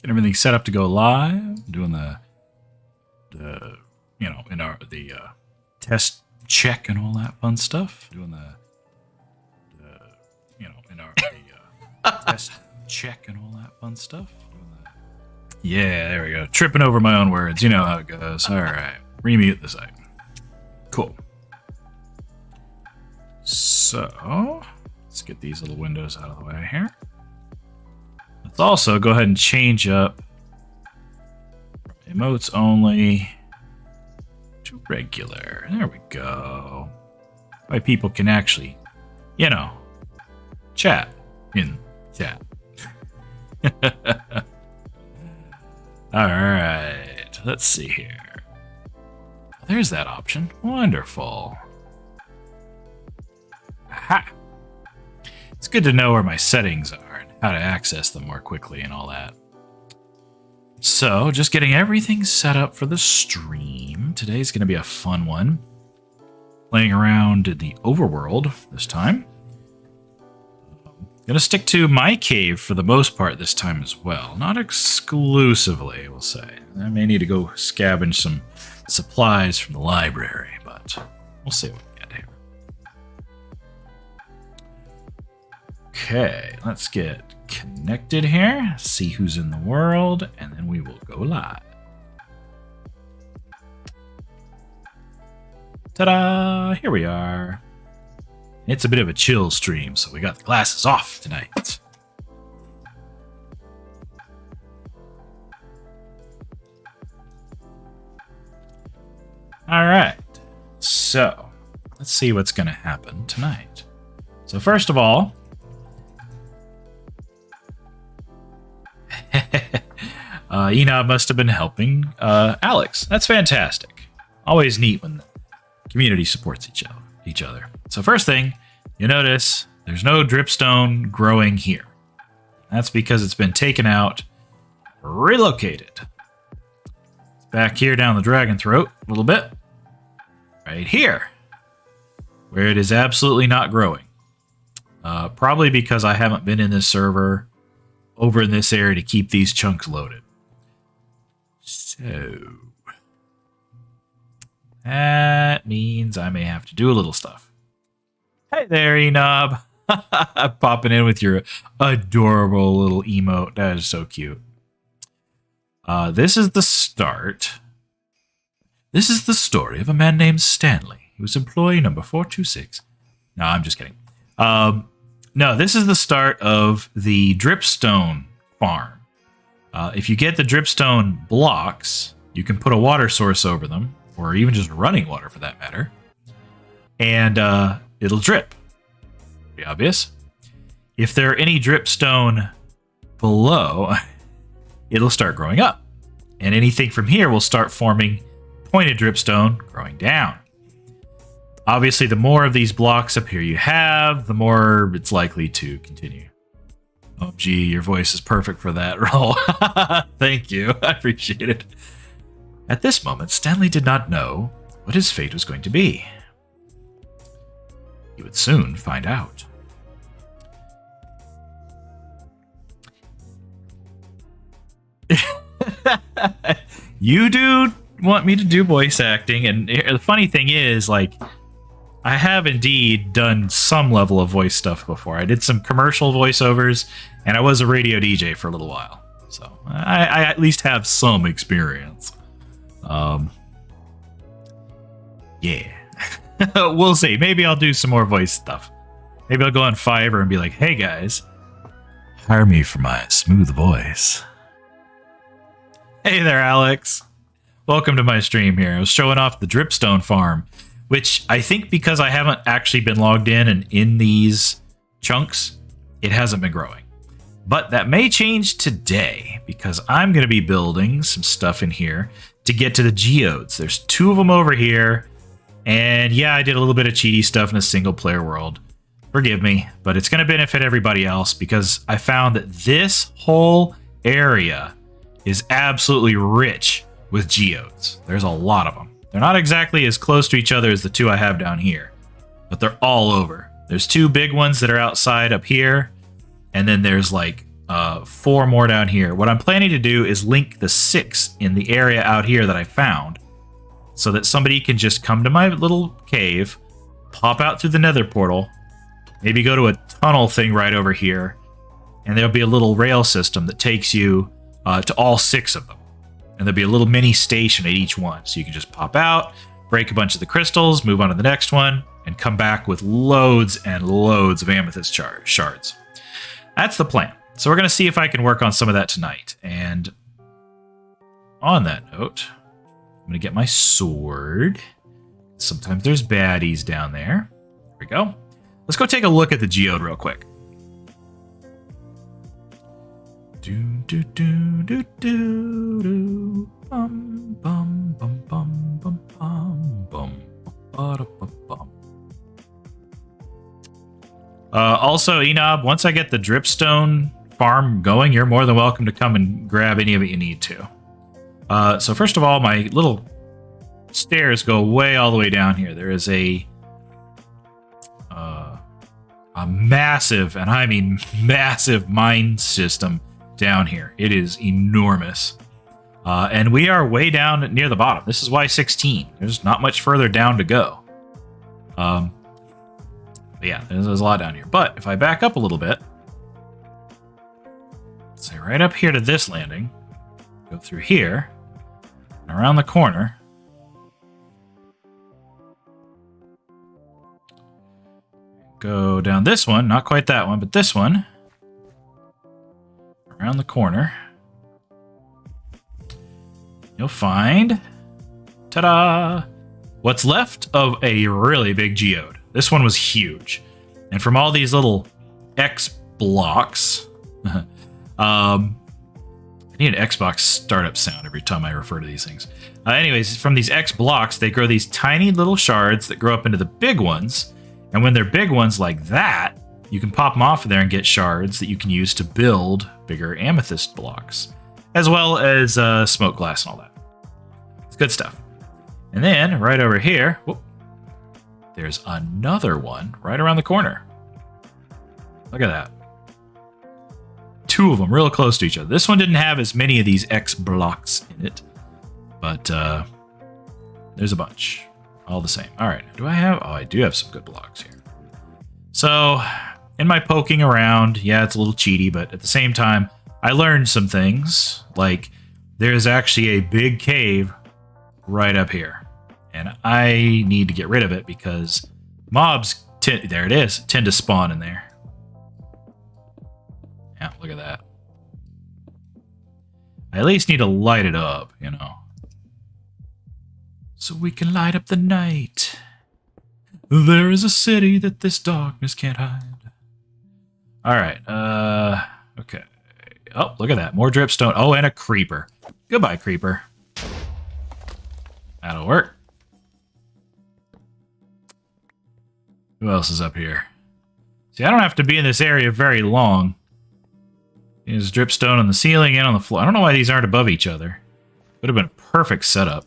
Get everything set up to go live. Doing the test check and all that fun stuff. Doing the test check and all that fun stuff. Yeah, there we go. Tripping over my own words. You know how it goes. All right. Remute the site. Cool. So, let's get these little windows out of the way here. Let's also go ahead and change up emotes only to regular. There we go. Why people can actually, chat in chat. All right, let's see here. There's that option. Wonderful. Aha! It's good to know where my settings are and how to access them more quickly and all that. So, just getting everything set up for the stream. Today's going to be a fun one. Playing around in the overworld this time. Gonna stick to my cave for the most part this time as well. Not exclusively, we'll say. I may need to go scavenge some supplies from the library, but we'll see what we get here. Okay, let's get connected here, see who's in the world, and then we will go live. Ta-da! Here we are. It's a bit of a chill stream, so we got the glasses off tonight. All right, so let's see what's going to happen tonight. So first of all, Enob must have been helping Alex. That's fantastic. Always neat when the community supports each other. So first thing, you notice there's no dripstone growing here. That's because it's been taken out, relocated. It's back here down the dragon throat a little bit. Right here, where it is absolutely not growing. Probably because I haven't been in this server over in this area to keep these chunks loaded. So that means I may have to do a little stuff. Hey there, Enob. Popping in with your adorable little emote. That is so cute. This is the start. This is the story of a man named Stanley. He was employee number 426. No, I'm just kidding. No, this is the start of the dripstone farm. If you get the dripstone blocks, you can put a water source over them, or even just running water for that matter, and it'll drip. Pretty obvious. If there are any dripstone below, it'll start growing up. And anything from here will start forming pointed dripstone growing down. Obviously, the more of these blocks up here you have, the more it's likely to continue. Oh, gee, your voice is perfect for that role. Thank you. I appreciate it. At this moment, Stanley did not know what his fate was going to be. He would soon find out. You do want me to do voice acting, and the funny thing is, like, I have indeed done some level of voice stuff before. I did some commercial voiceovers, and I was a radio DJ for a little while. So I at least have some experience. Yeah. We'll see. Maybe I'll do some more voice stuff. Maybe I'll go on Fiverr and be like, hey guys, hire me for my smooth voice. Hey there, Alex. Welcome to my stream here. I was showing off the dripstone farm, which I think because I haven't actually been logged in and in these chunks, it hasn't been growing. But that may change today because I'm going to be building some stuff in here to get to the Geodes. There's 2 of them over here. And yeah, I did a little bit of cheaty stuff in a single player world. Forgive me, but it's going to benefit everybody else because I found that this whole area is absolutely rich with geodes. There's a lot of them. They're not exactly as close to each other as the 2 I have down here, but they're all over. There's 2 big ones that are outside up here, and then there's like 4 more down here. What I'm planning to do is link the 6 in the area out here that I found so that somebody can just come to my little cave, pop out through the nether portal, maybe go to a tunnel thing right over here, and there'll be a little rail system that takes you to all 6 of them. And there'll be a little mini station at each one. So you can just pop out, break a bunch of the crystals, move on to the next one, and come back with loads and loads of amethyst shards. That's the plan. So we're going to see if I can work on some of that tonight. And on that note, I'm going to get my sword. Sometimes there's baddies down there. There we go. Let's go take a look at the geode real quick. Do do do do do do bum bum bum bum bum bum bum bum. Also, Enob, once I get the dripstone farm going, you're more than welcome to come and grab any of it you need to. So first of all, my little stairs go way all the way down here. There is a massive, and I mean massive, mine system down here. It is enormous. And we are way down near the bottom. This is Y16. There's not much further down to go. But yeah, there's a lot down here. But if I back up a little bit, say right up here to this landing, go through here, and around the corner, go down this one, not quite that one, but this one, around the corner, you'll find, ta-da, what's left of a really big geode. This one was huge. And from all these little X blocks, I need an Xbox startup sound every time I refer to these things. Anyways, from these X blocks, they grow these tiny little shards that grow up into the big ones. And when they're big ones like that, you can pop them off of there and get shards that you can use to build bigger amethyst blocks, as well as smoke glass and all that. It's good stuff. And then right over here, whoop, there's another one right around the corner. Look at that. 2 of them real close to each other. This one didn't have as many of these X blocks in it, but there's a bunch. All the same. All right. Do I have... Oh, I do have some good blocks here. So, in my poking around, yeah, it's a little cheaty, but at the same time, I learned some things. Like, there's actually a big cave right up here. And I need to get rid of it because mobs, there it is, tend to spawn in there. Yeah, look at that. I at least need to light it up, you know. So we can light up the night. There is a city that this darkness can't hide. All right, okay. Oh, look at that, more dripstone. Oh, and a creeper. Goodbye, creeper. That'll work. Who else is up here? See, I don't have to be in this area very long. There's dripstone on the ceiling and on the floor. I don't know why these aren't above each other. Would have been a perfect setup.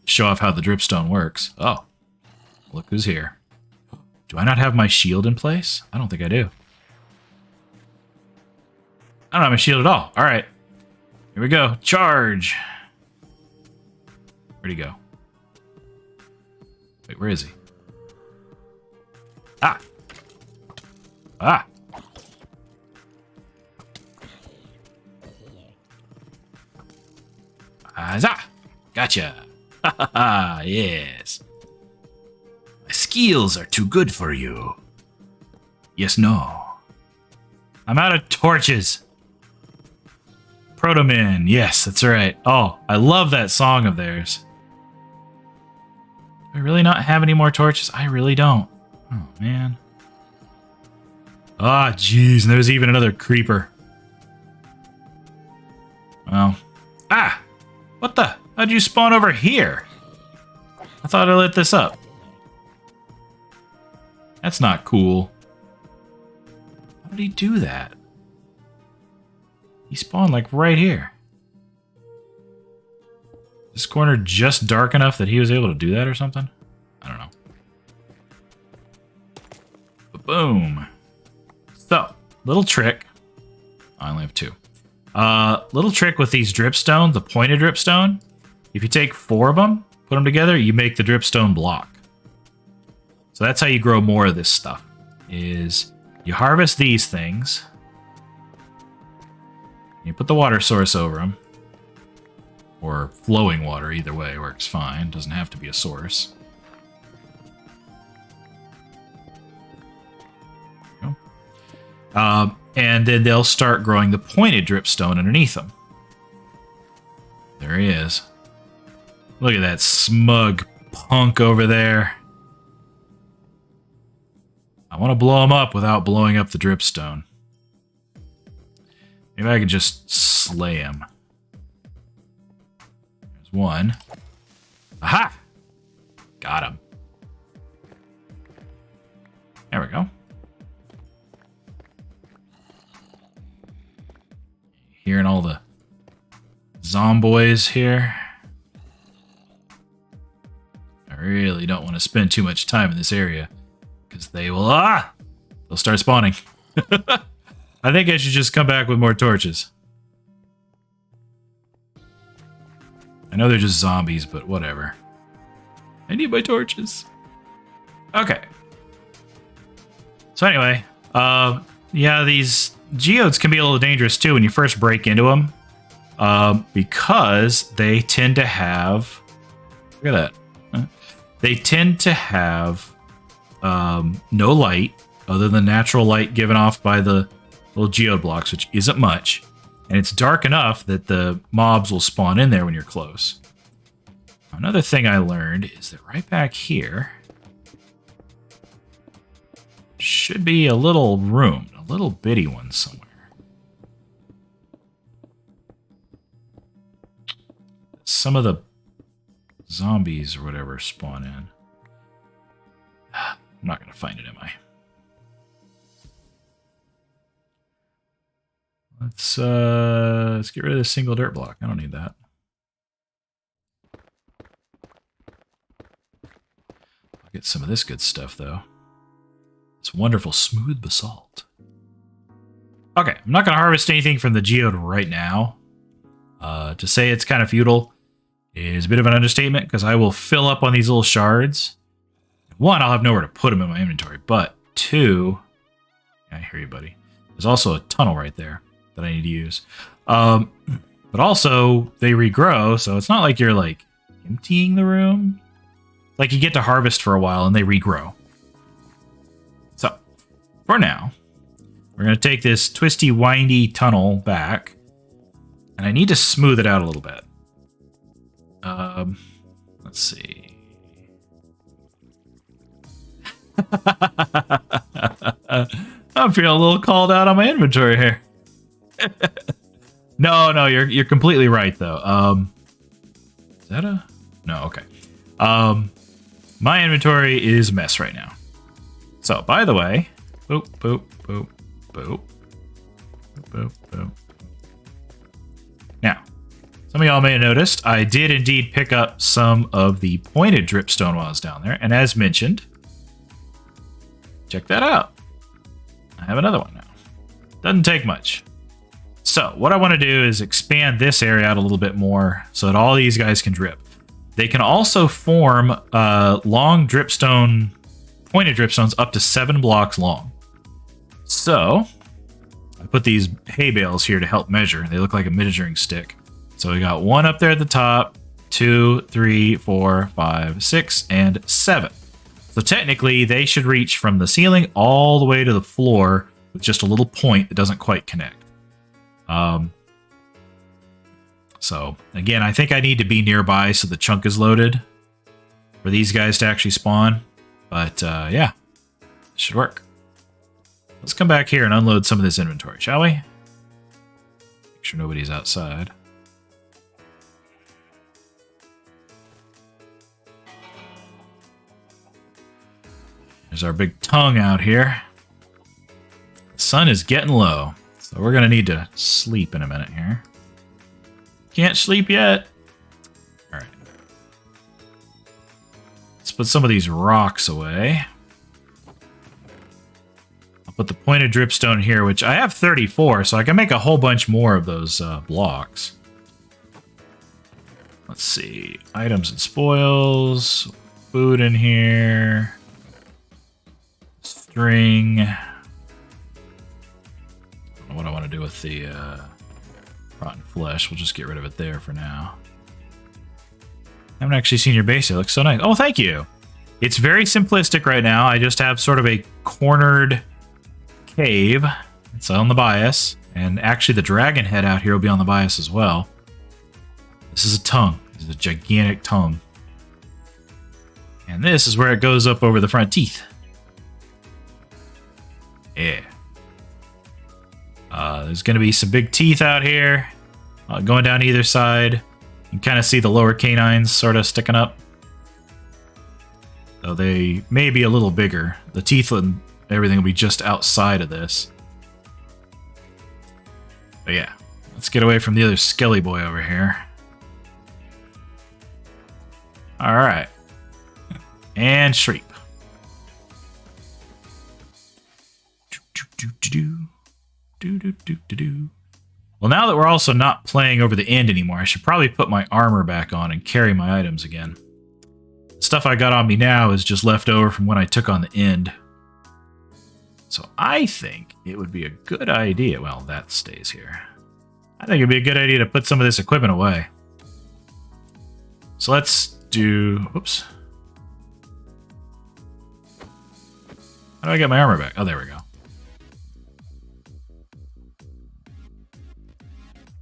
Show off how the dripstone works. Oh, look who's here. Do I not have my shield in place? I don't think I do. I don't have my shield at all. All right. Here we go. Charge. Where'd he go? Wait, where is he? Ah. Ah. Huzzah! Gotcha! Ha ha ha! Yes. My skills are too good for you. Yes, no. I'm out of torches. Proto-Man. Yes, that's right. Oh, I love that song of theirs. Do I really not have any more torches? I really don't. Oh, man. Ah, jeez. And there's even another creeper. Well. Ah! What the? How'd you spawn over here? I thought I lit this up. That's not cool. How did he do that? He spawned like right here. This corner just dark enough that he was able to do that or something? I don't know. Boom. So, little trick. I only have 2. Little trick with these dripstone, the pointed dripstone. If you take 4 of them, put them together, you make the dripstone block. So that's how you grow more of this stuff. Is you harvest these things. You put the water source over them. Or flowing water, either way works fine. Doesn't have to be a source. And then they'll start growing the pointed dripstone underneath them. There he is. Look at that smug punk over there. I want to blow him up without blowing up the dripstone. Maybe I can just slay him. There's one. Aha! Got him. There we go. Hearing all the zomboys here. I really don't want to spend too much time in this area because they will they'll start spawning. I think I should just come back with more torches. I know they're just zombies, but whatever. I need my torches. Okay. So anyway, yeah, these geodes can be a little dangerous too when you first break into them, because they tend to have, look at that, they tend to have no light other than natural light given off by the little geode blocks, which isn't much, and it's dark enough that the mobs will spawn in there when you're close. Another thing I learned is that right back here should be a little room, a little bitty one somewhere. Some of the zombies or whatever spawn in. I'm not going to find it, am I? Let's get rid of this single dirt block. I don't need that. I'll get some of this good stuff, though. It's wonderful smooth basalt. Okay, I'm not going to harvest anything from the geode right now. To say it's kind of futile is a bit of an understatement, because I will fill up on these little shards. One, I'll have nowhere to put them in my inventory, but two, I hear you, buddy. There's also a tunnel right there that I need to use. But also, they regrow, so it's not like you're, like, emptying the room. Like, you get to harvest for a while, and they regrow. So, for now, we're going to take this twisty, windy tunnel back, and I need to smooth it out a little bit. Let's see. I'm feeling a little called out on my inventory here. No, you're completely right though. Is that a no? Okay. My inventory is a mess right now. So, by the way, boop, boop, boop, boop, boop, boop. Now, some of y'all may have noticed I did indeed pick up some of the pointed dripstone while I was down there, and as mentioned, check that out. I have another one now. Doesn't take much. So, what I want to do is expand this area out a little bit more so that all these guys can drip. They can also form long dripstone, pointed dripstones up to 7 blocks long. So, I put these hay bales here to help measure. They look like a measuring stick. So we got 1 up there at the top, 2, 3, 4, 5, 6, and 7. So technically, they should reach from the ceiling all the way to the floor with just a little point that doesn't quite connect. So again, I think I need to be nearby so the chunk is loaded for these guys to actually spawn. But yeah, it should work. Let's come back here and unload some of this inventory, shall we? Make sure nobody's outside. There's our big tongue out here. The sun is getting low, so we're going to need to sleep in a minute here. Can't sleep yet. All right. Let's put some of these rocks away. I'll put the pointed dripstone here, which I have 34, so I can make a whole bunch more of those blocks. Let's see. Items and spoils. Food in here. String. I don't know what I want to do with the rotten flesh. We'll just get rid of it there for now. I haven't actually seen your base yet. It looks so nice. Oh, thank you. It's very simplistic right now. I just have sort of a cornered cave. It's on the bias. And actually the dragon head out here will be on the bias as well. This is a tongue. This is a gigantic tongue. And this is where it goes up over the front teeth. Yeah. There's going to be some big teeth out here. Going down either side. You can kind of see the lower canines sort of sticking up. Though they may be a little bigger. The teeth and everything will be just outside of this. But yeah. Let's get away from the other skelly boy over here. Alright. And shriek. Well, now that we're also not playing over the end anymore, I should probably put my armor back on and carry my items again. The stuff I got on me now is just left over from when I took on the end. So I think it would be a good idea. Well, that stays here. I think it'd be a good idea to put some of this equipment away. So let's do... Oops. How do I get my armor back? Oh, there we go.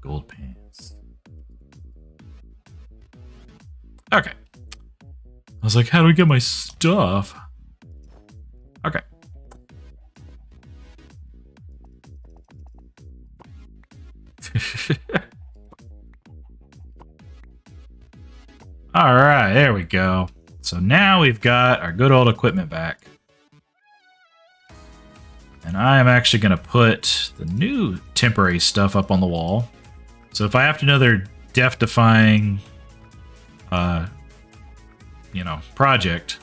Gold pants. Okay. I was like, how do we get my stuff? Okay. All right, there we go. So now we've got our good old equipment back. And I am actually going to put the new temporary stuff up on the wall. So if I have another death-defying, project,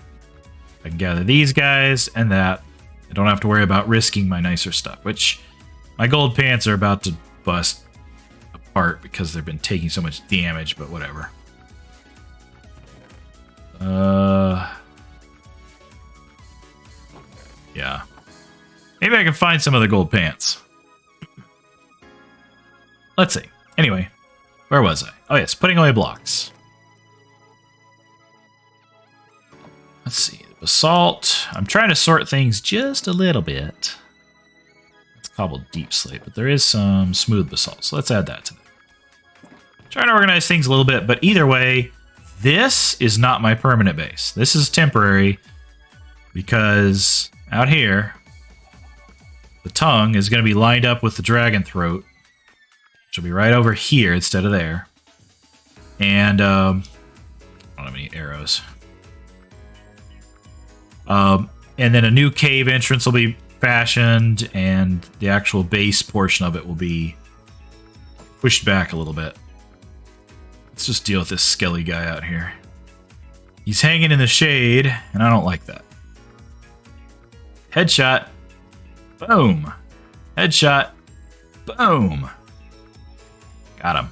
I can gather these guys and that. I don't have to worry about risking my nicer stuff, which my gold pants are about to bust apart because they've been taking so much damage, but whatever. Yeah. Maybe I can find some other gold pants. Let's see. Anyway, where was I? Oh yes, putting away blocks. Let's see. Basalt. I'm trying to sort things just a little bit. It's cobbled deep slate, but there is some smooth basalt, so let's add that to that. Trying to organize things a little bit, but either way, this is not my permanent base. This is temporary because out here, the tongue is going to be lined up with the dragon throat, which will be right over here instead of there. And I don't have any arrows. And then a new cave entrance will be fashioned, and the actual base portion of it will be pushed back a little bit. Let's just deal with this skelly guy out here. He's hanging in the shade, and I don't like that. Headshot. Boom. Headshot. Boom. Got him.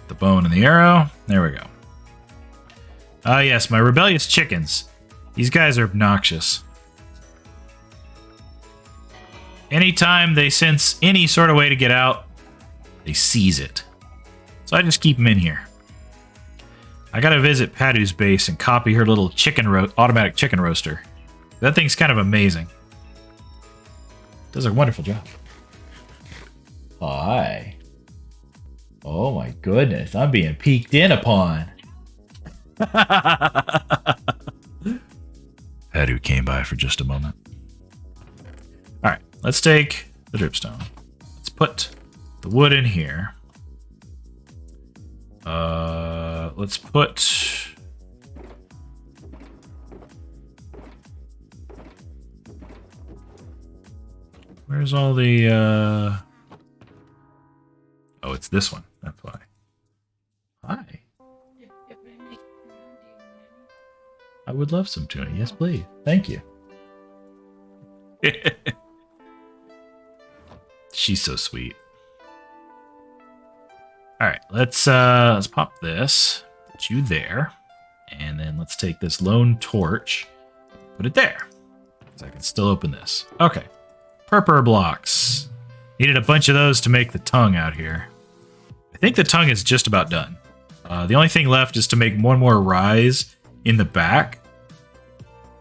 The bone and the arrow. There we go. Ah, yes, my rebellious chickens. These guys are obnoxious. Anytime they sense any sort of way to get out, they seize it. So I just keep them in here. I gotta visit Padu's base and copy her little automatic chicken roaster. That thing's kind of amazing. Does a wonderful job. Hi. Oh my goodness, I'm being peeked in upon. Padu came by for just a moment. Alright, let's take the dripstone. Let's put the wood in here. Let's put... Where's all the, Oh, it's this one. That's why. Hi. I would love some tuna. Yes, please. Thank you. She's so sweet. All right, let's pop this. Put you there, and then let's take this lone torch, put it there, so I can still open this. Okay, purple blocks. Needed a bunch of those to make the tongue out here. I think the tongue is just about done. The only thing left is to make one more rise in the back,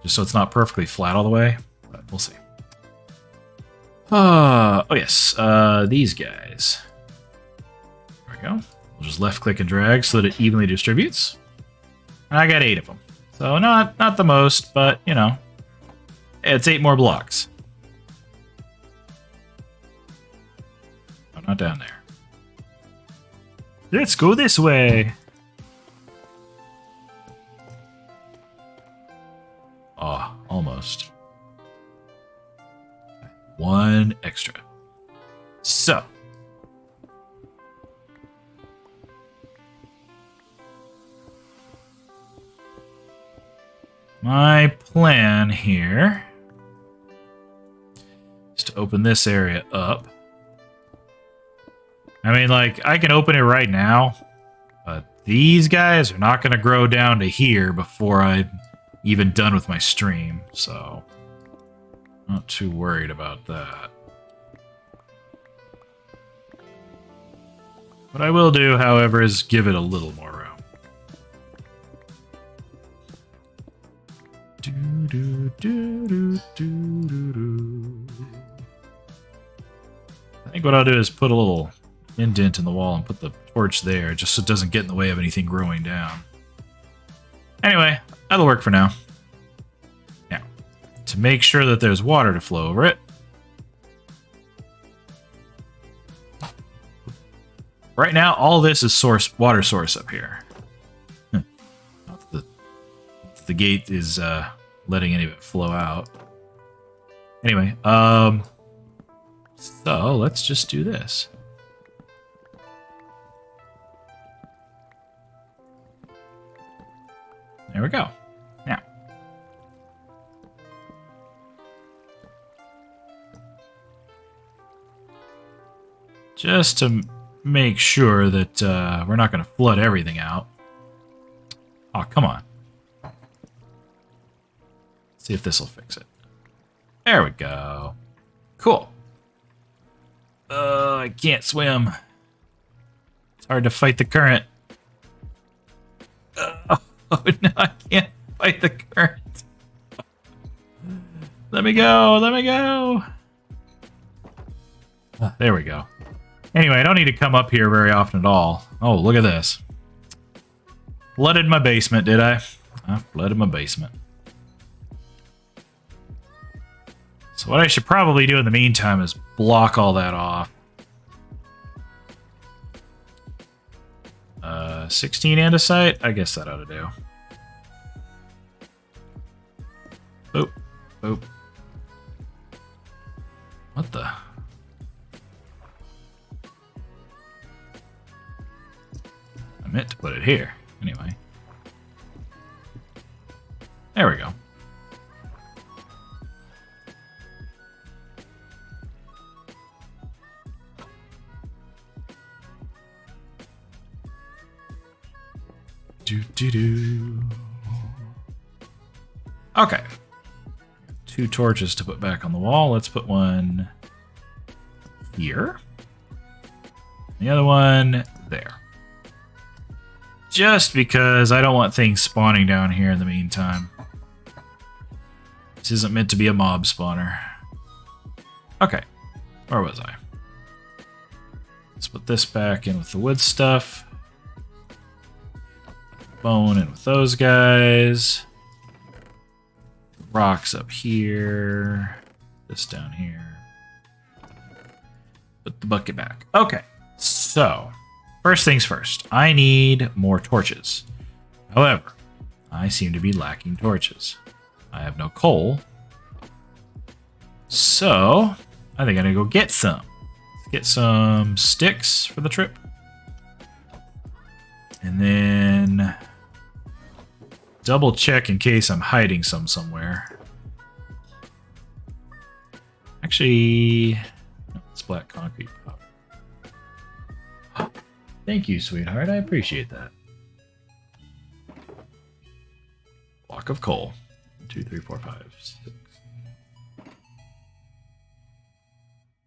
just so it's not perfectly flat all the way, but we'll see. Oh yes, these guys. There we go. We'll just left click and drag so that it evenly distributes. And I got 8 of them. So not the most, but you know, it's 8 more blocks. Oh, not down there. Let's go this way. Oh, almost. 1 extra. So. My plan here is to open this area up. I mean, like, I can open it right now, but these guys are not going to grow down to here before I'm even done with my stream, so not too worried about that. What I will do, however, is give it a little more room. I think what I'll do is put a little indent in the wall and put the torch there, just so it doesn't get in the way of anything growing down. Anyway, that'll work for now. Now, to make sure that there's water to flow over it, right now, all this is water source up here. The gate is letting any of it flow out. Anyway, so let's just do this. There we go. Now, just to make sure that we're not going to flood everything out. Oh, come on. See if this will fix it. There we go. Cool. I can't swim. It's hard to fight the current. Oh, no, I can't fight the current. Let me go. Let me go. There we go. Anyway, I don't need to come up here very often at all. Oh, look at this. Flooded my basement, did I? I flooded my basement. So what I should probably do in the meantime is block all that off. 16 andesite? I guess that ought to do. Boop. Boop. What the? I meant to put it here. Anyway. There we go. Okay. 2 torches to put back on the wall. Let's put one here. The other one there. Just because I don't want things spawning down here in the meantime. This isn't meant to be a mob spawner. Okay. Where was I? Let's put this back in with the wood stuff. Bone in with those guys. Rocks up here. This down here. Put the bucket back. Okay, so first things first. I need more torches. However, I seem to be lacking torches. I have no coal. So I think I'm gonna go get some. Let's get some sticks for the trip. And then double check in case I'm hiding some somewhere. Actually, no, it's black concrete. Thank you, sweetheart. I appreciate that. Block of coal. 1, 2, 3, 4, 5, 6.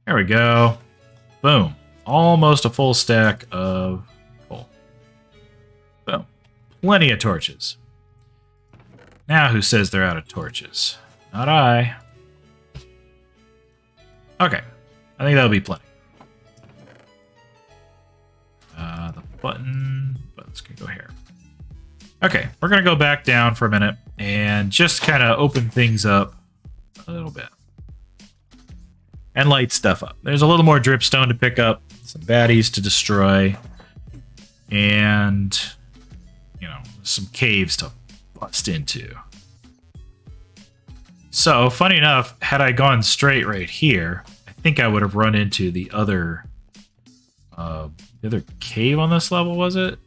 There we go. Boom. Almost a full stack of coal. Boom. Plenty of torches. Now who says they're out of torches? Not I. Okay. I think that'll be plenty. The button's gonna go here. Okay, we're gonna go back down for a minute and just kind of open things up a little bit. And light stuff up. There's a little more dripstone to pick up, some baddies to destroy, and, you know, some caves to bust into. So, funny enough, had I gone straight right here, I think I would have run into the other cave on this level, was it?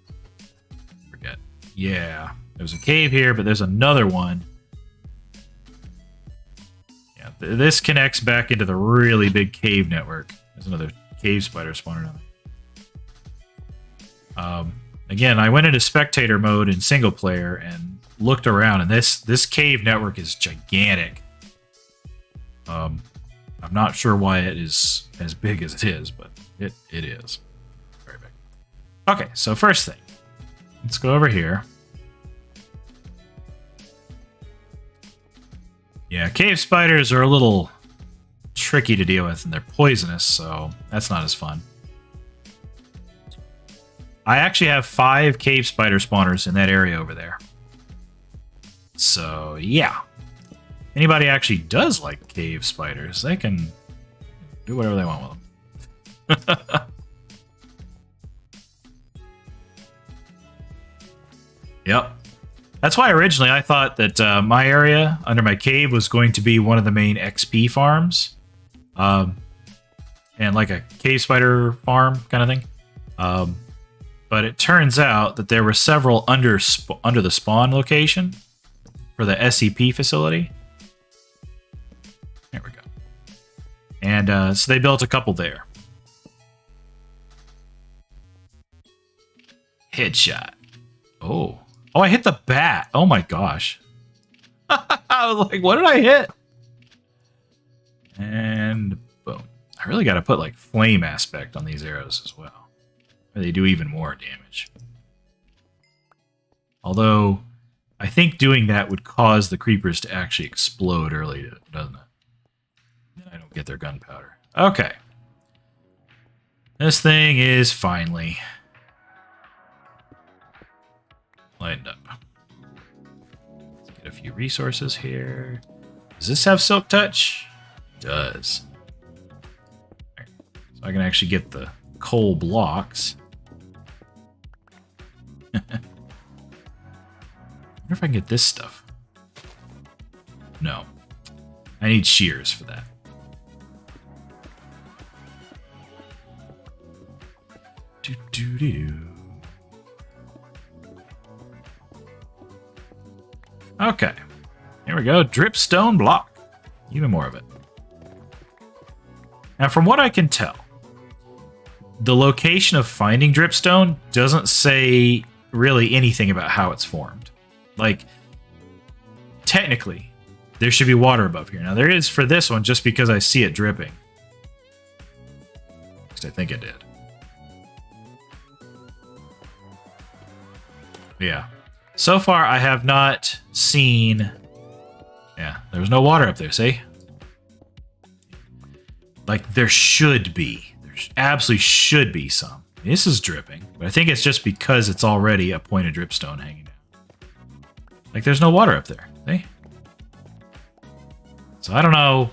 Forget. Yeah, there's a cave here, but there's another one. Yeah, this connects back into the really big cave network. There's another cave spider spawner down there. Again, I went into spectator mode in single player and looked around, and this cave network is gigantic. I'm not sure why it is as big as it is, but it is very big. Okay, so first thing, let's go over here. Yeah, cave spiders are a little tricky to deal with, and they're poisonous, so that's not as fun. I actually have 5 cave spider spawners in that area over there. So, yeah. Anybody actually does like cave spiders, they can do whatever they want with them. Yep. That's why originally I thought that my area under my cave was going to be one of the main XP farms. And like a cave spider farm kind of thing. But it turns out that there were several under the spawn location for the SCP facility. There we go. And so they built a couple there. Headshot. Oh. Oh, I hit the bat. Oh my gosh. I was like, what did I hit? And boom. I really got to put like flame aspect on these arrows as well. Or they do even more damage. Although, I think doing that would cause the creepers to actually explode early, doesn't it? Then I don't get their gunpowder. Okay. This thing is finally lightened up. Let's get a few resources here. Does this have silk touch? It does. Right. So I can actually get the coal blocks. I wonder if I can get this stuff. No. I need shears for that. Do-do-do. Okay. Here we go. Dripstone block. Even more of it. Now, from what I can tell, the location of finding dripstone doesn't say really anything about how it's formed. Like, technically, there should be water above here. Now, there is for this one just because I see it dripping. At least I think it did. Yeah. So far, I have not seen... Yeah, there was no water up there, see? Like, there should be. There absolutely should be some. This is dripping, but I think it's just because it's already a point of dripstone hanging down. Like, there's no water up there, see? So I don't know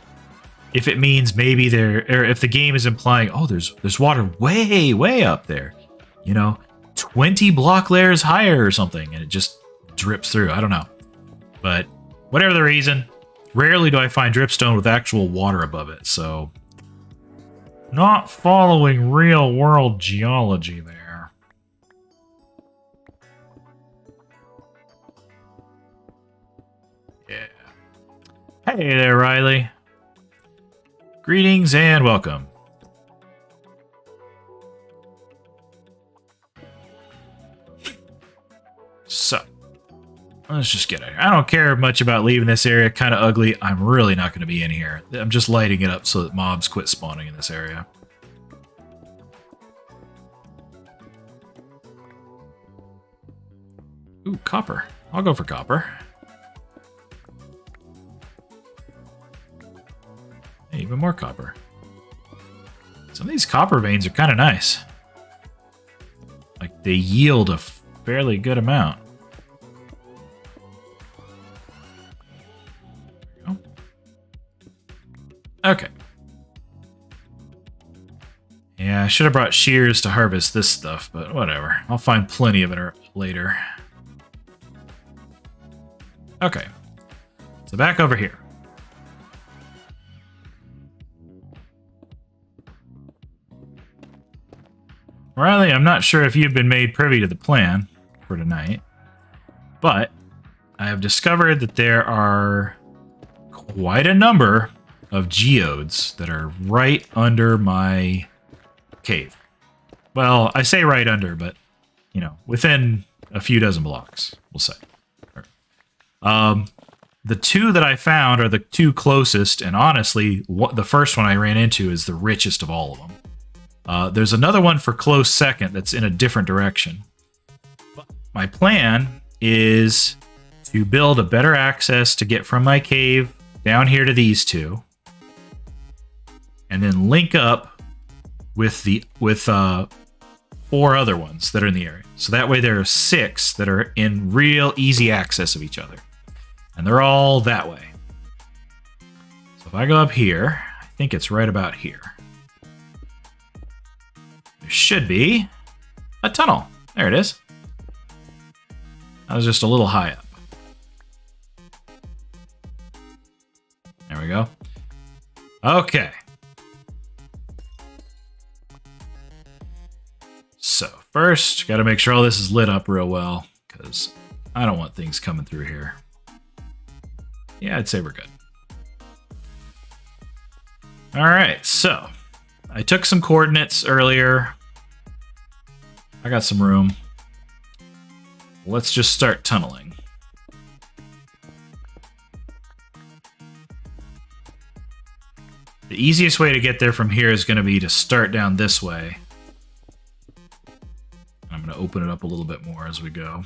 if it means maybe there... Or if the game is implying, oh, there's water way, way up there. You know, 20 block layers higher or something, and it just drips through. I don't know. But whatever the reason, rarely do I find dripstone with actual water above it, so not following real world geology there. Yeah. Hey there, Riley. Greetings and welcome. So, let's just get out of here. I don't care much about leaving this area. Kind of ugly. I'm really not going to be in here. I'm just lighting it up so that mobs quit spawning in this area. Ooh, copper. I'll go for copper. Hey, even more copper. Some of these copper veins are kind of nice. Like, they yield a fairly good amount. There we go. Okay. Yeah, I should have brought shears to harvest this stuff, but whatever. I'll find plenty of it later. Okay. So back over here. Riley, I'm not sure if you've been made privy to the plan for tonight, but I have discovered that there are quite a number of geodes that are right under my cave. Well, I say right under, but, you know, within a few dozen blocks, we'll say. The two that I found are the two closest, and honestly, the first one I ran into is the richest of all of them. There's another one for close second that's in a different direction. But my plan is to build a better access to get from my cave down here to these two, and then link up with four other ones that are in the area. So that way there are 6 that are in real easy access of each other. And they're all that way. So if I go up here, I think it's right about here. There should be a tunnel. There it is. I was just a little high up. There we go. Okay. So first, got to make sure all this is lit up real well, because I don't want things coming through here. Yeah, I'd say we're good. All right, so I took some coordinates earlier. I got some room. Let's just start tunneling. The easiest way to get there from here is going to be to start down this way. I'm going to open it up a little bit more as we go.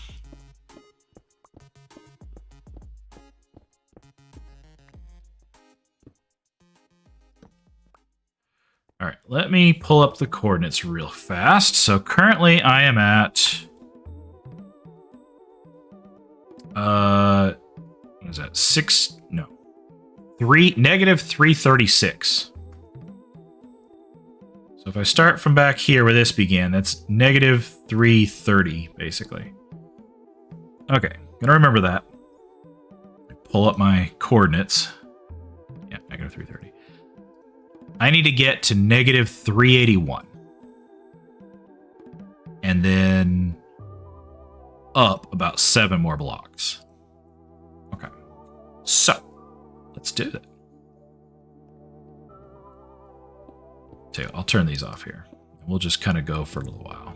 All right, let me pull up the coordinates real fast. So currently I am at... what is that? Negative 336. So if I start from back here where this began, that's negative 330, basically. Okay, gonna remember that. Pull up my coordinates. Yeah, negative 330. I need to get to negative 381. And then up about 7 more blocks. Okay. So, let's do that. So I'll turn these off here. We'll just kind of go for a little while.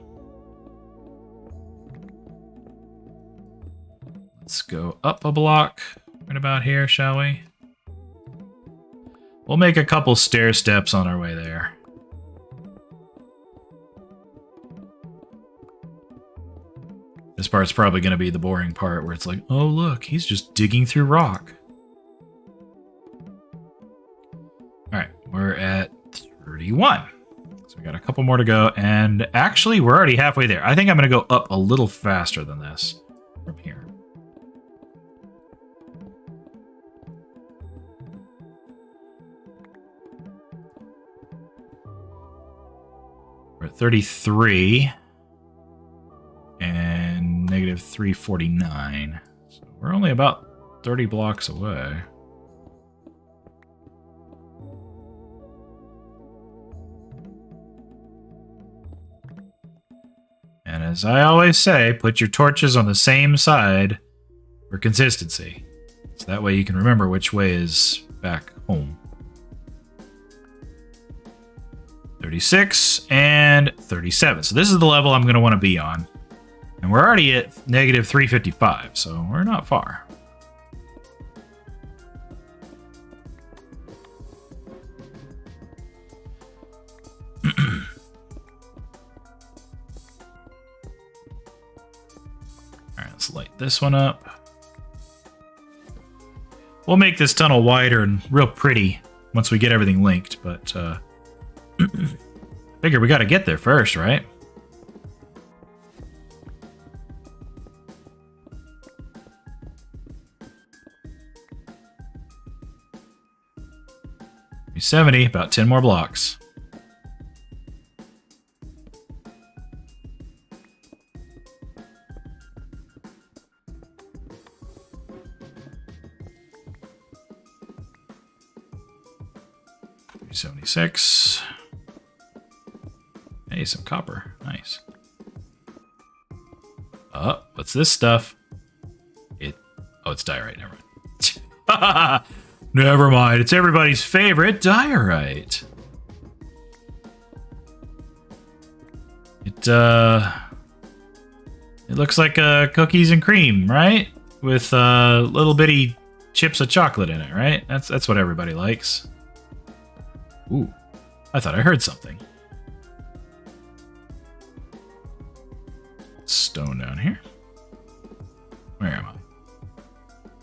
Let's go up a block right about here, shall we? We'll make a couple stair steps on our way there. This part's probably going to be the boring part where it's like, oh look, he's just digging through rock. Alright, we're at 31. So we got a couple more to go, and actually we're already halfway there. I think I'm going to go up a little faster than this from here. We're at 33 and negative 349. So we're only about 30 blocks away. And as I always say, put your torches on the same side for consistency. So that way you can remember which way is back home. 36 and 37. So this is the level I'm going to want to be on. And we're already at negative 355, so we're not far. Alright, let's light this one up. We'll make this tunnel wider and real pretty once we get everything linked, but figure we got to get there first, right? $70, about 10 more blocks. $76. Hey, some copper. Nice. Oh, what's this stuff? Oh, it's diorite. Never mind. Never mind. It's everybody's favorite diorite. It looks like cookies and cream, right? With little bitty chips of chocolate in it, right? That's what everybody likes. Ooh, I thought I heard something. Stone down here. Where am I?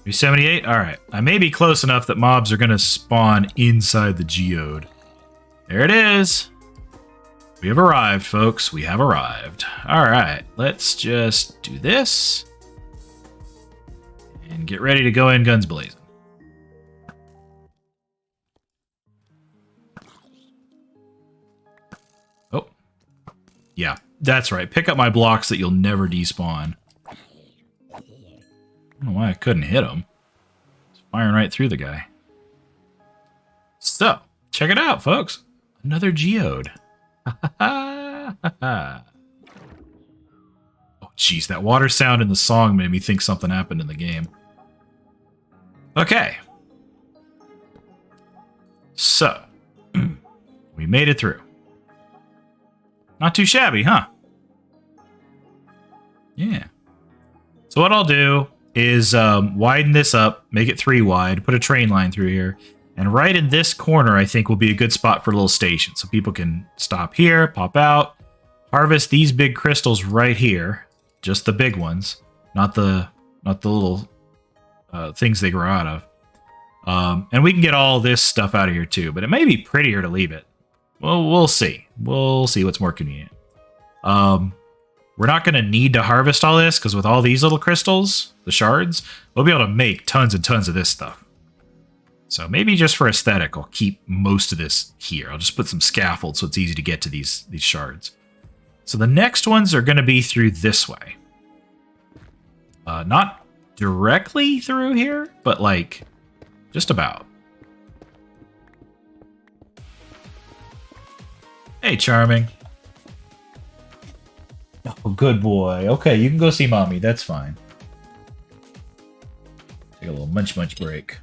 378? Alright. I may be close enough that mobs are going to spawn inside the geode. There it is. We have arrived, folks. We have arrived. Alright. Let's just do this. And get ready to go in guns blazing. Oh. Yeah, that's right. Pick up my blocks that you'll never despawn. I don't know why I couldn't hit him. It's firing right through the guy. So, check it out, folks. Another geode. Oh, jeez, that water sound in the song made me think something happened in the game. Okay. So, we made it through. Not too shabby, huh? Yeah. So what I'll do is widen this up, make it 3 wide, put a train line through here, and right in this corner I think will be a good spot for a little station. So people can stop here, pop out, harvest these big crystals right here, just the big ones, not the little things they grow out of. And we can get all this stuff out of here too, but it may be prettier to leave it. Well, we'll see. We'll see what's more convenient. We're not going to need to harvest all this, because with all these little crystals, the shards, we'll be able to make tons and tons of this stuff. So maybe just for aesthetic, I'll keep most of this here. I'll just put some scaffolds so it's easy to get to these shards. So the next ones are going to be through this way. Not directly through here, but like just about. Hey, Charming. Oh, good boy. Okay, you can go see Mommy. That's fine. Take a little munch break.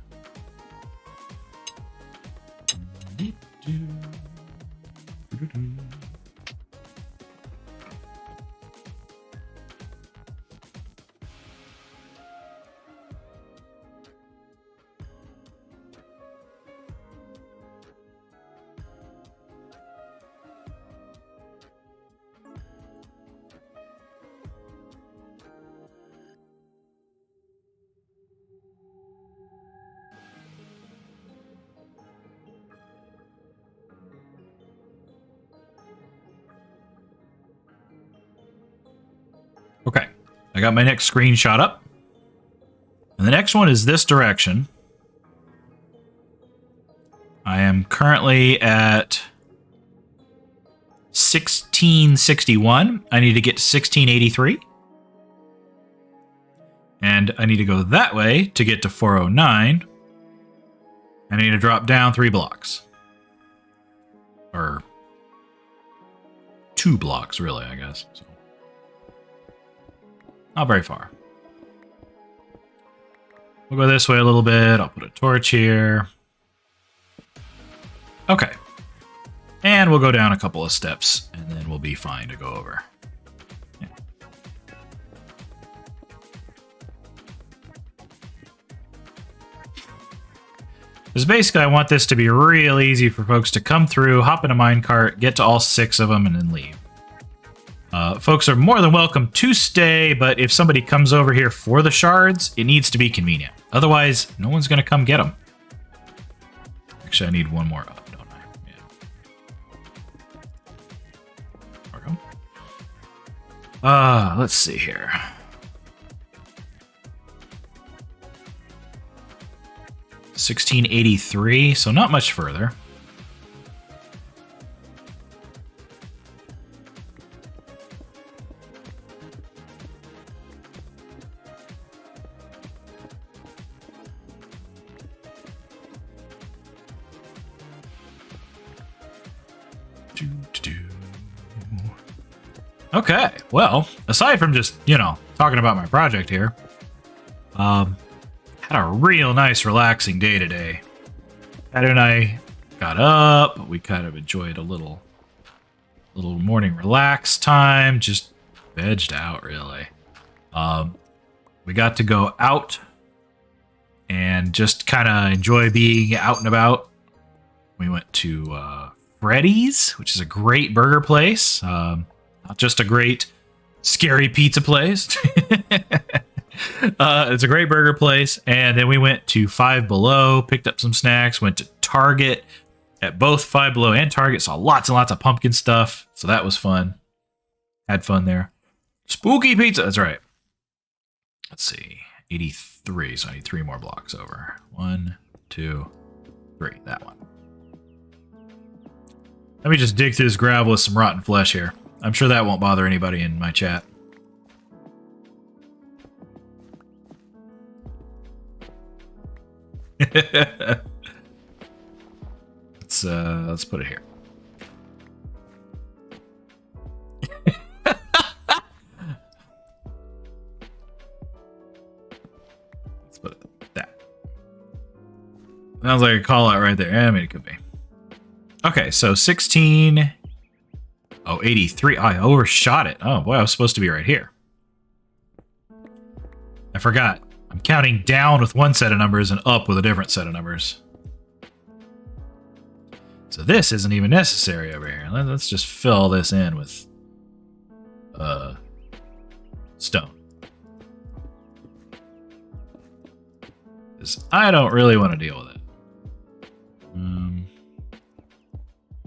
Okay, I got my next screenshot up. And the next one is this direction. I am currently at 1661. I need to get to 1683. And I need to go that way to get to 409. And I need to drop down 3 blocks. Or 2 blocks, really, I guess. So. Not very far. We'll go this way a little bit. I'll put a torch here. Okay. And we'll go down a couple of steps, and then we'll be fine to go over. Yeah. Because basically I want this to be real easy for folks to come through, hop in a minecart, get to all 6 of them, and then leave. Folks are more than welcome to stay, but if somebody comes over here for the shards, it needs to be convenient. Otherwise, no one's going to come get them. Actually, I need one more up, don't I? Yeah. There we go. Let's see here. $16.83, so not much further. Okay, well, aside from just, you know, talking about my project here, had a real nice relaxing day today. Pat and I got up, we kind of enjoyed a little morning relax time, just vegged out really. We got to go out and just kind of enjoy being out and about. We went to Freddy's, which is a great burger place. Not just a great scary pizza place. It's a great burger place. And then we went to Five Below, picked up some snacks, went to Target. At both Five Below and Target, saw lots and lots of pumpkin stuff. So that was fun. Had fun there. Spooky pizza. That's right. Let's see. 83. So I need 3 more blocks over. 1, 2, 3. That one. Let me just dig through this gravel with some rotten flesh here. I'm sure that won't bother anybody in my chat. Let's put it here. Let's put it that. Sounds like a call out right there. I mean, it could be. Okay, so 16. Oh, 83. I overshot it. Oh, boy, I was supposed to be right here. I forgot. I'm counting down with one set of numbers and up with a different set of numbers. So this isn't even necessary over here. Let's just fill this in with stone. Because I don't really want to deal with it.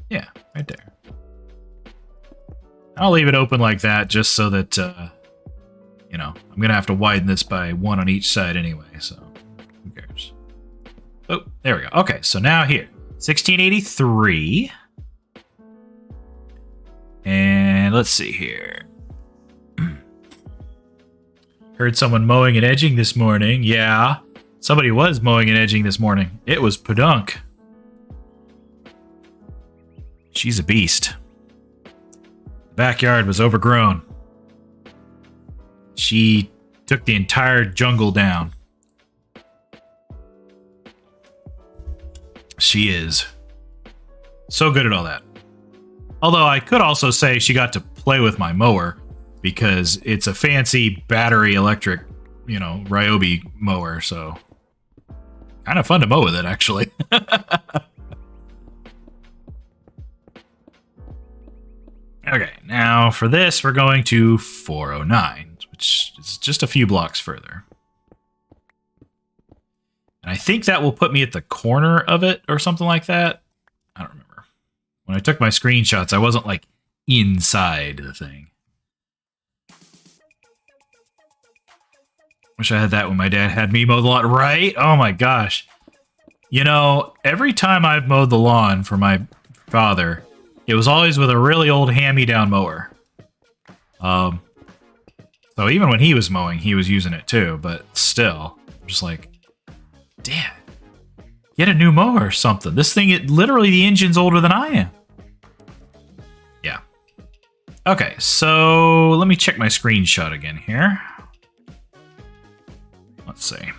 Yeah, right there. I'll leave it open like that just so that, you know, I'm going to have to widen this by 1 on each side anyway, so who cares? Oh, there we go. Okay, so now here. 1683. And let's see here. Heard someone mowing and edging this morning. Yeah, somebody was mowing and edging this morning. It was Padunk. She's a beast. The backyard was overgrown. She took the entire jungle down. She is so good at all that. Although I could also say she got to play with my mower because it's a fancy battery electric, you know, Ryobi mower. So kind of fun to mow with it, actually. Okay, now for this, we're going to 409, which is just a few blocks further. And I think that will put me at the corner of it or something like that. I don't remember. When I took my screenshots, I wasn't like inside the thing. Wish I had that when my dad had me mow the lawn. Right? Oh my gosh. You know, every time I've mowed the lawn for my father, it was always with a really old hand-me-down mower. So even when he was mowing, he was using it too, but still, I'm just like, Dad, get a new mower or something. This thing, literally the engine's older than I am. Yeah. Okay, so let me check my screenshot again here. Let's see.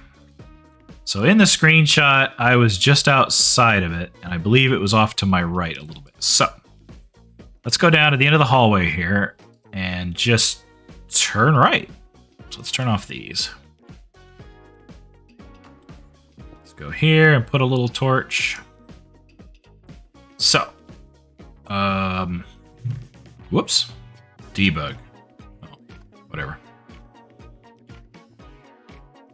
So in the screenshot, I was just outside of it, and I believe it was off to my right a little bit. So let's go down to the end of the hallway here and just turn right. So let's turn off these. Let's go here and put a little torch. So, whoops, debug. Oh, whatever.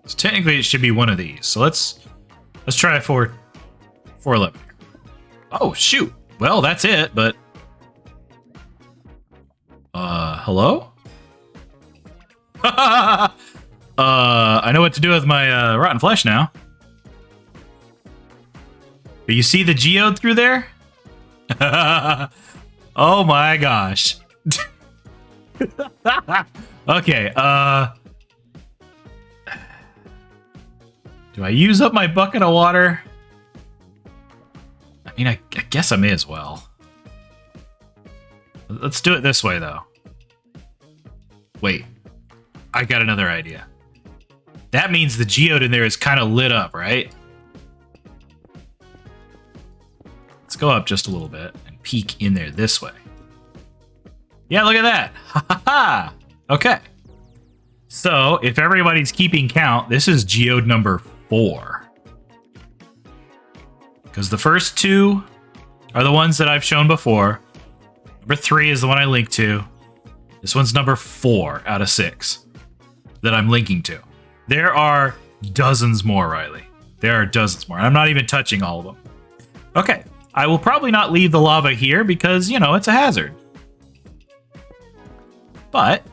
So technically it should be one of these. So let's try 411 here. Oh shoot. Well, that's it, but hello? I know what to do with my rotten flesh now. But you see the geode through there? Oh my gosh. Okay, do I use up my bucket of water? I mean, I guess I may as well. Let's do it this way, though. Wait. I got another idea. That means the geode in there is kind of lit up, right? Let's go up just a little bit and peek in there this way. Yeah, look at that. Ha ha ha. Okay. So, if everybody's keeping count, this is geode number 4. Because the first 2 are the ones that I've shown before. Number 3 is the one I linked to. This one's number 4 out of 6 that I'm linking to. There are dozens more, Riley. There are dozens more. I'm not even touching all of them. Okay. I will probably not leave the lava here because, you know, it's a hazard. But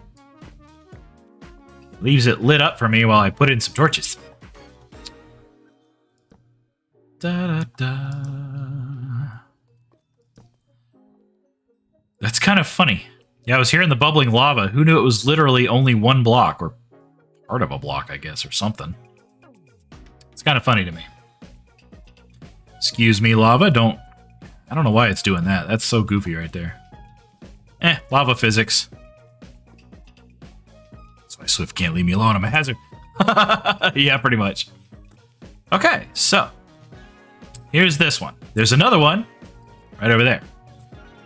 leaves it lit up for me while I put in some torches. Da, da, da. That's kind of funny. Yeah, I was hearing the bubbling lava. Who knew it was literally only one block, or part of a block, I guess, or something. It's kind of funny to me. Excuse me, lava. I don't know why it's doing that. That's so goofy right there. Lava physics. That's why Swift can't leave me alone. I'm a hazard. Yeah, pretty much. Okay, so here's this one. There's another one right over there.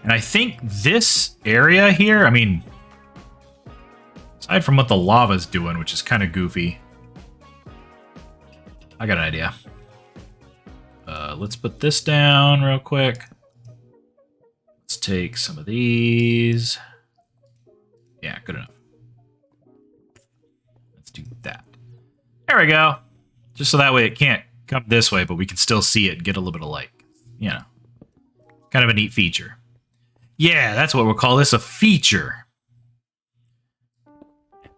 And I think this area here, I mean, aside from what the lava's doing, which is kind of goofy, I got an idea. Let's put this down real quick. Let's take some of these. Yeah, good enough. Let's do that. There we go. Just so that way it can't come this way, but we can still see it and get a little bit of light. You know, kind of a neat feature. Yeah, that's what we'll call this, a feature.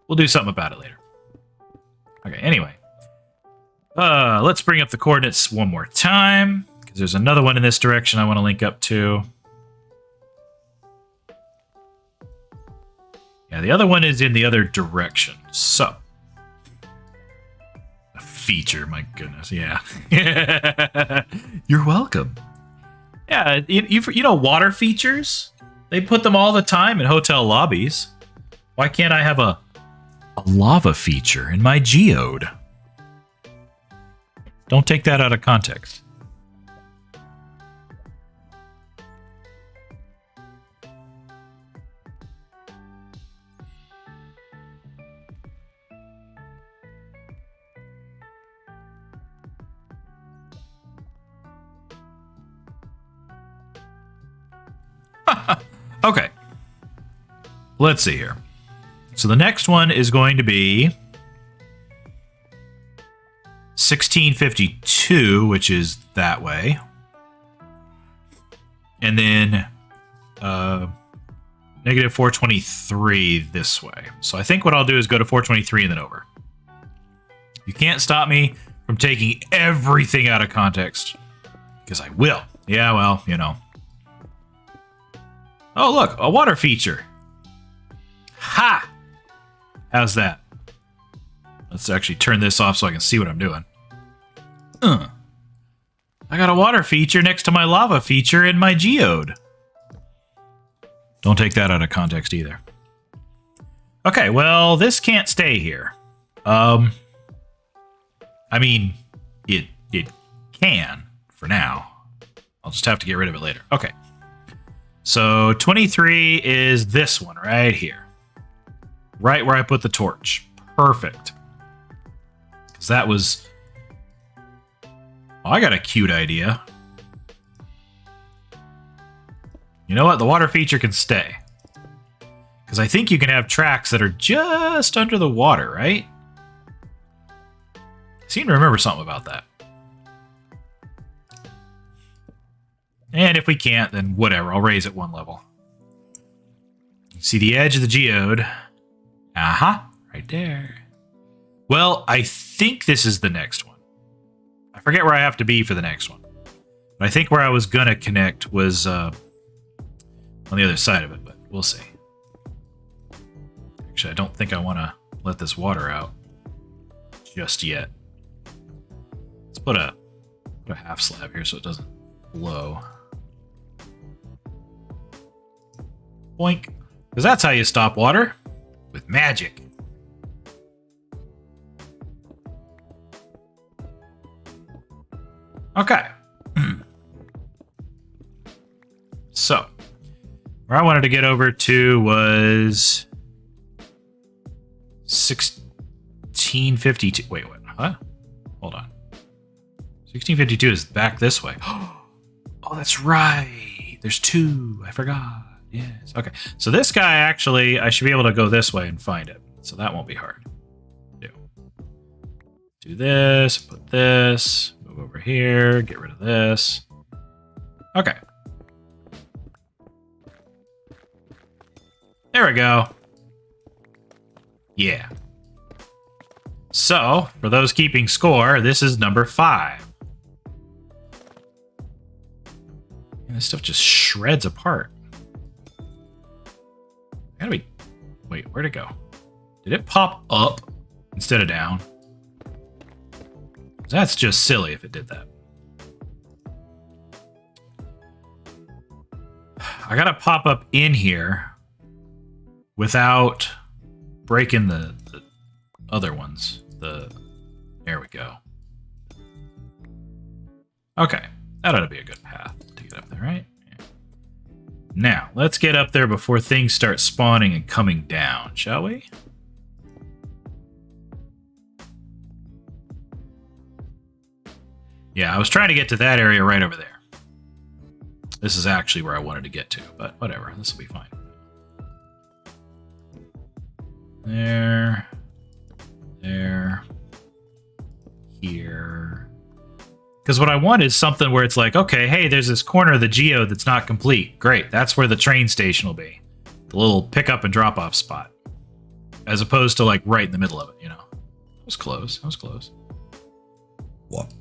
We'll do something about it later. Okay, anyway. Let's bring up the coordinates one more time, because there's another one in this direction I want to link up to. Yeah, the other one is in the other direction. So, a feature, my goodness, yeah. You're welcome. Yeah, you know water features? They put them all the time in hotel lobbies. Why can't I have a lava feature in my Geode? Don't take that out of context. Okay. Let's see here. So the next one is going to be 1652, which is that way. And then negative 423 this way. So I think what I'll do is go to 423 and then over. You can't stop me from taking everything out of context. Because I will. Yeah, well, you know. Oh, look, a water feature. Ha! How's that? Let's actually turn this off so I can see what I'm doing. I got a water feature next to my lava feature in my Geode. Don't take that out of context either. Okay, well, this can't stay here. I mean, it can for now. I'll just have to get rid of it later. Okay. So 23 is this one right here. Right where I put the torch. Perfect. Because that was... Oh, I got a cute idea. You know what? The water feature can stay. Because I think you can have tracks that are just under the water, right? I seem to remember something about that. And if we can't, then whatever. I'll raise it one level. See the edge of the geode. Aha, right there. Well, I think this is the next one. I forget where I have to be for the next one. But I think where I was going to connect was on the other side of it, but we'll see. Actually, I don't think I want to let this water out just yet. Let's put a half slab here so it doesn't flow. Boink. Because that's how you stop water. With magic. Okay. So, where I wanted to get over to was 1652. Wait, what? Huh? Hold on. 1652 is back this way. Oh, that's right. There's two. I forgot. Yes. Okay. So this guy, actually, I should be able to go this way and find it. So that won't be hard to do. Do this, put this, move over here, get rid of this. Okay. There we go. Yeah. So, for those keeping score, this is number 5. And this stuff just shreds apart. Gotta be... Wait, where'd it go? Did it pop up instead of down? That's just silly if it did that. I gotta pop up in here without breaking the other ones. There we go. Okay, that ought to be a good path to get up there, right? Now, let's get up there before things start spawning and coming down, shall we? Yeah, I was trying to get to that area right over there. This is actually where I wanted to get to, but whatever. This will be fine. There. There. Here. Because what I want is something where it's like, okay, hey, there's this corner of the Geode that's not complete. Great, that's where the train station will be. The little pick-up and drop-off spot. As opposed to, like, right in the middle of it, you know. That was close. That was close. What?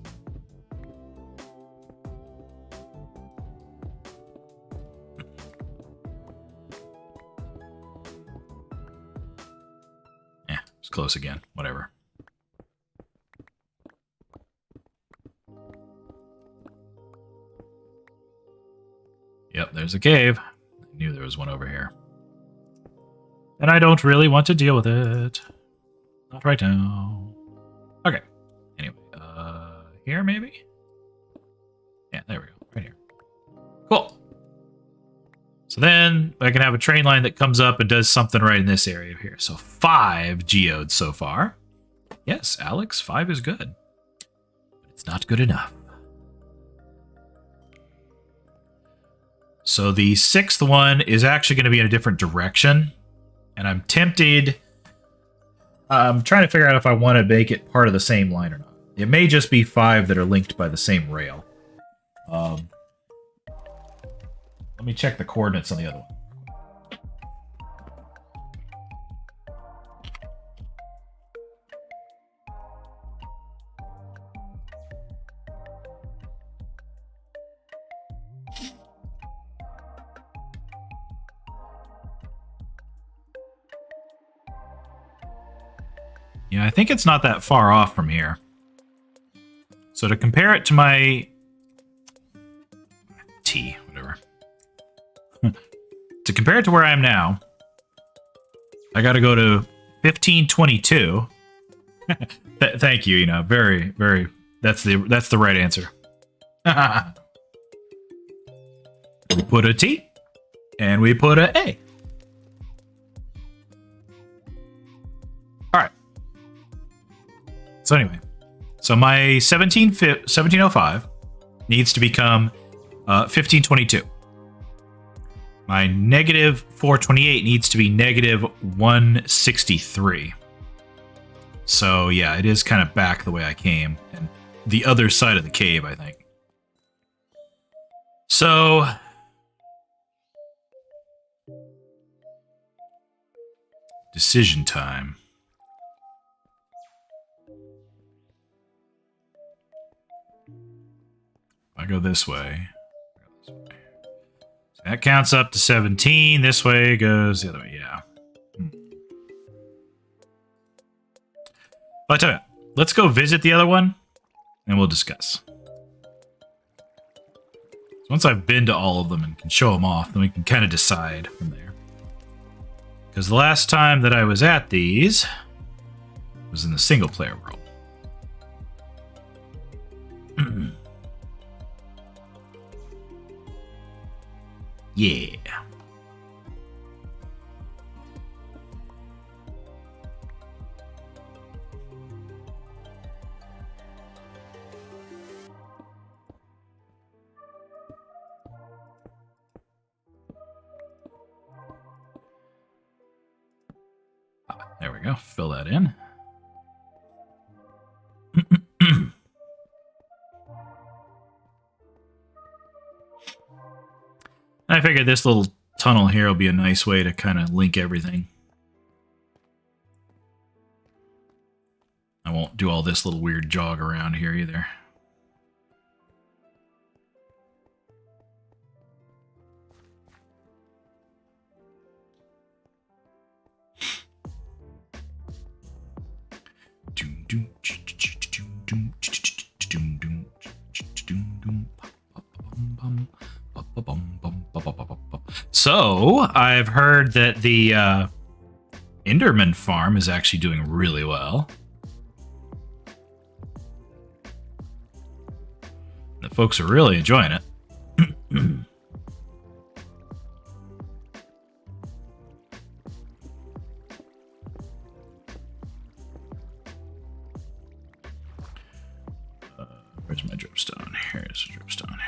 Yeah, it's close again. Whatever. Yep, there's a cave. I knew there was one over here. And I don't really want to deal with it. Not right now. Okay. Anyway, here maybe? Yeah, there we go. Right here. Cool. So then I can have a train line that comes up and does something right in this area here. So 5 geodes so far. Yes, Alex, 5 is good. But it's not good enough. So the 6th one is actually going to be in a different direction. And I'm tempted. I'm trying to figure out if I want to make it part of the same line or not. It may just be 5 that are linked by the same rail. Let me check the coordinates on the other one. Yeah, I think it's not that far off from here. So to compare it to my T, whatever. To compare it to where I am now, I got to go to 1522. Thank you, very, very That's the right answer. We put a T and we put a A. All right. So anyway, my 1705 needs to become 1522. My negative 428 needs to be negative 163. So yeah, it is kind of back the way I came, and the other side of the cave, I think. So decision time. If I go this way. So that counts up to 17. This way goes the other way. Yeah. But I tell you, let's go visit the other one, and we'll discuss. So once I've been to all of them and can show them off, then we can kind of decide from there. Because the last time that I was at these was in the single-player world. Yeah. There we go. Fill that in. I figured this little tunnel here will be a nice way to kind of link everything. I won't do all this little weird jog around here either. So, I've heard that the Enderman farm is actually doing really well. The folks are really enjoying it. Where's my dripstone? Here's the dripstone.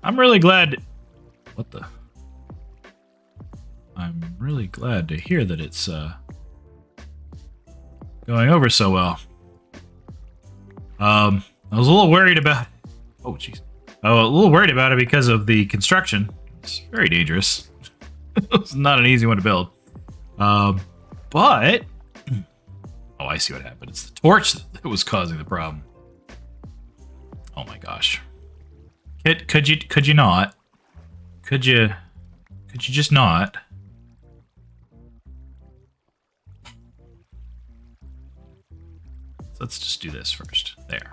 I'm really glad. What the? I'm really glad to hear that it's going over so well. I was a little worried about. Oh, jeez. I was a little worried about it because of the construction. It's very dangerous. It's not an easy one to build. But oh, I see what happened. It's the torch that was causing the problem. Oh my gosh. Could you not? Could you just not? So let's just do this first. There.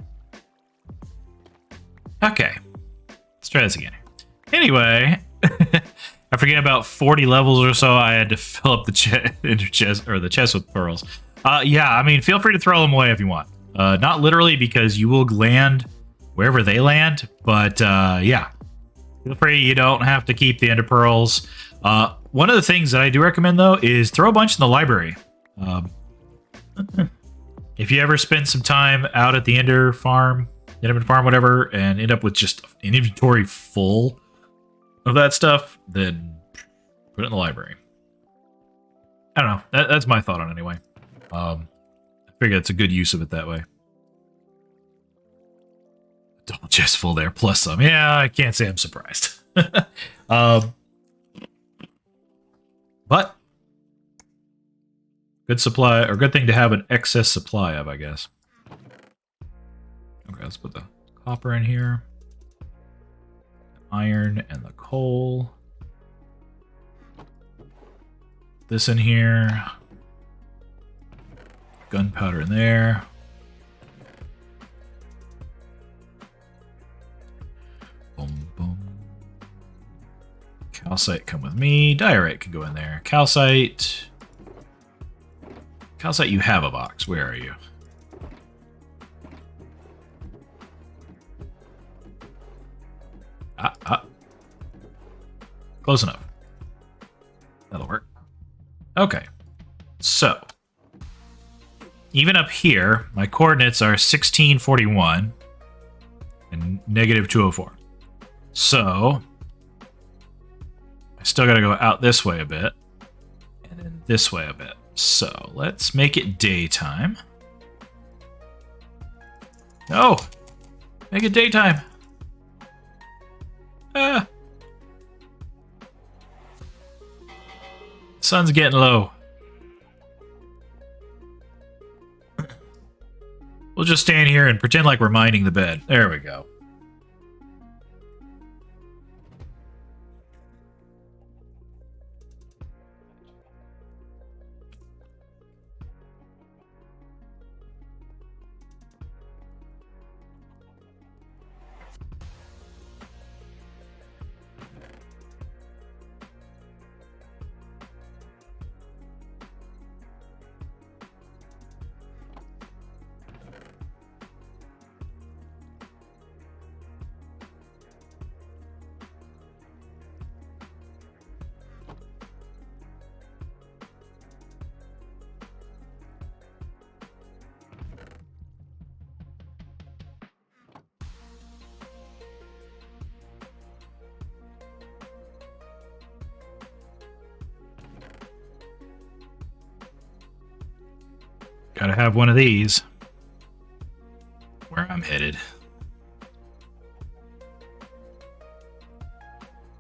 Okay. Let's try this again. Anyway, I forget about 40 levels or so. I had to fill up the chest with pearls. Yeah, I mean, feel free to throw them away if you want. Not literally, because you will land wherever they land, but yeah, feel free. You don't have to keep the ender pearls. One of the things that I do recommend, though, is throw a bunch in the library. If you ever spend some time out at the Enderman farm, whatever, and end up with just an inventory full of that stuff, then put it in the library. I don't know. That's my thought on it anyway. I figure it's a good use of it that way. Double chest full there, plus some. Yeah, I can't say I'm surprised. But good supply, or good thing to have an excess supply of, I guess. Okay, let's put the copper in here. Iron and the coal. This in here. Gunpowder in there. Boom, boom. Calcite, come with me. Diorite can go in there. Calcite. Calcite, you have a box. Where are you? Close enough. That'll work. Okay. So, even up here, my coordinates are 1641 and negative 204. So, I still got to go out this way a bit and then this way a bit. So, let's make it daytime. No! Make it daytime! Sun's getting low. We'll just stand here and pretend like we're minding the bed. There we go. Gotta have one of these. Where I'm headed.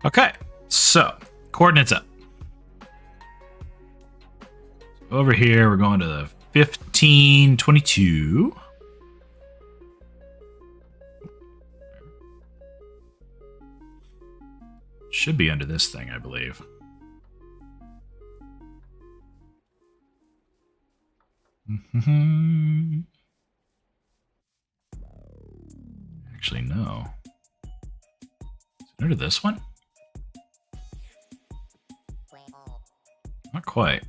Okay, so coordinates up. Over here, we're going to the 1522. Should be under this thing, I believe. Actually, no. Is it under this one? Not quite.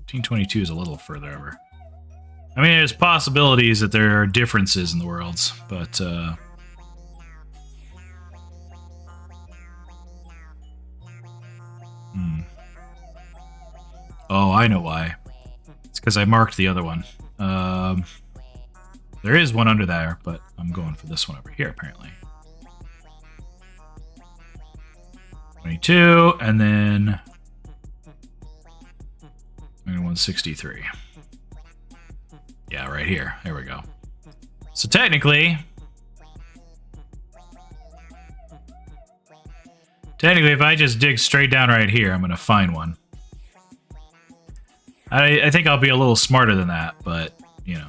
1522 is a little further over. I mean, there's possibilities that there are differences in the worlds, but Oh, I know why. It's because I marked the other one. There is one under there, but I'm going for this one over here, apparently. 22, and then 163. Yeah, right here. There we go. So technically, if I just dig straight down right here, I'm going to find one. I think I'll be a little smarter than that, but, you know.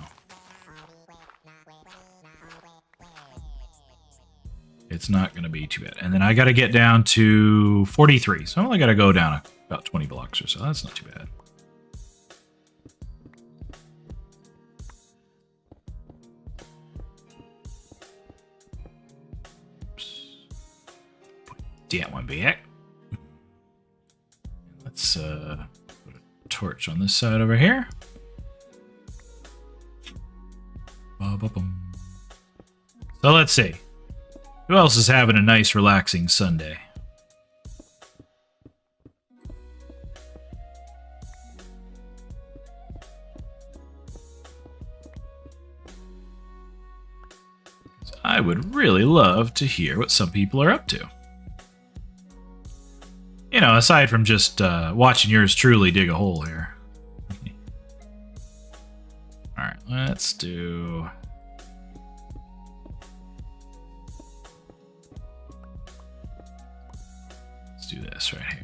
It's not going to be too bad. And then I got to get down to 43. So I only got to go down about 20 blocks or so. That's not too bad. Put that one back. Let's torch on this side over here. So let's see. Who else is having a nice, relaxing Sunday? I would really love to hear what some people are up to. You know, aside from just watching yours truly dig a hole here. Alright, let's do... Let's do this right here.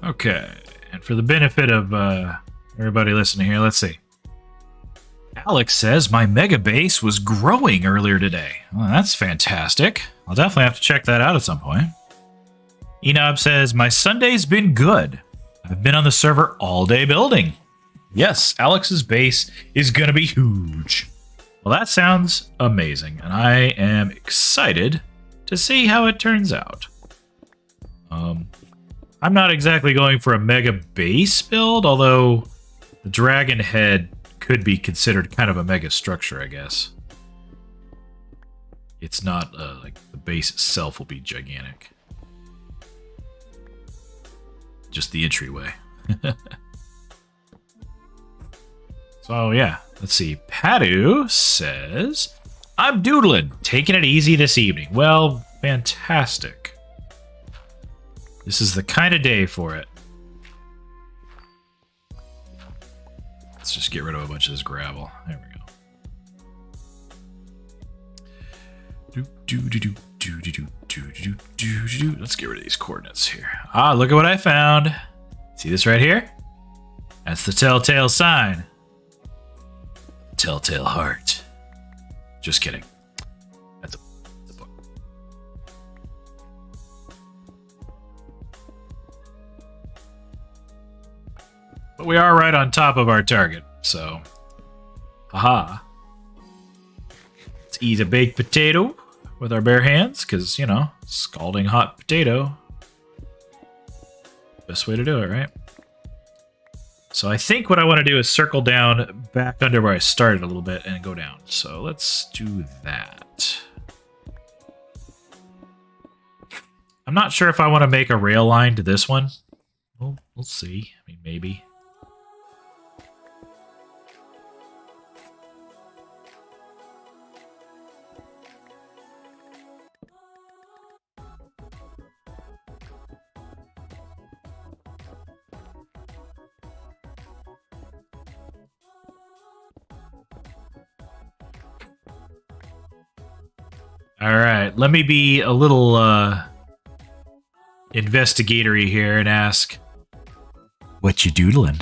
Okay, and for the benefit of everybody listening here, let's see. Alex says my mega base was growing earlier today. Well, that's fantastic. I'll definitely have to check that out at some point. Enob says, my Sunday's been good. I've been on the server all day building. Yes, Alex's base is going to be huge. Well, that sounds amazing, and I am excited to see how it turns out. I'm not exactly going for a mega base build, although the dragon head could be considered kind of a mega structure, I guess. It's not like the base itself will be gigantic. Just the entryway. So yeah, let's see. Padu says, I'm doodling, taking it easy this evening. Well, fantastic. This is the kind of day for it. Let's just get rid of a bunch of this gravel. There we go. Let's get rid of these coordinates here. Ah, look at what I found. See this right here? That's the telltale sign. Telltale heart. Just kidding. That's a book. But we are right on top of our target, so. Haha. Let's eat a baked potato with our bare hands, because, you know, scalding hot potato. Best way to do it, right? So I think what I want to do is circle down back under where I started a little bit and go down. So let's do that. I'm not sure if I want to make a rail line to this one. Well, we'll see. I mean, maybe. All right, let me be a little investigatory here and ask, what you doodling?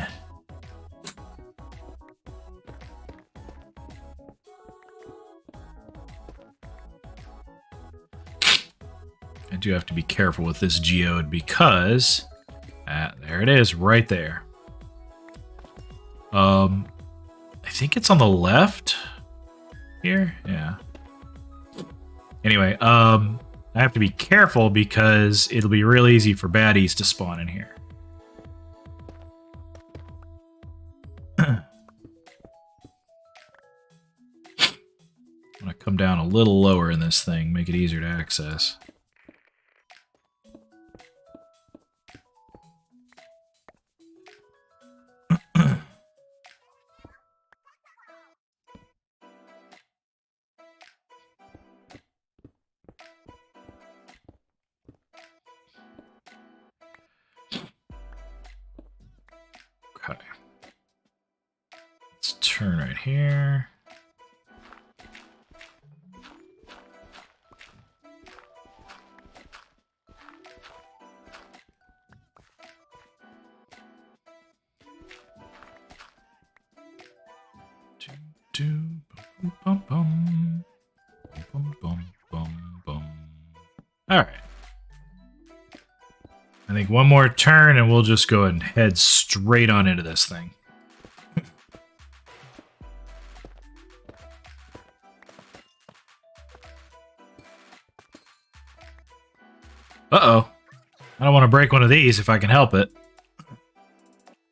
I do have to be careful with this geode because there it is, right there. I think it's on the left here. Yeah. Anyway, I have to be careful because it'll be real easy for baddies to spawn in here. I'm gonna come down a little lower in this thing, make it easier to access. Okay. Let's turn right here. All right. I think one more turn and we'll just go and head straight on into this thing. Uh-oh. I don't want to break one of these if I can help it.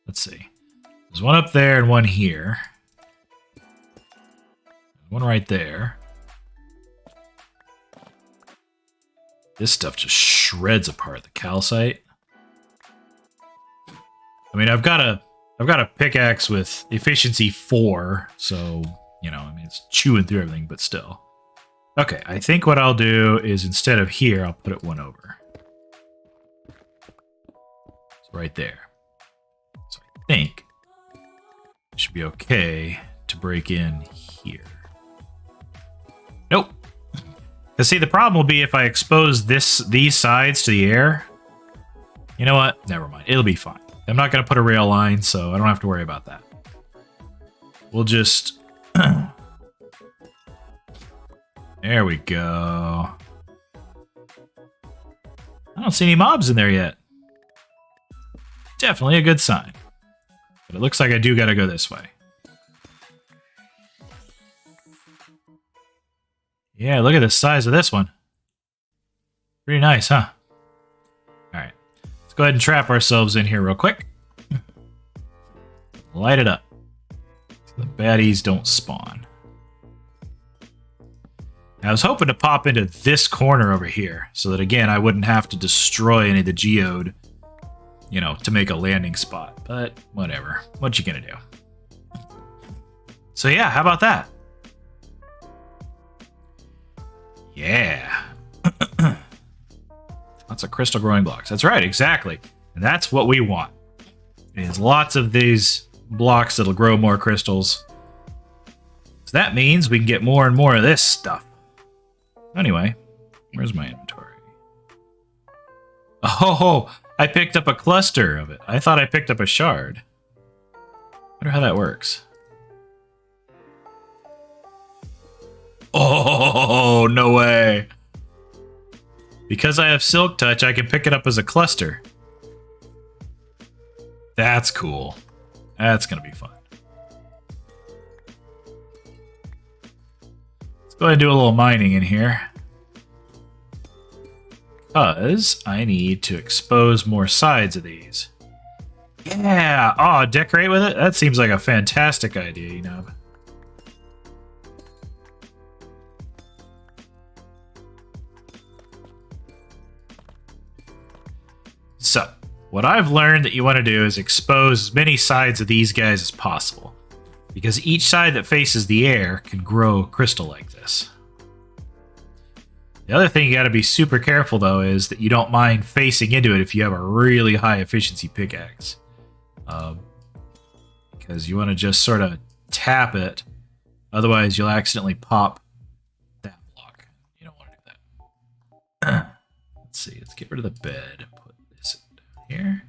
Let's see. There's one up there and one here. One right there. This stuff just shreds apart the calcite. I mean, I've got a pickaxe with efficiency 4, so, you know, I mean, it's chewing through everything, but still. Okay, I think what I'll do is instead of here, I'll put it one over. It's right there. So I think it should be okay to break in here. Nope. Because see, the problem will be if I expose these sides to the air. You know what? Never mind. It'll be fine. I'm not going to put a rail line, so I don't have to worry about that. We'll just... There we go. I don't see any mobs in there yet. Definitely a good sign. But it looks like I do gotta go this way. Yeah, look at the size of this one. Pretty nice, huh? Alright. Let's go ahead and trap ourselves in here real quick. Light it up. So the baddies don't spawn. I was hoping to pop into this corner over here, so that again, I wouldn't have to destroy any of the geode, you know, to make a landing spot. But whatever. What you gonna do? So yeah, how about that? Yeah. Lots of crystal growing blocks. That's right, exactly. And that's what we want. Is lots of these blocks that'll grow more crystals. So that means we can get more and more of this stuff. Anyway, where's my inventory? Oh, I picked up a cluster of it. I thought I picked up a shard. Wonder how that works. Oh, no way. Because I have Silk Touch, I can pick it up as a cluster. That's cool. That's going to be fun. Let's go ahead and do a little mining in here. Because I need to expose more sides of these. Yeah! Oh, decorate with it? That seems like a fantastic idea, you know. So, what I've learned that you want to do is expose as many sides of these guys as possible. Because each side that faces the air can grow crystal like this. The other thing you got to be super careful, though, is that you don't mind facing into it if you have a really high efficiency pickaxe. Because you want to just sort of tap it. Otherwise, you'll accidentally pop that block. You don't want to do that. Let's see. Let's get rid of the bed. Put this down here.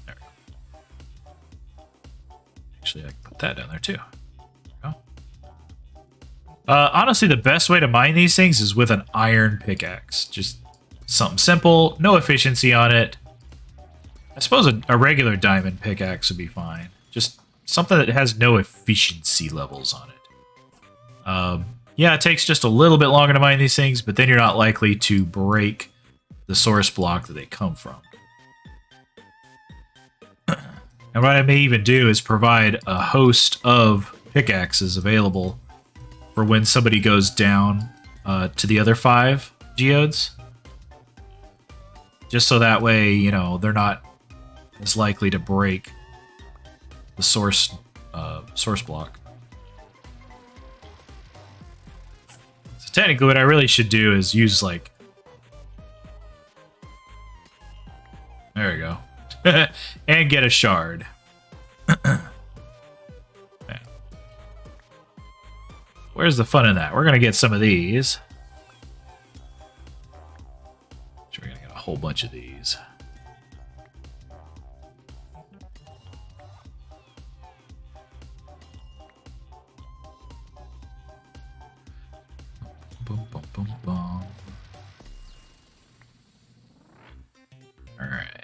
There we go. Actually, I can put that down there, too. Honestly, the best way to mine these things is with an iron pickaxe. Just something simple, no efficiency on it. I suppose a regular diamond pickaxe would be fine. Just something that has no efficiency levels on it. Yeah, it takes just a little bit longer to mine these things, but then you're not likely to break the source block that they come from. And what I may even do is provide a host of pickaxes available for when somebody goes down to the other 5 geodes. Just so that way, you know, they're not as likely to break the source block. So technically what I really should do is use, like... There we go. And get a shard. Where's the fun in that? We're going to get some of these. So we're going to get a whole bunch of these. Boom, boom, boom, boom. All right.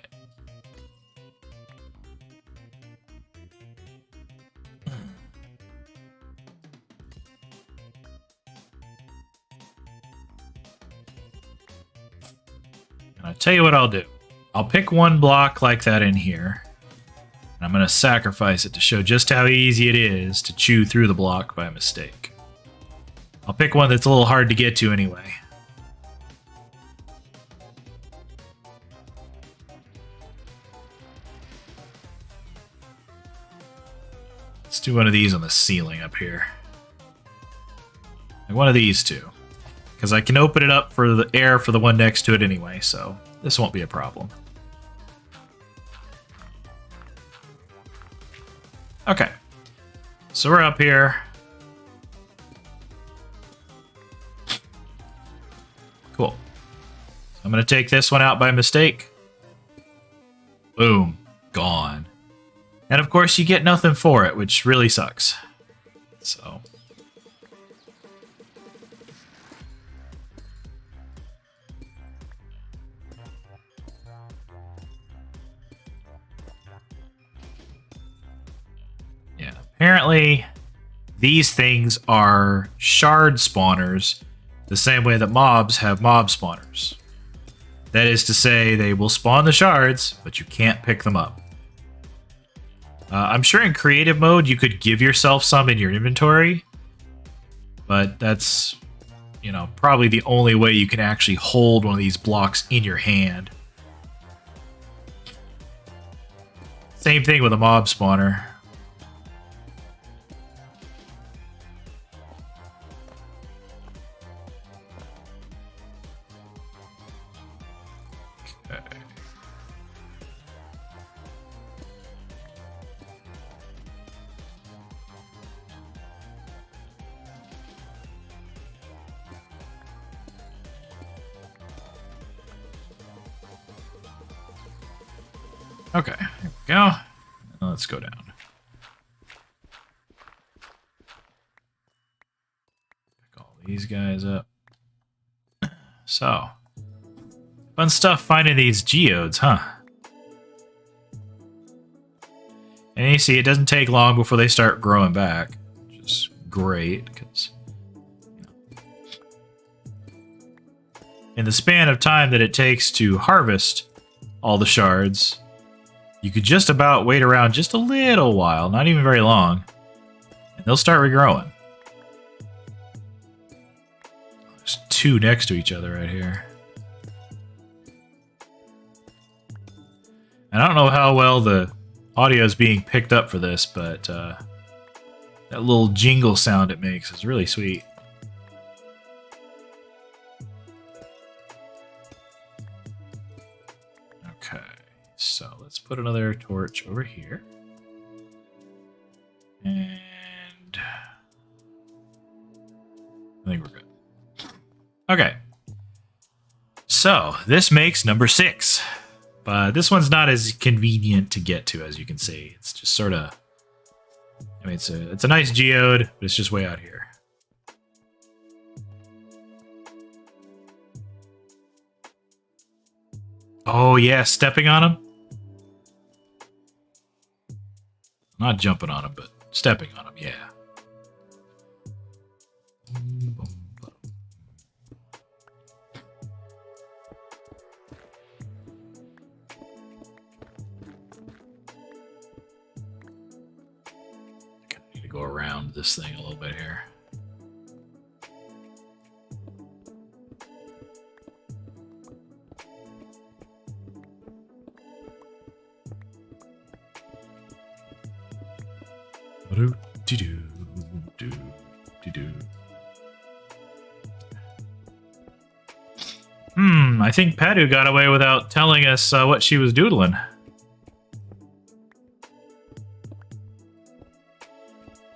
I'll tell you what I'll do. I'll pick one block like that in here. And I'm going to sacrifice it to show just how easy it is to chew through the block by mistake. I'll pick one that's a little hard to get to anyway. Let's do one of these on the ceiling up here. Like one of these two. Because I can open it up for the air for the one next to it anyway, so this won't be a problem. Okay. So we're up here. Cool. So I'm going to take this one out by mistake. Boom. Gone. And of course you get nothing for it, which really sucks. So... Apparently, these things are shard spawners, the same way that mobs have mob spawners. That is to say, they will spawn the shards, but you can't pick them up. I'm sure in creative mode you could give yourself some in your inventory, but that's, you know, probably the only way you can actually hold one of these blocks in your hand. Same thing with a mob spawner. Okay, here we go. Let's go down. Pick all these guys up. So, fun stuff finding these geodes, huh? And you see, it doesn't take long before they start growing back, which is great, because in the span of time that it takes to harvest all the shards, you could just about wait around just a little while, not even very long, and they'll start regrowing. There's two next to each other right here. And I don't know how well the audio is being picked up for this, but that little jingle sound it makes is really sweet. Okay, so let's put another torch over here. And I think we're good. Okay. So this makes number 6. But this one's not as convenient to get to, as you can see. It's just sort of, I mean, it's a nice geode, but it's just way out here. Oh yeah, stepping on them. Not jumping on them, but stepping on them, yeah. Go around this thing a little bit here. I think Padu got away without telling us what she was doodling.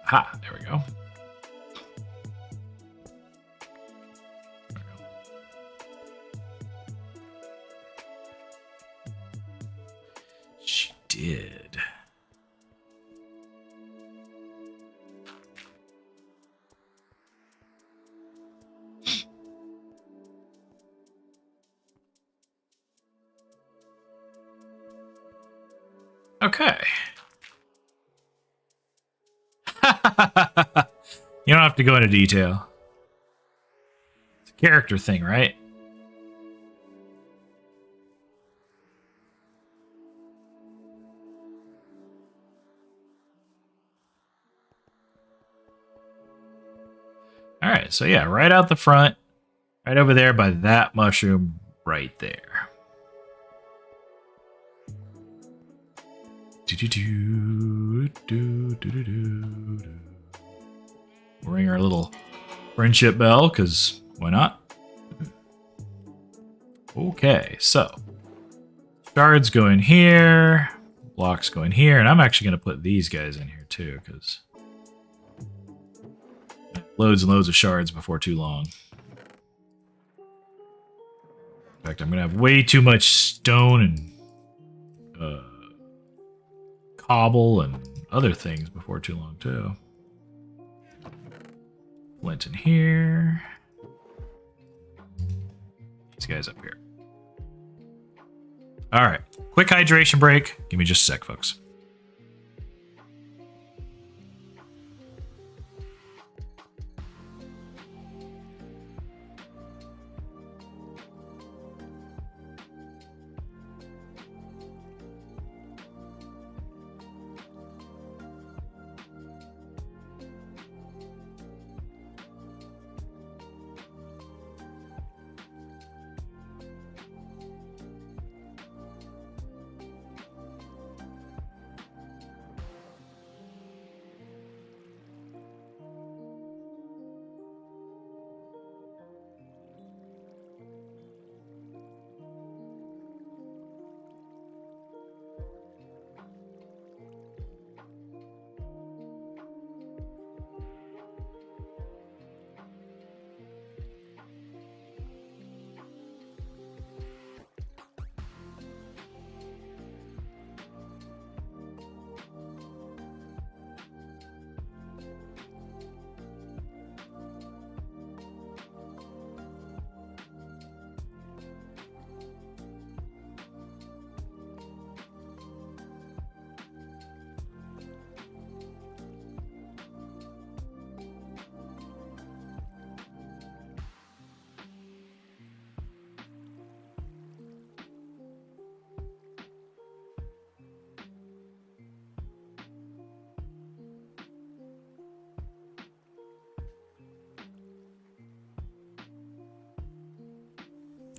Ha, there we go. She did. Okay. You don't have to go into detail. It's a character thing, right? All right, so yeah, right out the front, right over there by that mushroom right there. Ring our little friendship bell, because why not? Okay, so shards go in here, blocks go in here, and I'm actually going to put these guys in here too, because loads and loads of shards before too long. In fact, I'm going to have way too much stone and cobble and other things before too long too. Flint in here. These guys up here. All right, quick hydration break. Give me just a sec, folks.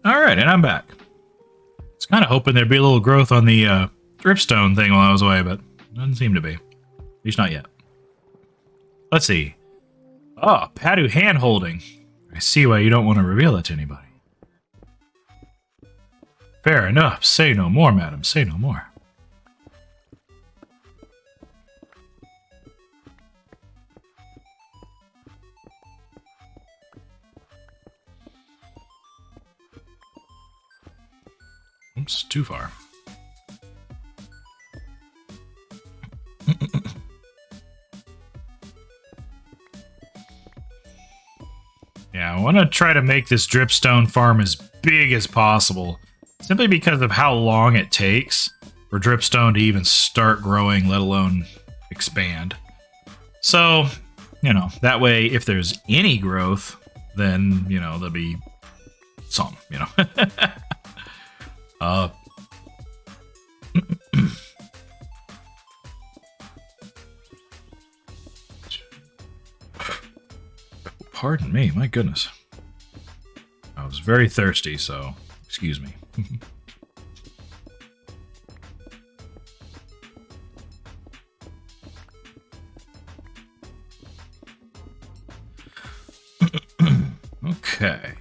All right, and I'm back. I was kind of hoping there'd be a little growth on the dripstone thing while I was away, but doesn't seem to be. At least not yet. Let's see. Oh, Padu hand-holding. I see why you don't want to reveal it to anybody. Fair enough. Say no more, madam. Say no more. Oops, too far. Yeah, I want to try to make this dripstone farm as big as possible, simply because of how long it takes for dripstone to even start growing, let alone expand. So, you know, that way, if there's any growth, then, you know, there'll be some, you know. Pardon me, my goodness. I was very thirsty, so excuse me. Okay.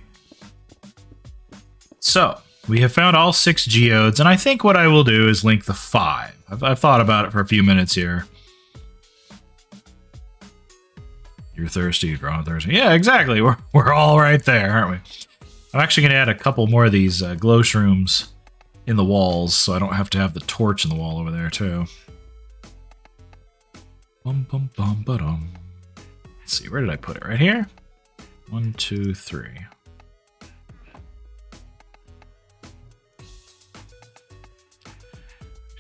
So, we have found all 6 geodes, and I think what I will do is link the 5. I've thought about it for a few minutes here. You're thirsty, you're drawn thirsty. Yeah, exactly. We're all right there, aren't we? I'm actually going to add a couple more of these glow shrooms in the walls, so I don't have to have the torch in the wall over there, too. Bum, bum, bum, ba-dum. Let's see, where did I put it? Right here? 1, 2, 3.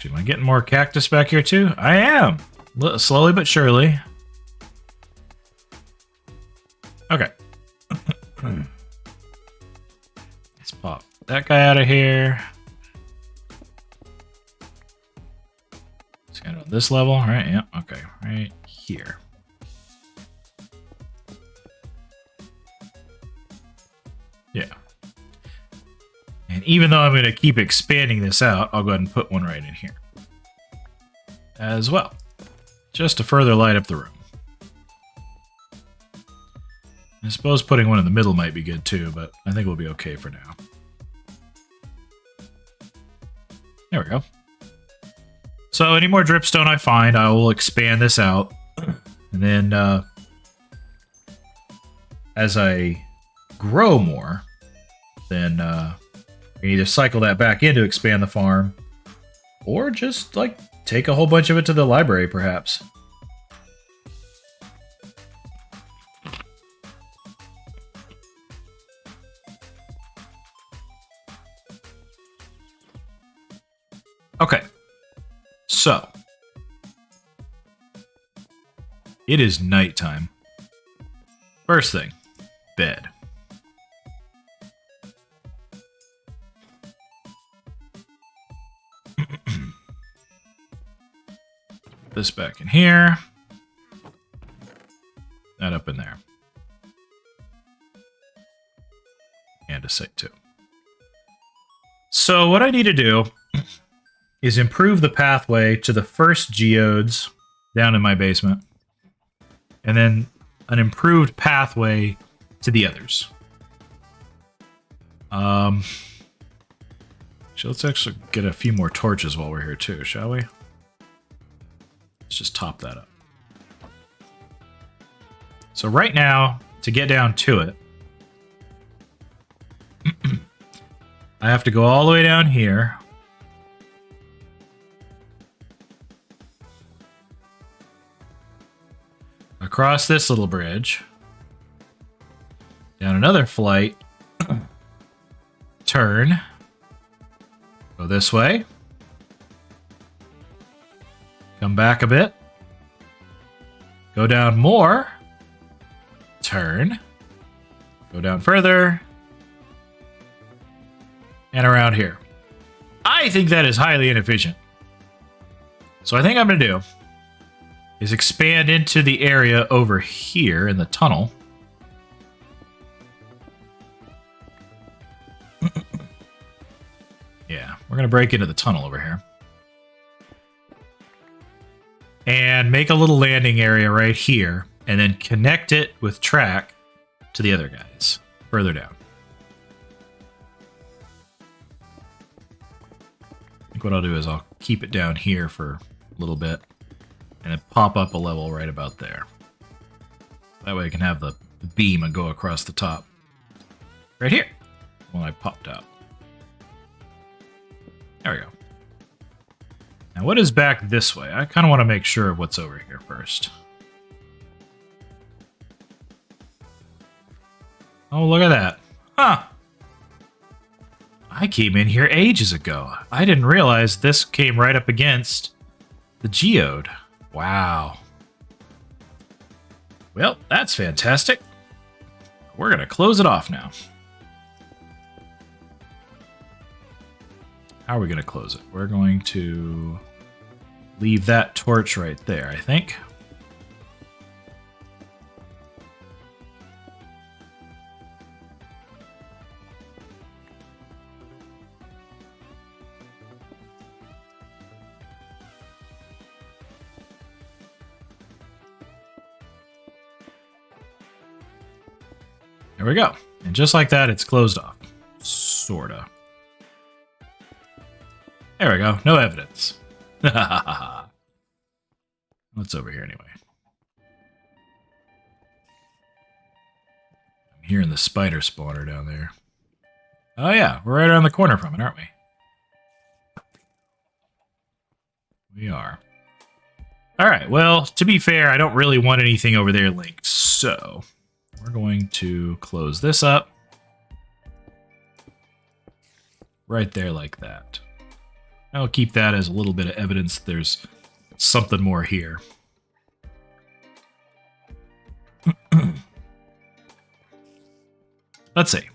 Am I getting more cactus back here too? I am! Slowly but surely. Okay. Let's pop that guy out of here. Let's get on this level, right? Yeah, okay. Right here. Yeah. And even though I'm going to keep expanding this out, I'll go ahead and put one right in here as well, just to further light up the room. I suppose putting one in the middle might be good too, but I think we'll be okay for now. There we go. So any more dripstone I find, I will expand this out. And then as I grow more, then I can either cycle that back in to expand the farm, or just like take a whole bunch of it to the library, perhaps. Okay, so it is nighttime. First thing, bed. This back in here. That up in there. And a site too. So what I need to do is improve the pathway to the first geodes down in my basement. And then an improved pathway to the others. So let's actually get a few more torches while we're here too, shall we? Let's just top that up. So right now, to get down to it, I have to go all the way down here. Across this little bridge. Down another flight. Turn. Go this way. Come back a bit. Go down more. Turn. Go down further. And around here. I think that is highly inefficient. So I think I'm going to do is expand into the area over here in the tunnel. Yeah, we're going to break into the tunnel over here. And make a little landing area right here, and then connect it with track to the other guys further down. I think what I'll do is I'll keep it down here for a little bit, and then pop up a level right about there. That way I can have the beam and go across the top. Right here, when I popped out. There we go. Now, what is back this way? I kind of want to make sure of what's over here first. Oh, look at that. Huh. I came in here ages ago. I didn't realize this came right up against the Geode. Wow. Well, that's fantastic. We're going to close it off now. How are we going to close it? We're going to leave that torch right there, I think. There we go. And just like that, it's closed off. Sorta. There we go. No evidence. What's over here anyway? I'm hearing the spider spawner down there. Oh yeah, we're right around the corner from it, aren't we? We are. Alright, well, to be fair, I don't really want anything over there linked, so we're going to close this up. Right there like that. I'll keep that as a little bit of evidence there's something more here. Let's see.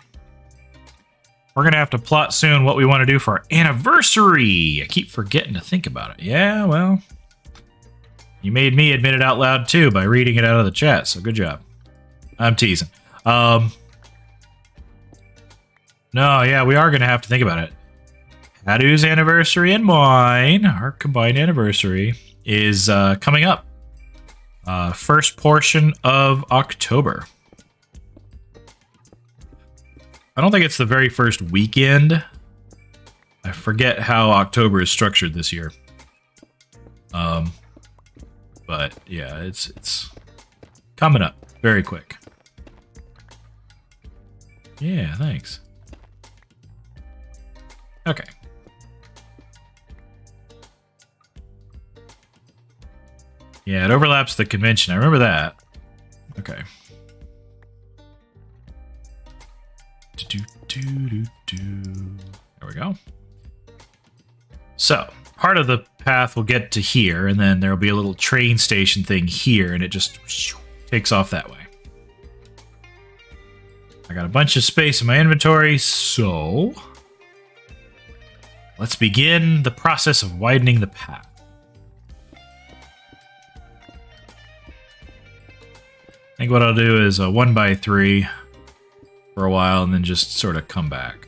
We're going to have to plot soon what we want to do for our anniversary. I keep forgetting to think about it. Yeah, well, you made me admit it out loud too by reading it out of the chat, so good job. I'm teasing. No, yeah, we are going to have to think about it. Hadu's anniversary and mine, our combined anniversary, is coming up. First portion of October. I don't think it's the very first weekend. I forget how October is structured this year. But yeah, it's coming up very quick. Yeah, thanks. Okay. Yeah, it overlaps the convention. I remember that. Okay. There we go. So, part of the path will get to here, and then there'll be a little train station thing here, and it just takes off that way. I got a bunch of space in my inventory, so let's begin the process of widening the path. I think what I'll do is a 1x3 for a while and then just sort of come back.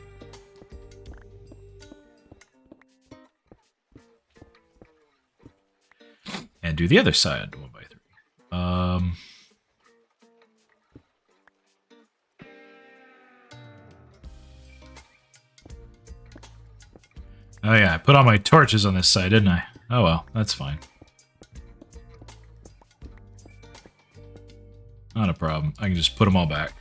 And do the other side 1x3. Oh yeah, I put all my torches on this side, didn't I? Oh well, that's fine. Not a problem. I can just put them all back.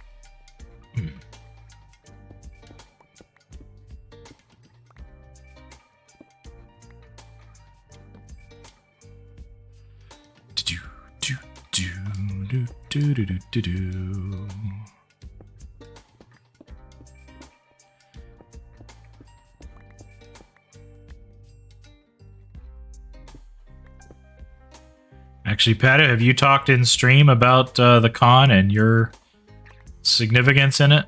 Actually, Pat, have you talked in stream about the con and your significance in it?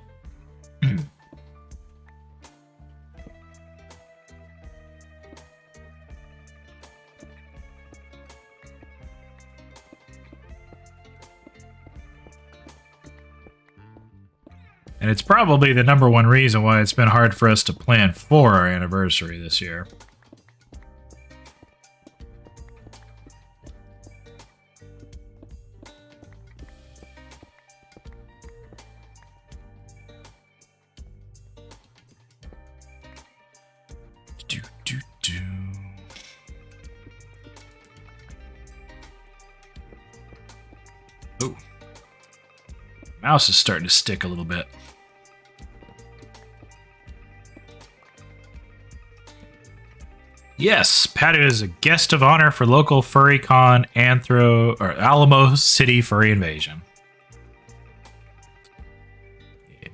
And it's probably the #1 reason why it's been hard for us to plan for our anniversary this year. Oh, mouse is starting to stick a little bit. Yes, Padu is a guest of honor for local FurryCon Alamo City Furry Invasion. Yeah.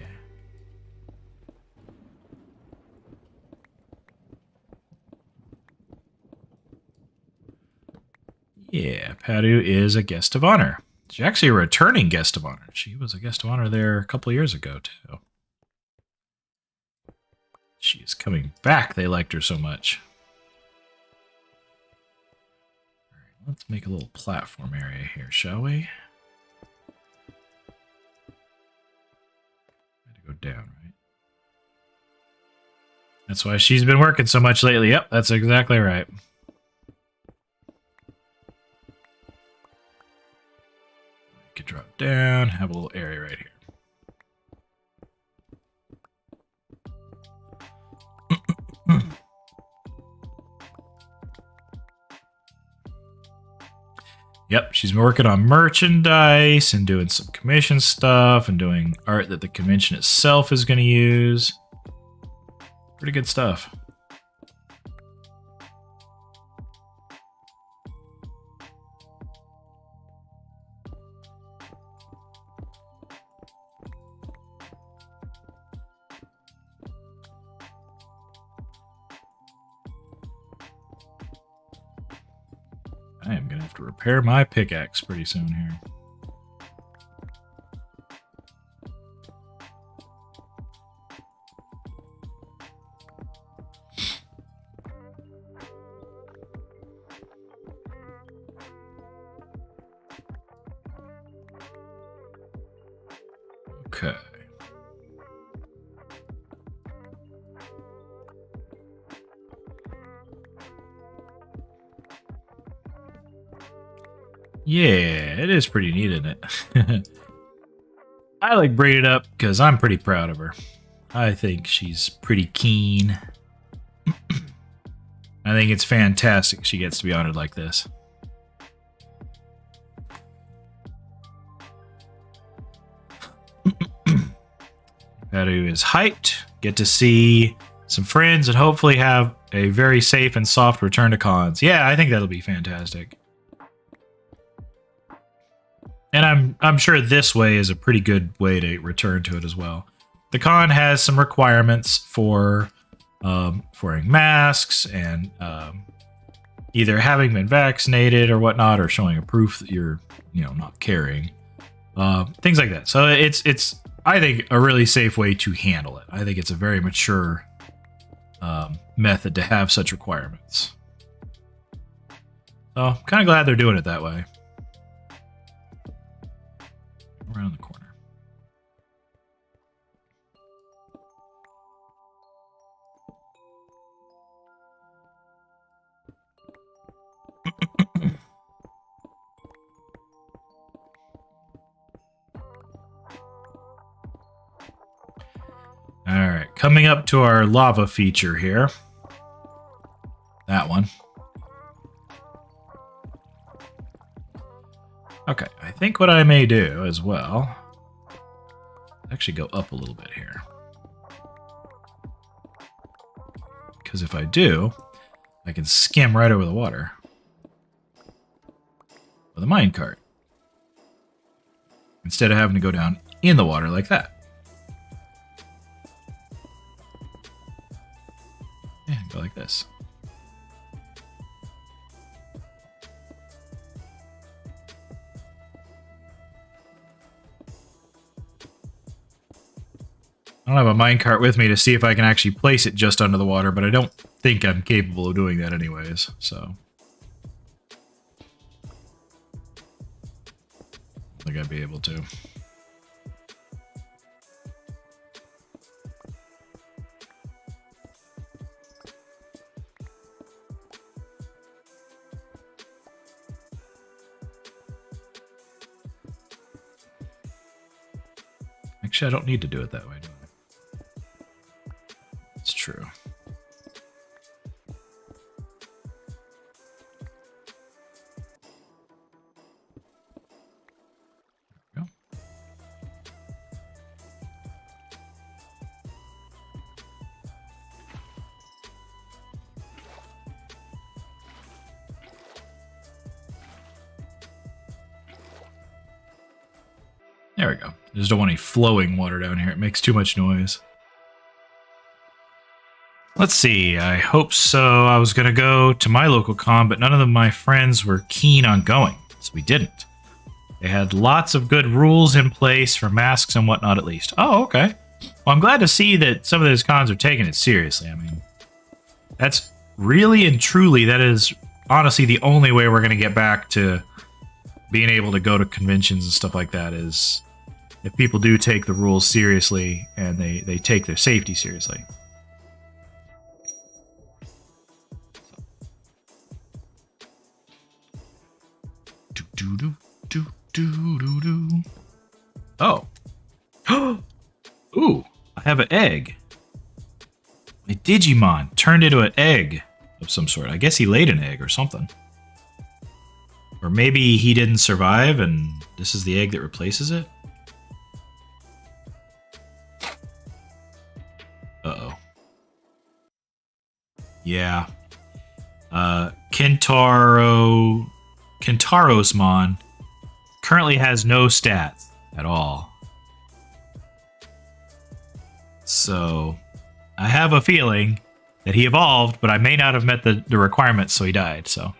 Yeah, Padu is a guest of honor. She's actually a returning guest of honor. She was a guest of honor there a couple of years ago, too. She is coming back. They liked her so much. All right, let's make a little platform area here, shall we? Had to go down, right? That's why she's been working so much lately. Yep, that's exactly right. Could drop down, have a little area right here. Yep, she's been working on merchandise and doing some commission stuff and doing art that the convention itself is going to use. Pretty good stuff. I am going to have to repair my pickaxe pretty soon here. Okay. Yeah, it is pretty neat, isn't it? I like Braided Up because I'm pretty proud of her. I think she's pretty keen. I think it's fantastic she gets to be honored like this. Padu is hyped. Get to see some friends and hopefully have a very safe and soft return to cons. Yeah, I think that'll be fantastic. And I'm sure this way is a pretty good way to return to it as well. The con has some requirements for wearing masks and either having been vaccinated or whatnot, or showing a proof that you're not carrying things like that. So it's I think a really safe way to handle it. I think it's a very mature method to have such requirements. So I'm kind of glad they're doing it that way. Around the corner. All right, coming up to our lava feature here. That one. Okay, I think what I may do as well, actually go up a little bit here. Because if I do, I can skim right over the water with a minecart. Instead of having to go down in the water like that. Yeah, go like this. I don't have a minecart with me to see if I can actually place it just under the water, but I don't think I'm capable of doing that anyways, so. I think I'd be able to. Actually, I don't need to do it that way, do I? It's true. There we go. There we go. I just don't want any flowing water down here. It makes too much noise. Let's see. I hope so. I was going to go to my local con, but none of my friends were keen on going, so we didn't. They had lots of good rules in place for masks and whatnot, at least. Oh, okay. Well, I'm glad to see that some of those cons are taking it seriously. I mean, that's really and truly, that is honestly the only way we're going to get back to being able to go to conventions and stuff like that, is if people do take the rules seriously and they take their safety seriously. Oh. Ooh, I have an egg. My Digimon turned into an egg of some sort. I guess he laid an egg or something. Or maybe he didn't survive and this is the egg that replaces it? Uh-oh. Yeah. Kentarosmon currently has no stats at all. So, I have a feeling that he evolved, but I may not have met the requirements, so he died. So,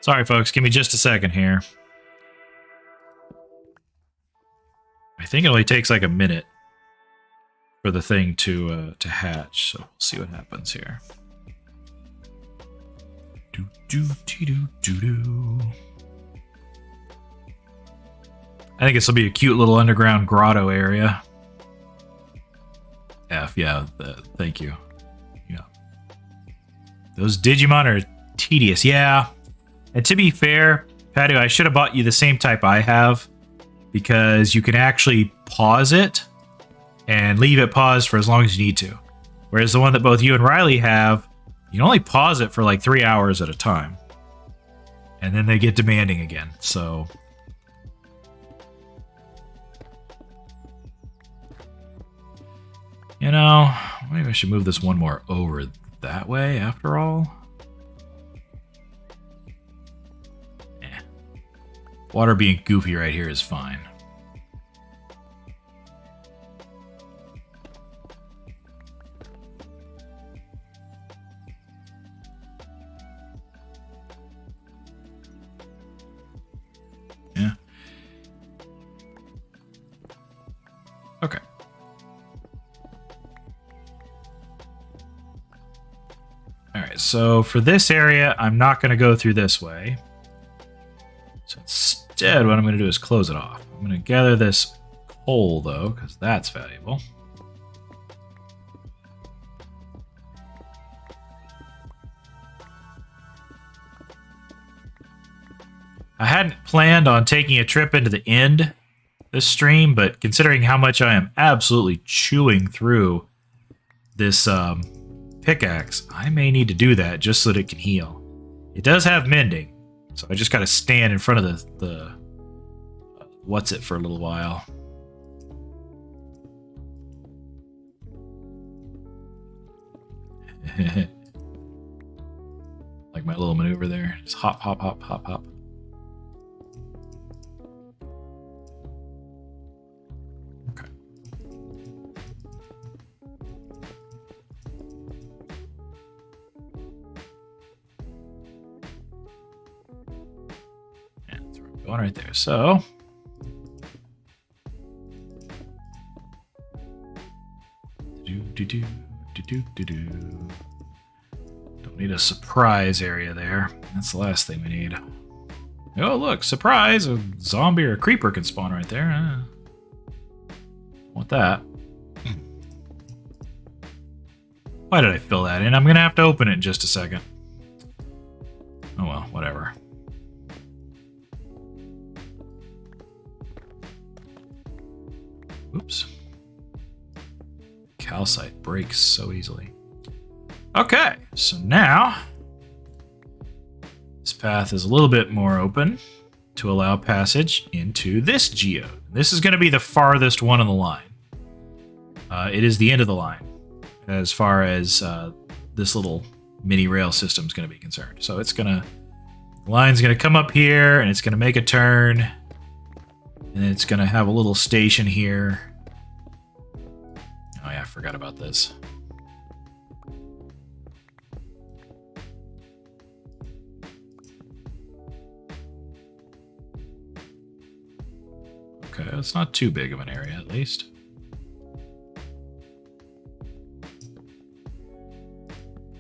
sorry folks, give me just a second here. I think it only takes like a minute for the thing to hatch, so we'll see what happens here. I think this will be a cute little underground grotto area. Yeah, thank you. Yeah. Those Digimon are tedious, yeah. And to be fair, Patty, I should have bought you the same type I have, because you can actually pause it and leave it paused for as long as you need to. Whereas the one that both you and Riley have, you can only pause it for like 3 hours at a time. And then they get demanding again, so... You know, maybe I should move this one more over that way after all. Eh. Water being goofy right here is fine. Yeah. Okay. Alright, so for this area, I'm not going to go through this way. So instead, what I'm going to do is close it off. I'm going to gather this coal, though, because that's valuable. I hadn't planned on taking a trip into the end this stream, but considering how much I am absolutely chewing through this pickaxe, I may need to do that just so that it can heal. It does have mending, so I just got to stand in front of the what's it for a little while. Like my little maneuver there. Just hop, hop, hop, hop, hop. Okay. Yeah, that's where I'm going right there. So... Don't need a surprise area there. That's the last thing we need. Oh, look, surprise! A zombie or a creeper can spawn right there. Want that. Why did I fill that in? I'm gonna have to open it in just a second. Oh well, whatever. Oops. Calcite breaks so easily. Okay, so now this path is a little bit more open to allow passage into this geode. This is going to be the farthest one on the line. It is the end of the line as far as this little mini rail system is going to be concerned. So it's going to, the line's going to come up here and it's going to make a turn, and it's going to have a little station here. Oh yeah, I forgot about this. Okay, it's not too big of an area, at least.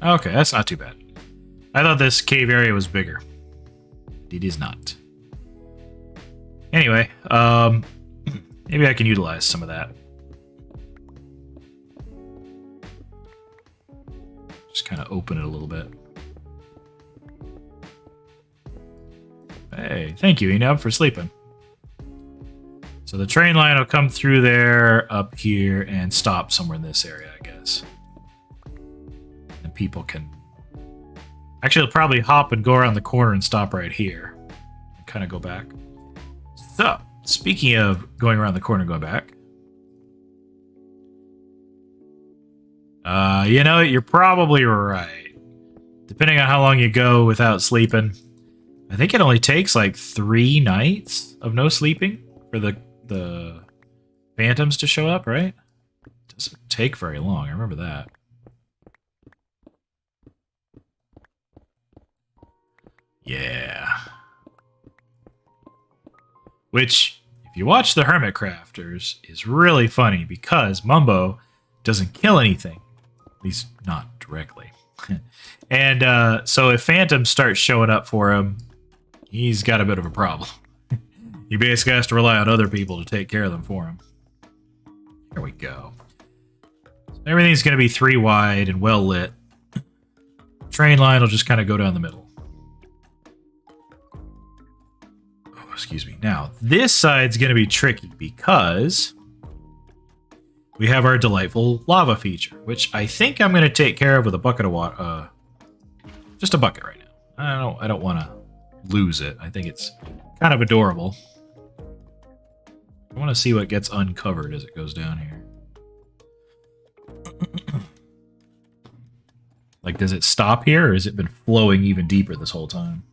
Okay, that's not too bad. I thought this cave area was bigger. It is not. Anyway, maybe I can utilize some of that. Just kind of open it a little bit. Hey, thank you, Enub, for sleeping. So the train line will come through there, up here, and stop somewhere in this area, I guess. And people can... Actually, they'll probably hop and go around the corner and stop right here. And kind of go back. So, speaking of going around the corner and going back. You know, you're probably right. Depending on how long you go without sleeping. I think it only takes like 3 nights of no sleeping for the phantoms to show up, right? It doesn't take very long, I remember that. Yeah. Which, if you watch the Hermit Crafters, is really funny because Mumbo doesn't kill anything. At least not directly. And so if phantoms start showing up for him, he's got a bit of a problem. He basically has to rely on other people to take care of them for him. Here we go. So everything's going to be 3 wide and well lit. Train line will just kind of go down the middle. Oh, excuse me. Now, this side's going to be tricky because we have our delightful lava feature, which I think I'm going to take care of with a bucket of water. Just a bucket right now. I don't want to lose it. I think it's kind of adorable. I want to see what gets uncovered as it goes down here. Like, does it stop here, or has it been flowing even deeper this whole time?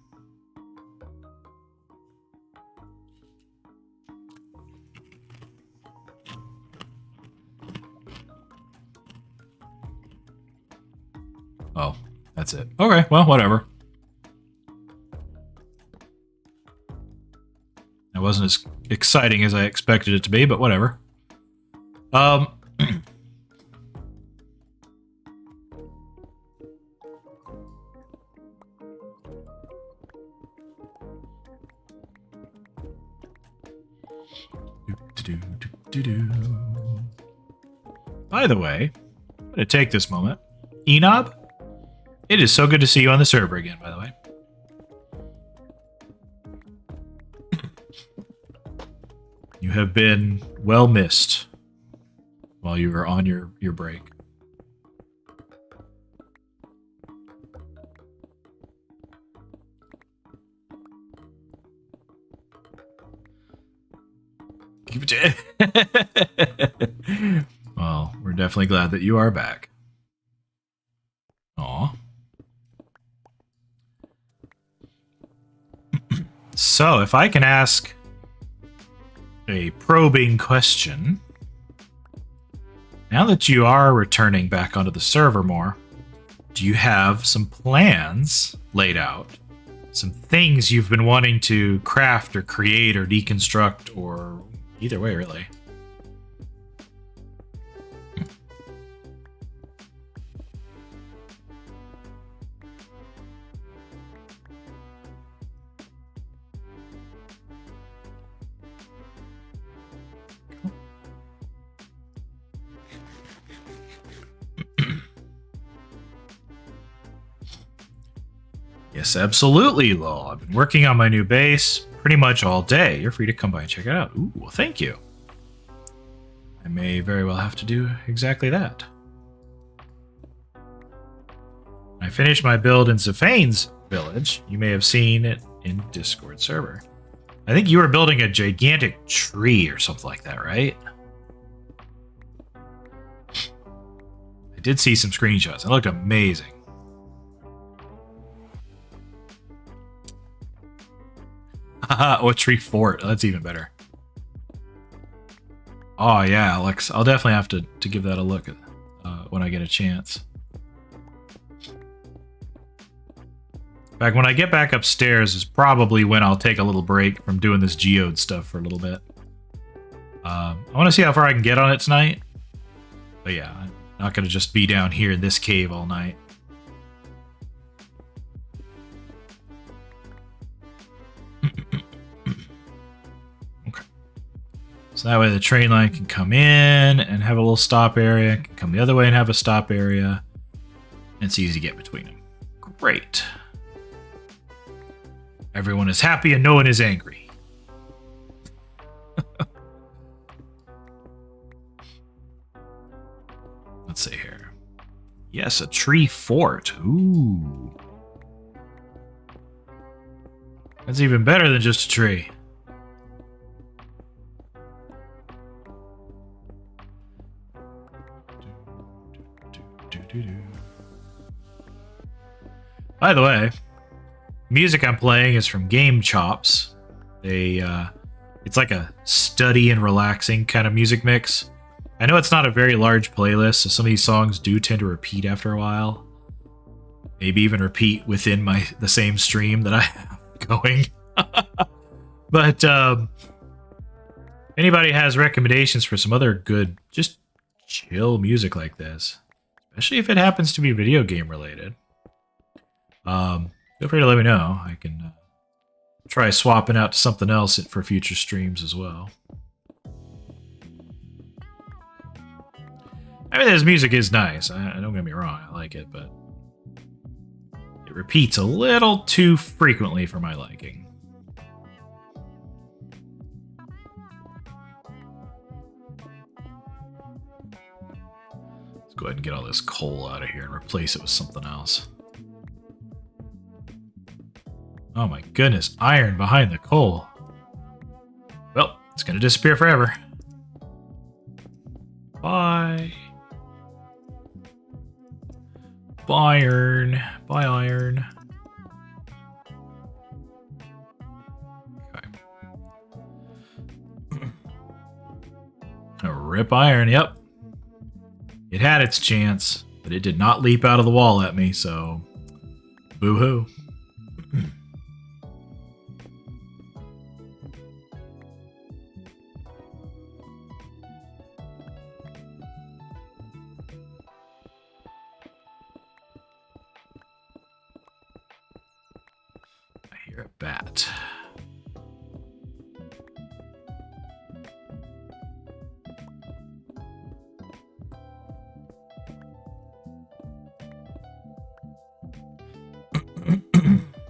Oh, that's it. Okay, well, whatever. It wasn't as exciting as I expected it to be, but whatever. By the way, I'm going to take this moment. Enob, it is so good to see you on the server again, by the way. You have been well missed while you were on your break. Well, we're definitely glad that you are back. Aw. So, if I can ask a probing question. Now that you are returning back onto the server more, do you have some plans laid out? Some things you've been wanting to craft or create or deconstruct, or either way, really? Yes, absolutely, Lol. I've been working on my new base pretty much all day. You're free to come by and check it out. Ooh, well, thank you. I may very well have to do exactly that. I finished my build in Zephane's village. You may have seen it in Discord server. I think you were building a gigantic tree or something like that, right? I did see some screenshots. It looked amazing. Haha, oh, a tree fort. That's even better. Oh, yeah, Alex. I'll definitely have to give that a look when I get a chance. In fact, when I get back upstairs is probably when I'll take a little break from doing this Geode stuff for a little bit. I want to see how far I can get on it tonight. But yeah, I'm not going to just be down here in this cave all night. Okay. So that way the train line can come in and have a little stop area. Can come the other way and have a stop area. And it's easy to get between them. Great. Everyone is happy and no one is angry. Let's see here. Yes, a tree fort. Ooh. That's even better than just a tree. By the way, music I'm playing is from Game Chops. It's like a study and relaxing kind of music mix. I know it's not a very large playlist, so some of these songs do tend to repeat after a while. Maybe even repeat within the same stream that I have going. But anybody has recommendations for some other good, just chill music like this, especially if it happens to be video game related, feel free to let me know. I can try swapping out to something else for future streams as well. I mean, this music is nice. Don't get me wrong, I like it, but it repeats a little too frequently for my liking. Let's go ahead and get all this coal out of here and replace it with something else. Oh my goodness, iron behind the coal. Well, it's gonna disappear forever. Bye. Bye, iron. Bye, iron. Okay. Rip iron, yep. It had its chance, but it did not leap out of the wall at me, so boo-hoo. A bat.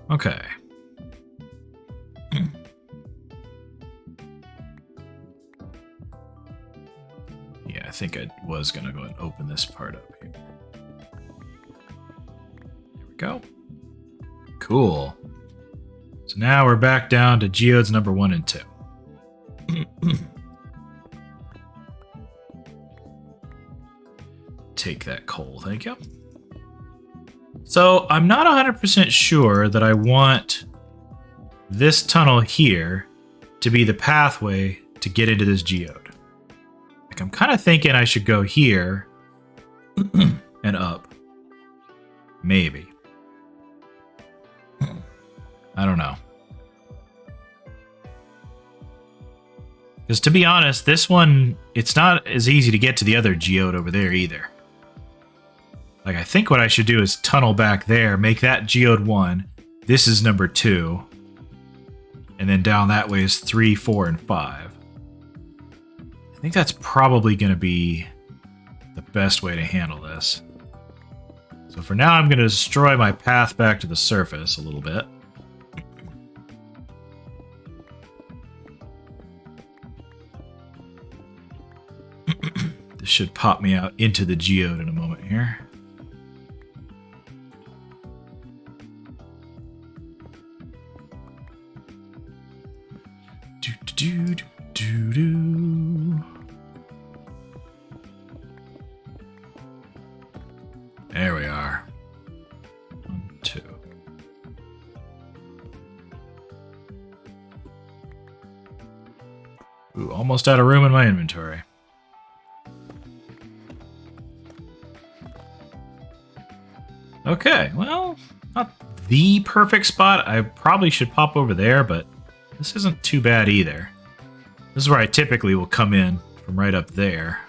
Okay. Yeah, I think I was gonna go and open this part up here. There we go. Cool. So now we're back down to Geodes number 1 and 2. Take that coal, thank you. So I'm not 100% sure that I want this tunnel here to be the pathway to get into this geode. Like, I'm kind of thinking I should go here and up. Maybe. I don't know. Because to be honest, this one, it's not as easy to get to the other geode over there either. Like, I think what I should do is tunnel back there, make that Geode 1. This is number 2. And then down that way is 3, 4, and 5. I think that's probably going to be the best way to handle this. So for now, I'm going to destroy my path back to the surface a little bit. should pop me out into the geode in a moment here. Do. There we are. 1, 2. Ooh, almost out of room in my inventory. Okay, well, not the perfect spot. I probably should pop over there, but this isn't too bad either. This is where I typically will come in from right up there.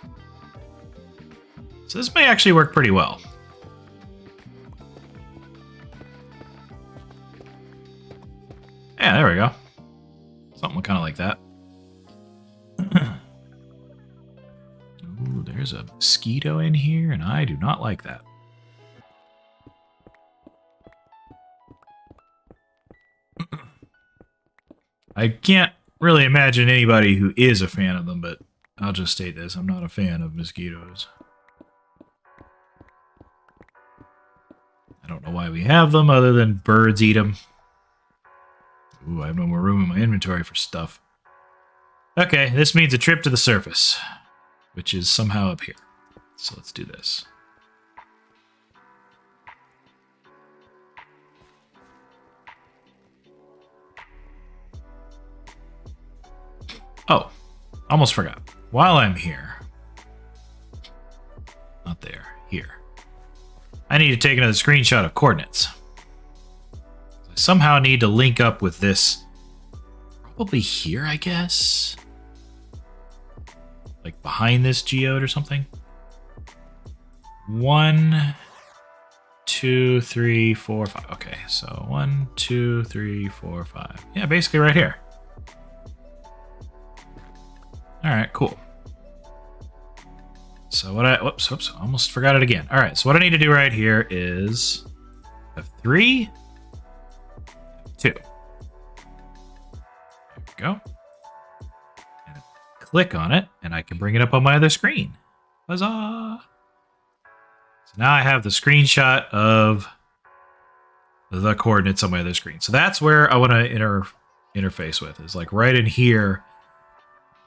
So this may actually work pretty well. Yeah, there we go. Something kind of like that. Ooh, there's a mosquito in here, and I do not like that. I can't really imagine anybody who is a fan of them, but I'll just state this. I'm not a fan of mosquitoes. I don't know why we have them other than birds eat them. Ooh, I have no more room in my inventory for stuff. Okay, this means a trip to the surface, which is somehow up here. So let's do this. Oh, almost forgot. While I'm here, not there, here, I need to take another screenshot of coordinates. I somehow need to link up with this, probably here, I guess? Like behind this geode or something? 1, 2, 3, 4, 5. Okay, so 1, 2, 3, 4, 5. Yeah, basically right here. All right, cool. So what I, whoops, almost forgot it again. All right, so what I need to do right here is F3, F2. There we go. And click on it, and I can bring it up on my other screen. Huzzah! So now I have the screenshot of the coordinates on my other screen. So that's where I want to interface with, is like right in here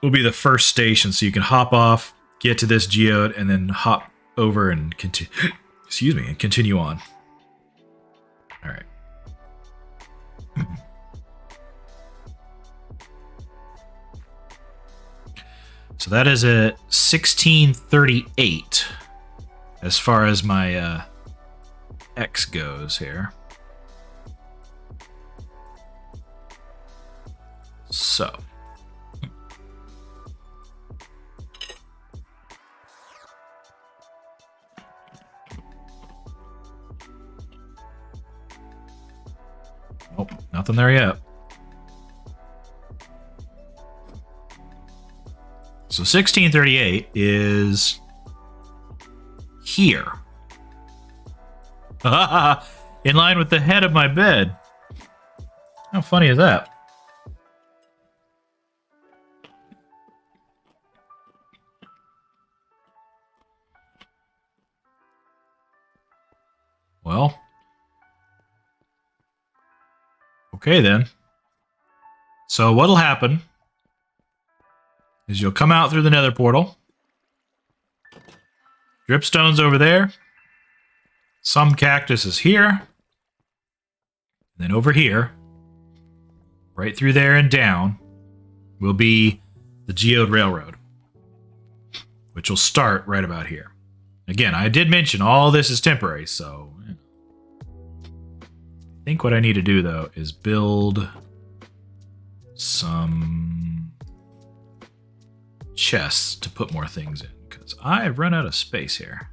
will be the first station, so you can hop off, get to this geode, and then hop over and continue. Excuse me, and continue on. All right. So that is a 1638 as far as my X goes here. So. Nope, nothing there yet. So 1638 is here. In line with the head of my bed. How funny is that? Well. Okay, then. So what'll happen is you'll come out through the nether portal. Dripstone's over there. Some cactus is here. Then over here, right through there and down, will be the Geode Railroad, which will start right about here. Again, I did mention all this is temporary, so I think what I need to do, though, is build some chests to put more things in, because I've run out of space here.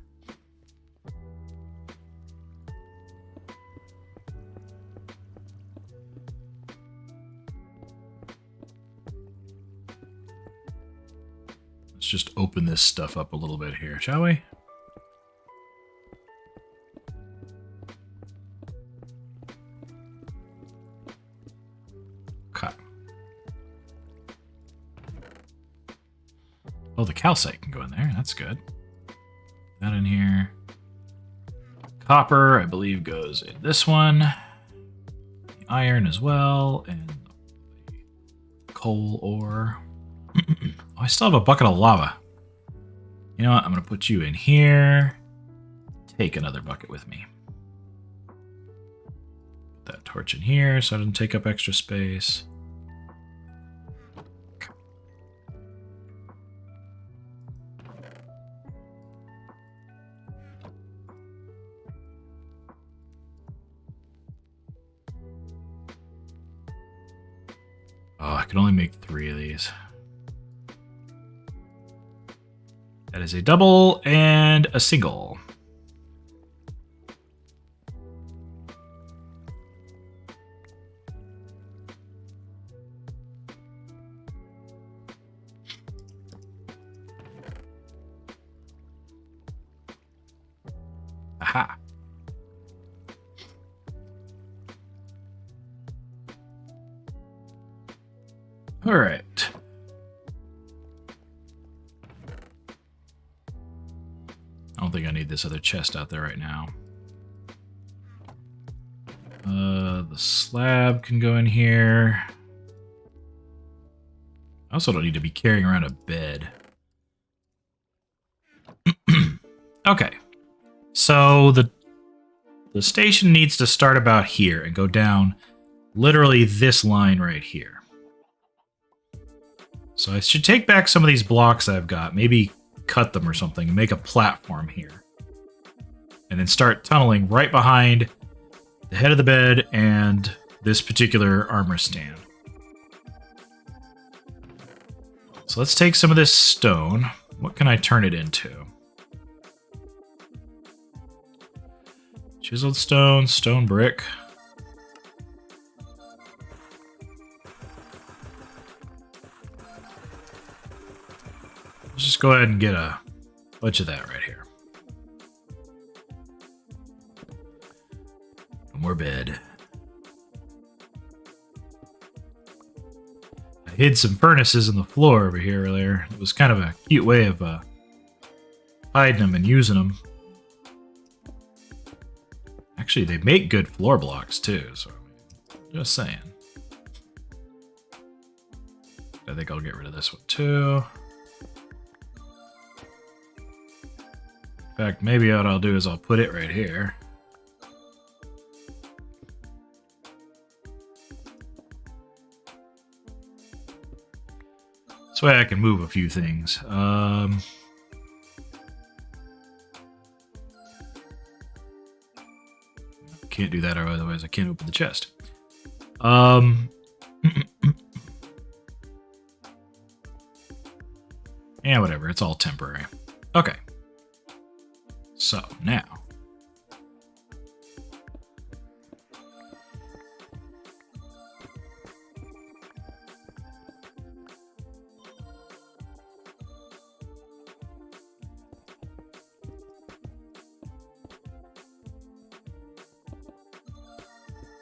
Let's just open this stuff up a little bit here, shall we? Okay. Oh, the calcite can go in there. That's good. That in here. Copper, I believe, goes in this one. The iron as well, and coal ore. Oh, I still have a bucket of lava. You know what? I'm going to put you in here. Take another bucket with me. Put that torch in here so it doesn't take up extra space. Oh, I can only make 3 of these. That is a double and a single. Aha. All right. I don't think I need this other chest out there right now. The slab can go in here. I also don't need to be carrying around a bed. Okay. So the station needs to start about here and go down literally this line right here. So I should take back some of these blocks I've got, maybe cut them or something, and make a platform here. And then start tunneling right behind the head of the bed and this particular armor stand. So let's take some of this stone. What can I turn it into? Chiseled stone, stone brick. Let's just go ahead and get a bunch of that right here. No more bed. I hid some furnaces in the floor over here earlier. It was kind of a cute way of hiding them and using them. Actually, they make good floor blocks too, so just saying. I think I'll get rid of this one too. In fact, maybe what I'll do is I'll put it right here. This way I can move a few things. Can't do that, or otherwise I can't open the chest. Yeah, whatever. It's all temporary. Okay. So, now.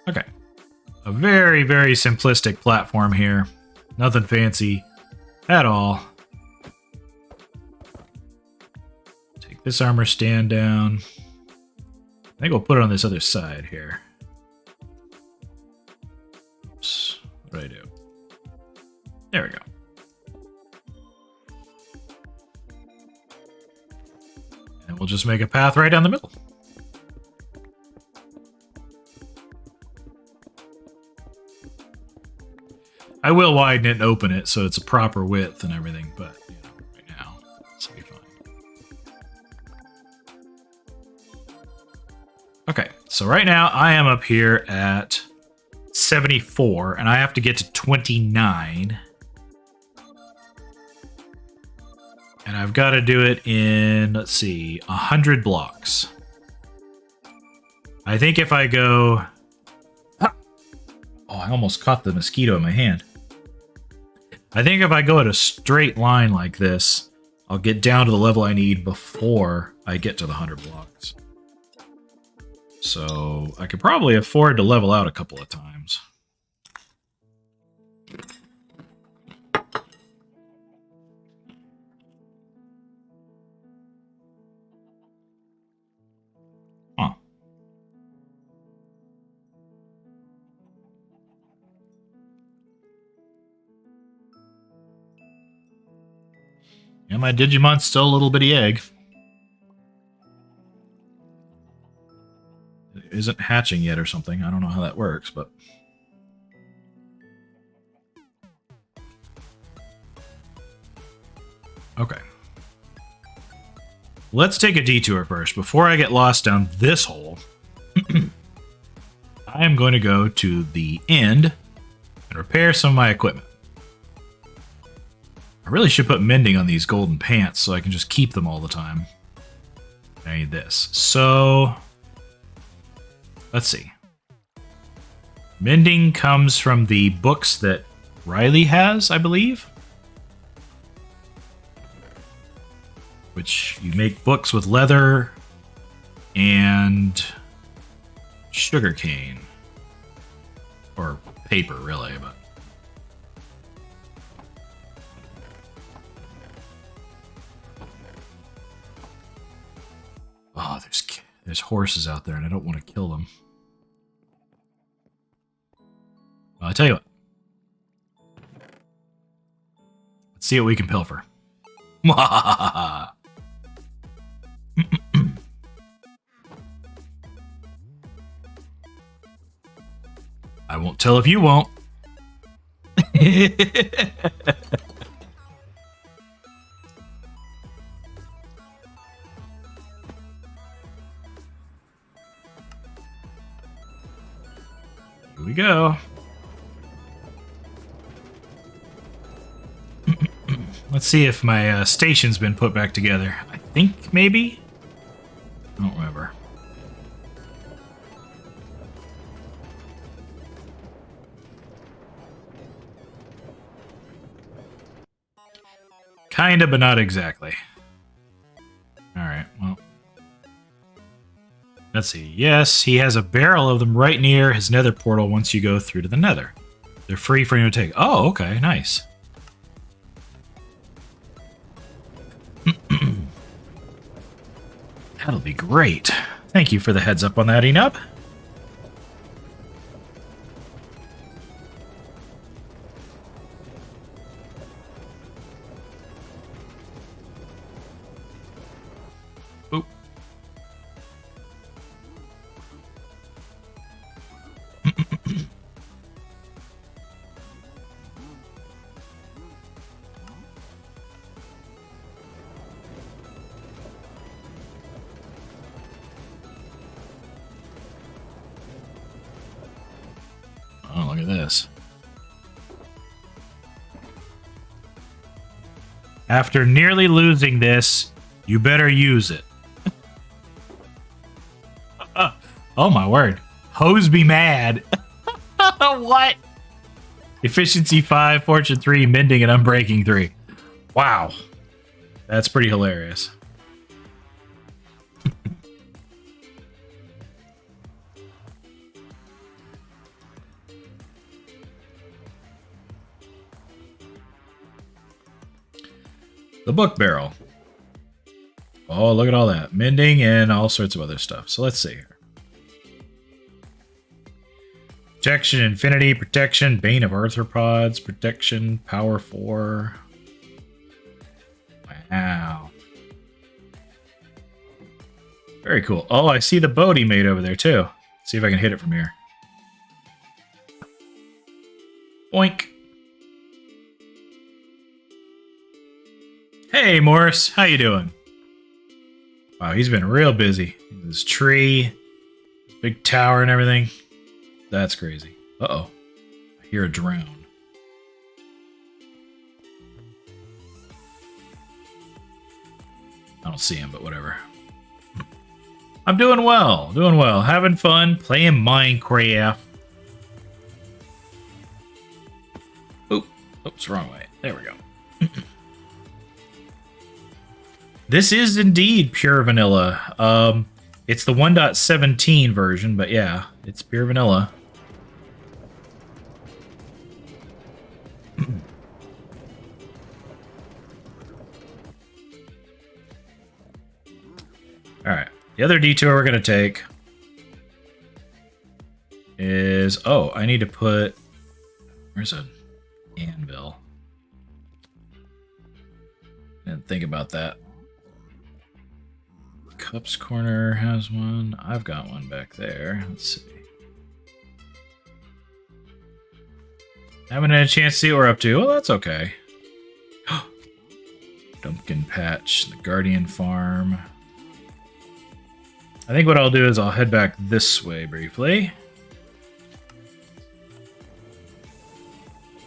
Okay. A very, very simplistic platform here. Nothing fancy at all. Take this armor stand down. I think we'll put it on this other side here. Oops. What do I do? There we go. And we'll just make a path right down the middle. I will widen it and open it so it's a proper width and everything, but you know, right now, this will be fine. Okay, so right now I am up here at 74, and I have to get to 29. And I've got to do it in, let's see, 100 blocks. I think if I go... Oh, I almost caught the mosquito in my hand. I think if I go at a straight line like this, I'll get down to the level I need before I get to the 100 blocks. So I could probably afford to level out a couple of times. And my Digimon's still a little bitty egg. It isn't hatching yet or something. I don't know how that works, but... Okay. Let's take a detour first. Before I get lost down this hole, I am going to go to the end and repair some of my equipment. I really should put mending on these golden pants so I can just keep them all the time. I need this. So, let's see. Mending comes from the books that Riley has, I believe. Which you make books with leather and sugarcane. Or paper, really, but... Oh, there's horses out there, and I don't want to kill them. Well, I tell you what. Let's see what we can pilfer. I won't tell if you won't. Here we go. Let's see if my station's been put back together. I think maybe? I don't remember. Kinda, but not exactly. Alright, well. Let's see. Yes, he has a barrel of them right near his nether portal once you go through to the nether. They're free for him to take. Oh, okay, nice. That'll be great. Thank you for the heads up on that, Enub. Oop. Oh, look at this. After nearly losing this, you better use it. Oh my word. Hoes be mad. What? Efficiency 5, Fortune 3, Mending, and Unbreaking 3. Wow. That's pretty hilarious. The book barrel. Oh, look at all that. Mending and all sorts of other stuff. So let's see here. Protection, Infinity, Protection, Bane of Arthropods, Protection, Power 4. Wow. Very cool. Oh, I see the boat he made over there too. Let's see if I can hit it from here. Boink. Hey, Morris. How you doing? Wow, he's been real busy. This tree, big tower and everything. That's crazy. Uh-oh. I hear a drone. I don't see him, but whatever. I'm doing well. Doing well. Having fun. Playing Minecraft. Oop. Oops, wrong way. There we go. This is indeed pure vanilla. It's the 1.17 version, but yeah, it's pure vanilla. Alright, the other detour we're going to take is... Oh, I need to put... Where's an anvil? Didn't think about that. Cups corner has one. I've got one back there. Let's see. Haven't had a chance to see what we're up to. Well, that's okay. Dumpkin Patch, the Guardian Farm. I think what I'll do is I'll head back this way briefly.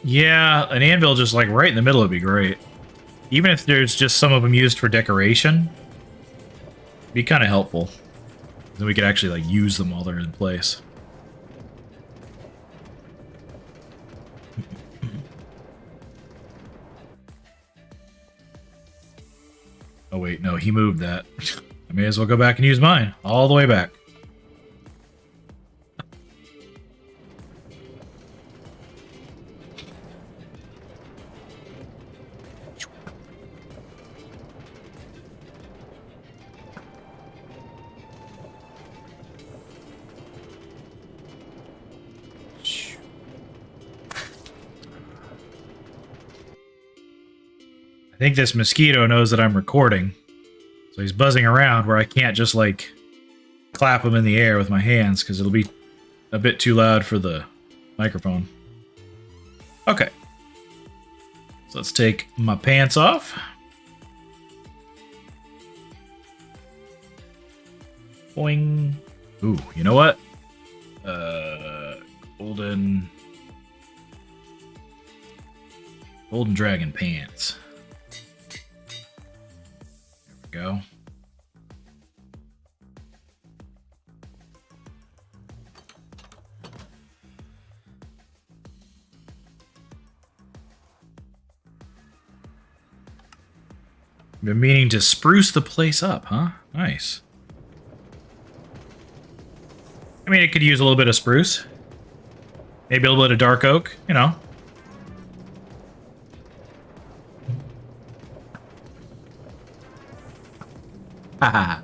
Yeah, an anvil just like right in the middle would be great. Even if there's just some of them used for decoration, it'd be kind of helpful. Then we could actually like use them while they're in place. Oh wait, no, he moved that. I may as well go back and use mine all the way back. I think this mosquito knows that I'm recording, so he's buzzing around where I can't just like clap him in the air with my hands because it'll be a bit too loud for the microphone. Okay, so let's take my pants off. Boing. Ooh, you know what? Golden Dragon pants. Go. Been meaning to spruce the place up, huh? Nice. I mean, it could use a little bit of spruce. Maybe a little bit of dark oak, you know. Haha.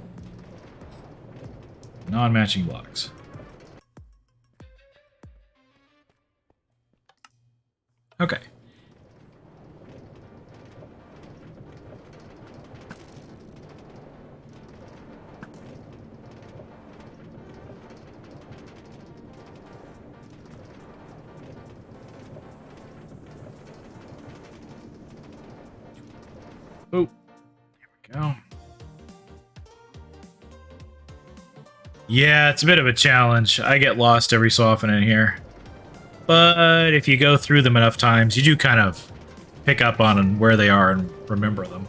Non-matching blocks. Okay. Oh, there we go. Yeah, it's a bit of a challenge. I get lost every so often in here. But if you go through them enough times, you do kind of pick up on where they are and remember them.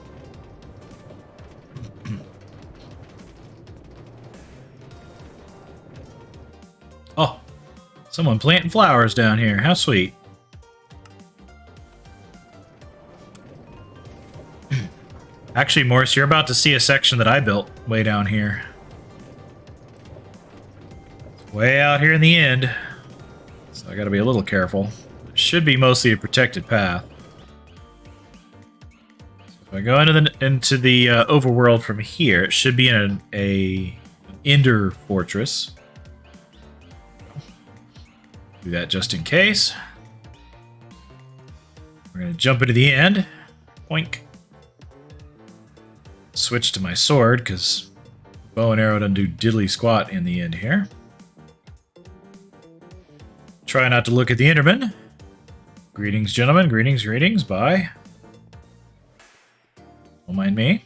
Oh, someone planting flowers down here. How sweet. Actually, Morris, you're about to see a section that I built way down here. Way out here in the end. So I gotta be a little careful. It should be mostly a protected path. So if I go into the overworld from here, it should be in a Ender fortress. Do that just in case. We're gonna jump into the end. Boink. Switch to my sword, because bow and arrow doesn't do diddly squat in the end here. Try not to look at the Enderman. Greetings, gentlemen. Greetings, greetings. Bye. Don't mind me.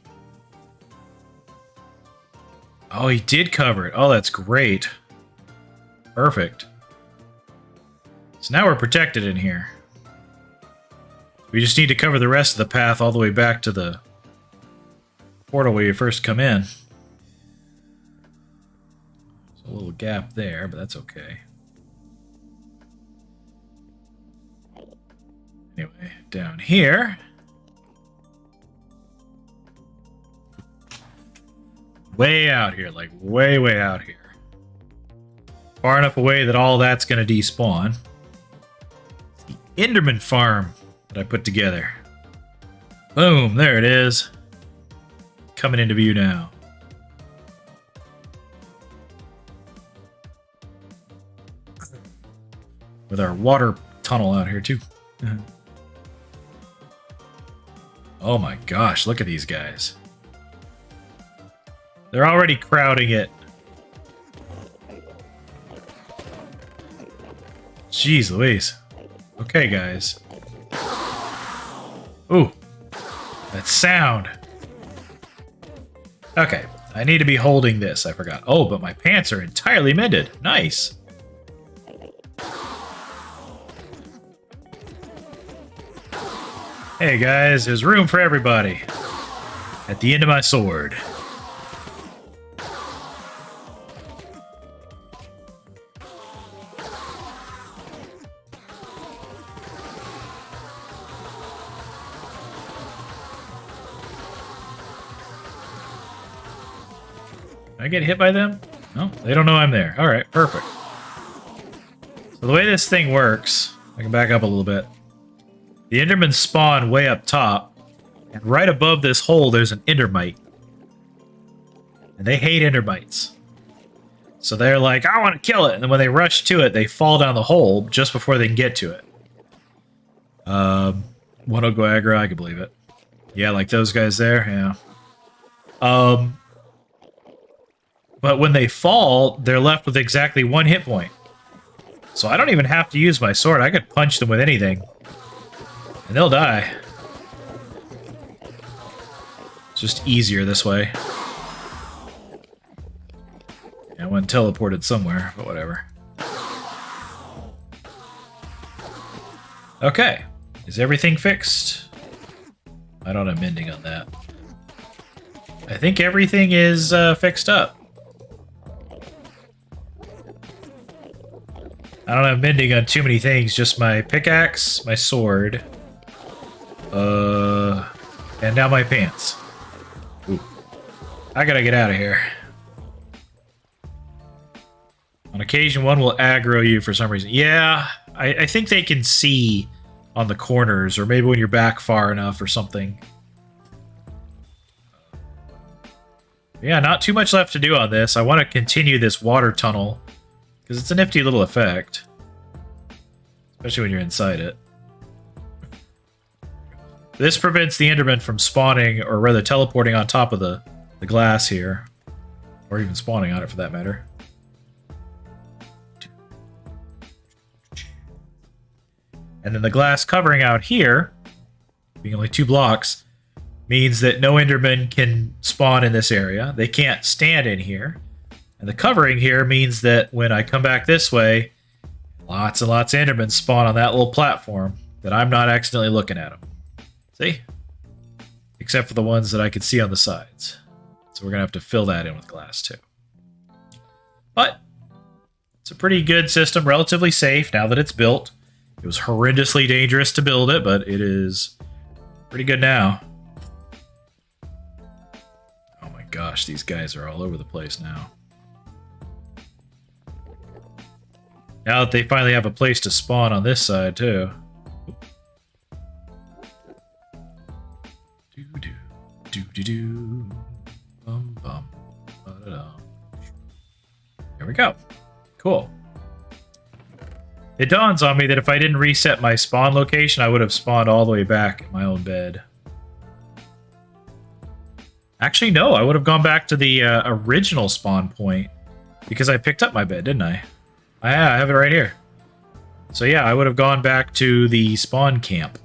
Oh, he did cover it. Oh, that's great. Perfect. So now we're protected in here. We just need to cover the rest of the path all the way back to the portal where you first come in. There's a little gap there, but that's okay. Anyway, down here. Way out here, like way, way out here. Far enough away that all that's going to despawn. It's the Enderman farm that I put together. Boom, there it is. Coming into view now. With our water tunnel out here too. Oh my gosh, look at these guys. They're already crowding it. Jeez Louise. Okay, guys. Ooh. That sound. Okay. I need to be holding this. I forgot. Oh, but my pants are entirely mended. Nice. Hey, guys. There's room for everybody. At the end of my sword. Did I get hit by them? No, they don't know I'm there. All right, perfect. So the way this thing works, I can back up a little bit. The Endermen spawn way up top, and right above this hole, there's an Endermite. And they hate Endermites. So they're like, I want to kill it. And then when they rush to it, they fall down the hole just before they can get to it. One will go aggro, I can believe it. Yeah, like those guys there, yeah. But when they fall, they're left with exactly 1 hit point. So I don't even have to use my sword. I could punch them with anything. And they'll die. It's just easier this way. I went teleported somewhere, but whatever. Okay. Is everything fixed? I don't have mending on that. I think everything is fixed up. I don't have mending on too many things, just my pickaxe, my sword, and now my pants. Ooh. I gotta get out of here. On occasion, one will aggro you for some reason. Yeah, I think they can see on the corners, or maybe when you're back far enough or something. Yeah, not too much left to do on this. I want to continue this water tunnel, because it's a nifty little effect. Especially when you're inside it. This prevents the Enderman from spawning, or rather teleporting on top of the glass here. Or even spawning on it for that matter. And then the glass covering out here, being only 2 blocks, means that no Enderman can spawn in this area. They can't stand in here. And the covering here means that when I come back this way, lots and lots of Endermen spawn on that little platform that I'm not accidentally looking at them. See? Except for the ones that I can see on the sides. So we're going to have to fill that in with glass too. But it's a pretty good system, relatively safe now that it's built. It was horrendously dangerous to build it, but it is pretty good now. Oh my gosh, these guys are all over the place now. Now that they finally have a place to spawn on this side, too. Do-do, do-do-do, bum, bum, ba-da-da. There we go. Cool. It dawns on me that if I didn't reset my spawn location, I would have spawned all the way back at my own bed. Actually, no. I would have gone back to the original spawn point because I picked up my bed, didn't I? I have it right here. So yeah, I would have gone back to the spawn camp.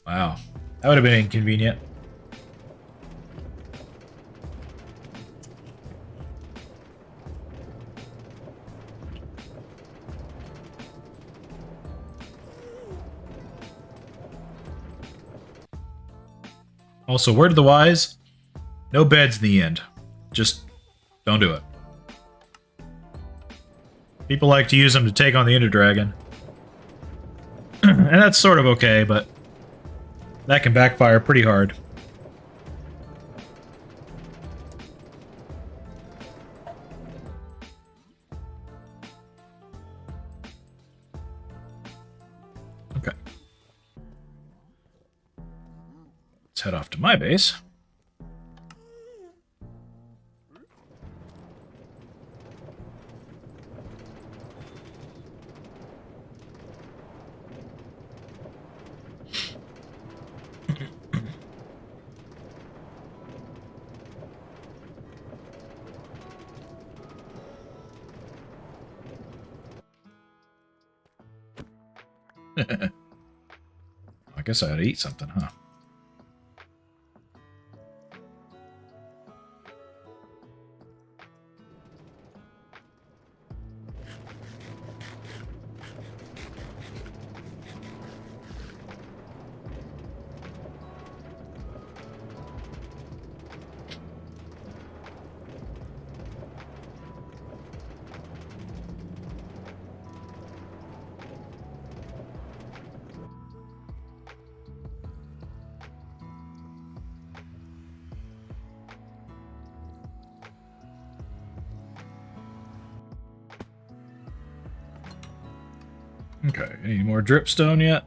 Wow. That would have been inconvenient. Also, word of the wise, no beds in the end. Just don't do it. People like to use them to take on the Ender Dragon. And that's sort of okay, but that can backfire pretty hard. Okay. Let's head off to my base. I guess I ought to eat something, huh? Okay, any more dripstone yet?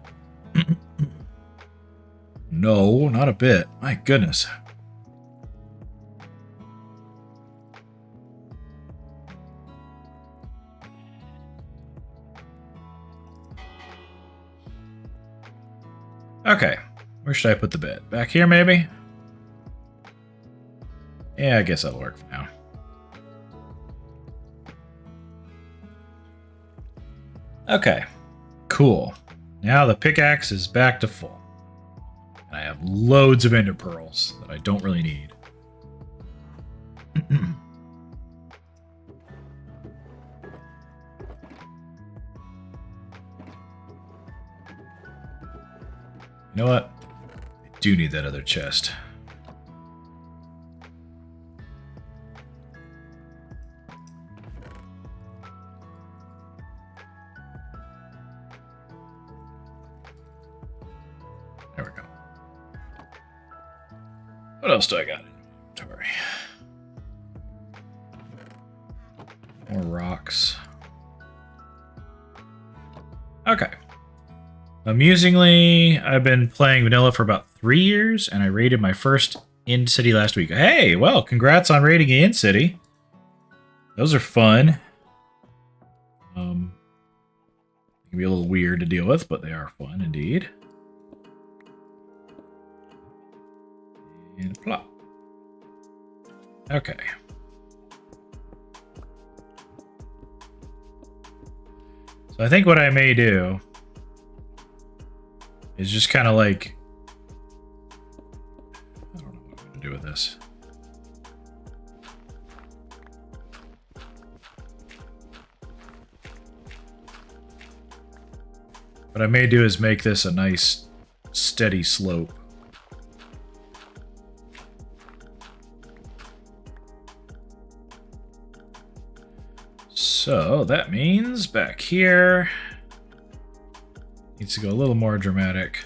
No, not a bit. My goodness. Okay, where should I put the bed? Back here, maybe? Yeah, I guess that'll work for now. Okay, cool. Now the pickaxe is back to full. And I have loads of ender pearls that I don't really need. You know what? I do need that other chest. There we go. What else do I got in inventory? More rocks. Okay. Amusingly, I've been playing vanilla for about 3 years, and I raided my first End City last week. Hey, well, congrats on raiding End City. Those are fun. They can be a little weird to deal with, but they are fun indeed. And plop. Okay. So I think what I may do is just kind of like, I don't know what I'm going to do with this. What I may do is make this a nice steady slope. So that means back here needs to go a little more dramatic.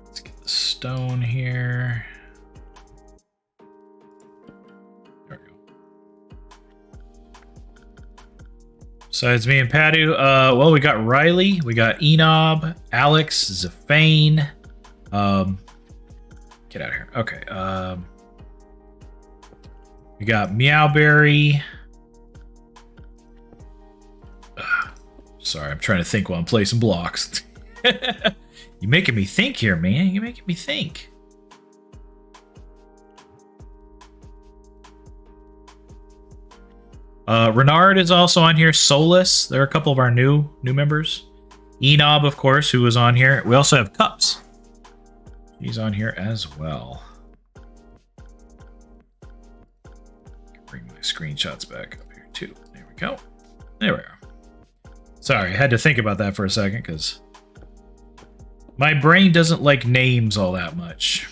Let's get the stone here. There we go. Besides me and Padu, well, we got Riley, we got Enob, Alex, Zafane. Get out of here. Okay. We got Meowberry. Sorry, I'm trying to think while I'm placing blocks. You're making me think here, man. You're making me think. Renard is also on here. Solus. There are a couple of our new members. Enob, of course, who was on here. We also have Cups. He's on here as well. Bring my screenshots back up here too. There we go. There we are. Sorry, I had to think about that for a second because my brain doesn't like names all that much.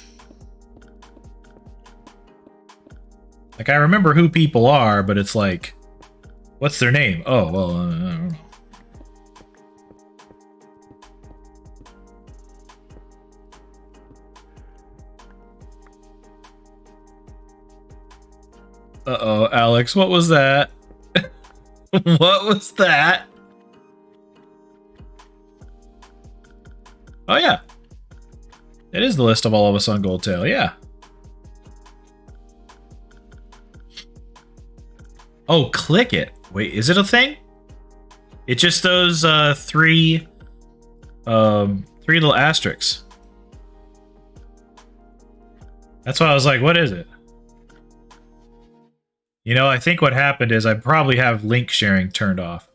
Like, I remember who people are, but it's like, what's their name? Oh, well, I don't know. Uh-oh, Alex, what was that? What was that? Oh, yeah. It is the list of all of us on GoldTail, yeah. Oh, click it. Wait, is it a thing? It's just those three little asterisks. That's why I was like, what is it? You know, I think what happened is I probably have link sharing turned off.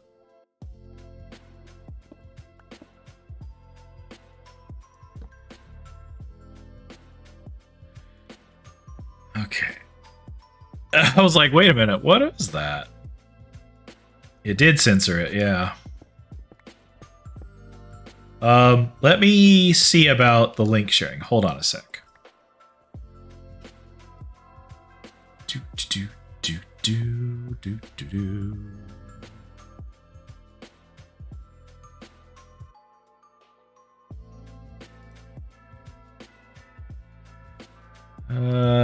Okay. I was like, wait a minute, what is that? It did censor it, yeah. Let me see about the link sharing. Hold on a sec.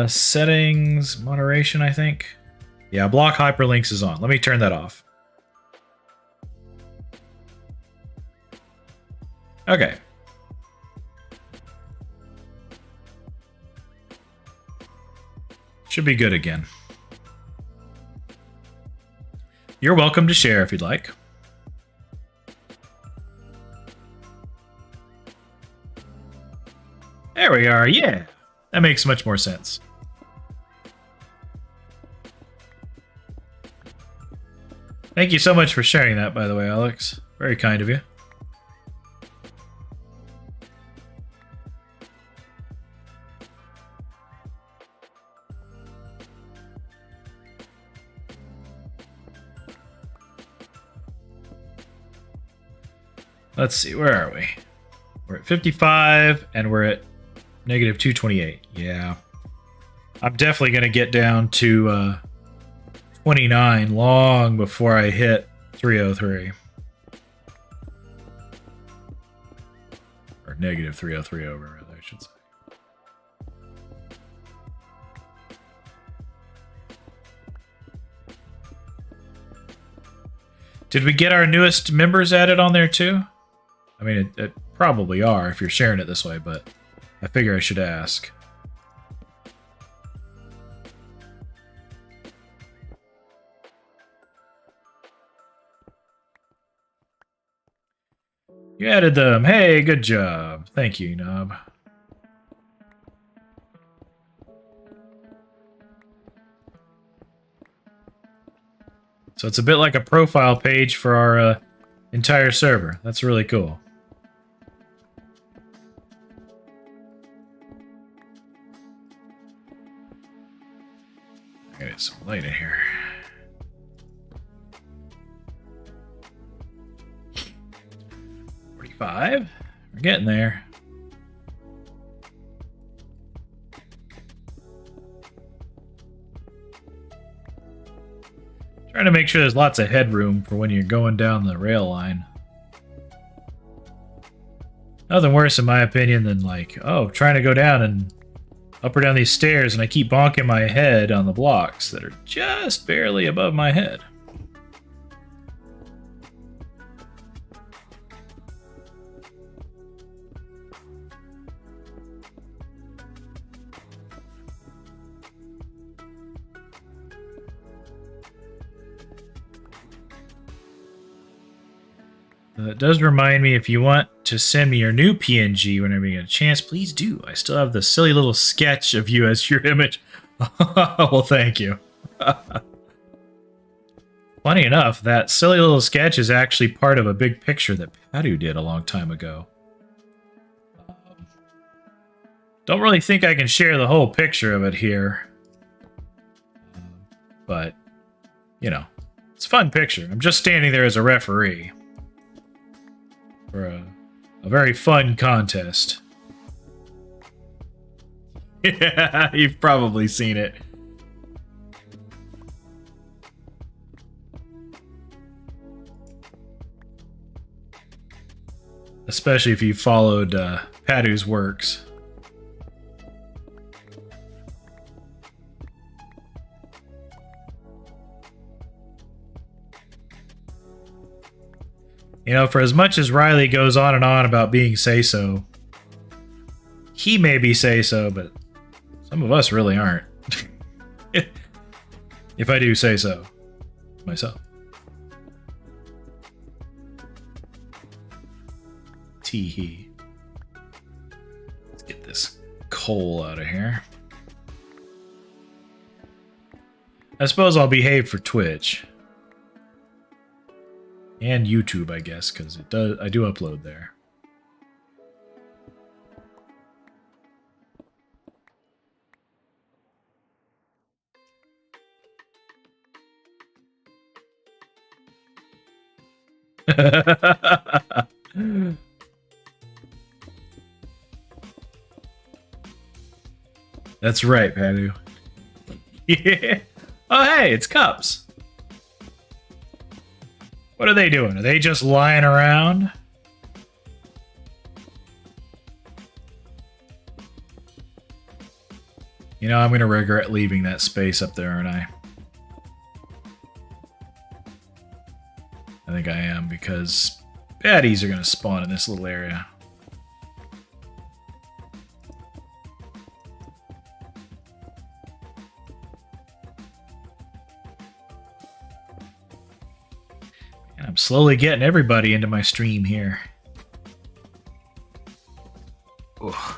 Settings, moderation, I think. Yeah, block hyperlinks is on. Let me turn that off. Okay. Should be good again. You're welcome to share if you'd like. There we are, yeah. That makes much more sense. Thank you so much for sharing that, by the way, Alex. Very kind of you. Let's see, where are we? We're at 55, and we're at negative 228. Yeah. I'm definitely going to get down to 29 long before I hit 303. Or negative 303 over, rather, I should say. Did we get our newest members added on there too? I mean, it probably are if you're sharing it this way, but I figure I should ask. You added them. Hey, good job. Thank you, Knob. So it's a bit like a profile page for our entire server. That's really cool. I got some light in here. We're getting there. Trying to make sure there's lots of headroom for when you're going down the rail line. Nothing worse, in my opinion, than like, oh, trying to go down and up or down these stairs, and I keep bonking my head on the blocks that are just barely above my head. It does remind me, if you want to send me your new PNG whenever you get a chance, please do. I still have the silly little sketch of you as your image. Well, thank you. Funny enough, that silly little sketch is actually part of a big picture that Padu did a long time ago. Don't really think I can share the whole picture of it here. But, you know, it's a fun picture. I'm just standing there as a referee for a very fun contest. Yeah, you've probably seen it. Especially if you followed Padu's works. You know, for as much as Riley goes on and on about being say-so, he may be say-so, but some of us really aren't. If I do say so myself. Tee-hee. Let's get this coal out of here. I suppose I'll behave for Twitch. And YouTube, I guess, because I do upload there. That's right, Padu. Yeah. Oh, hey, it's Cups. What are they doing? Are they just lying around? You know, I'm going to regret leaving that space up there, aren't I? I think I am, because baddies are going to spawn in this little area. And I'm slowly getting everybody into my stream here. Ugh.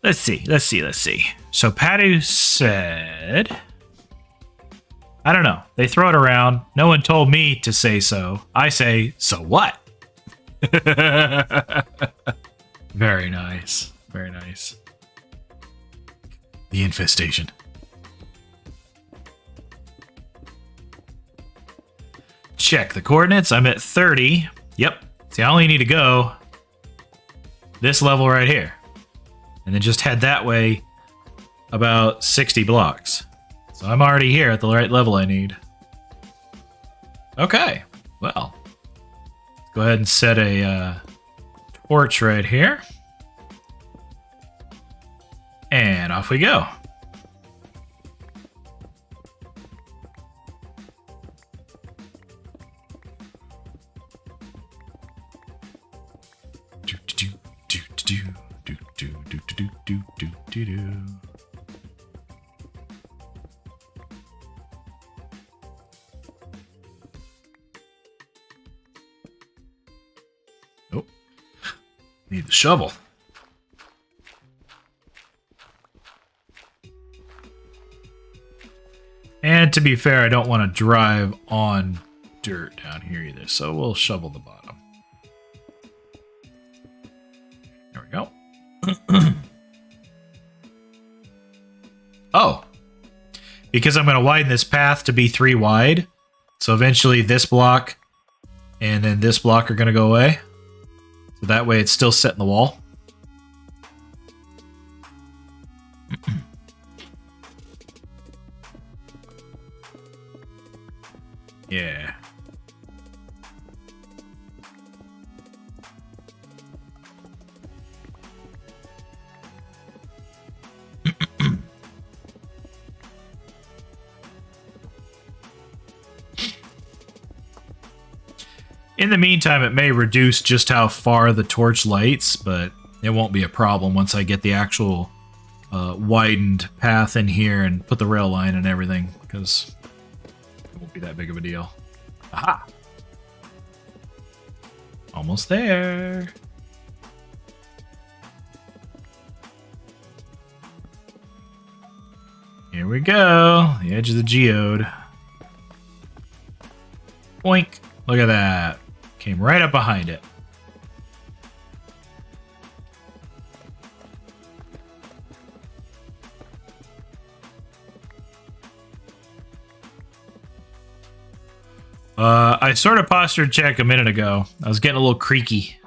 Let's see. So Padu said... I don't know. They throw it around. No one told me to say so. I say, so what? Very nice. Very nice. The infestation. Check the coordinates. I'm at 30. Yep. See, I only need to go this level right here. And then just head that way about 60 blocks. So I'm already here at the right level I need. Okay, well. Let's go ahead and set a torch right here. And off we go. Oh, need the shovel. And to be fair, I don't want to drive on dirt down here either, so we'll shovel the bottom. There we go. Oh, because I'm going to widen this path to be 3 wide, so eventually this block and then this block are going to go away. So that way it's still set in the wall. Yeah. In the meantime, it may reduce just how far the torch lights, but it won't be a problem once I get the actual widened path in here and put the rail line and everything, because it won't be that big of a deal. Aha! Almost there. Here we go. The edge of the geode. Boink. Look at that. Came right up behind it. I sort of posture check a minute ago. I was getting a little creaky.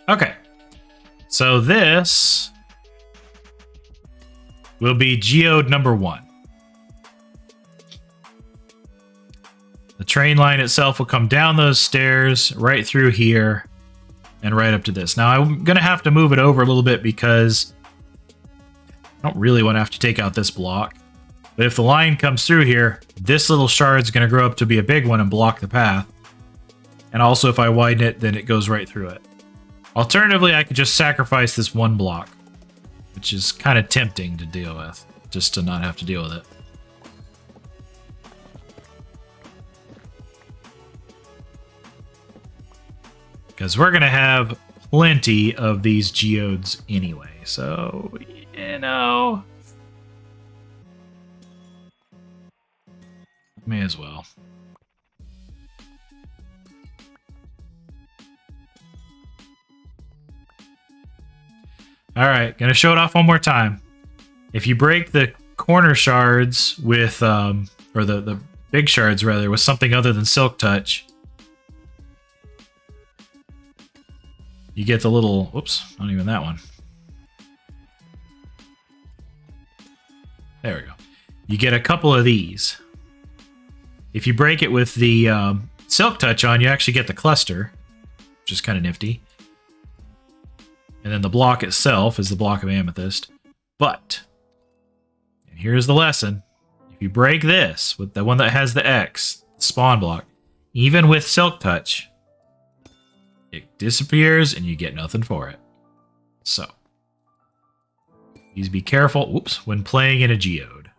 Okay. So this will be geode number 1. The train line itself will come down those stairs, right through here, and right up to this. Now, I'm going to have to move it over a little bit because I don't really want to have to take out this block. But if the line comes through here, this little shard's going to grow up to be a big one and block the path. And also, if I widen it, then it goes right through it. Alternatively, I could just sacrifice this one block, which is kind of tempting to deal with, just to not have to deal with it. Because we're going to have plenty of these geodes anyway. So, you know, may as well. All right, gonna show it off one more time. If you break the corner shards with, or the big shards rather, with something other than Silk Touch, you get the little, whoops, not even that one. There we go. You get a couple of these. If you break it with the Silk Touch on, you actually get the cluster, which is kind of nifty. And then the block itself is the block of amethyst. But, and here's the lesson. If you break this, with the one that has the X, spawn block, even with Silk Touch, it disappears and you get nothing for it. So, please be careful, whoops, when playing in a geode.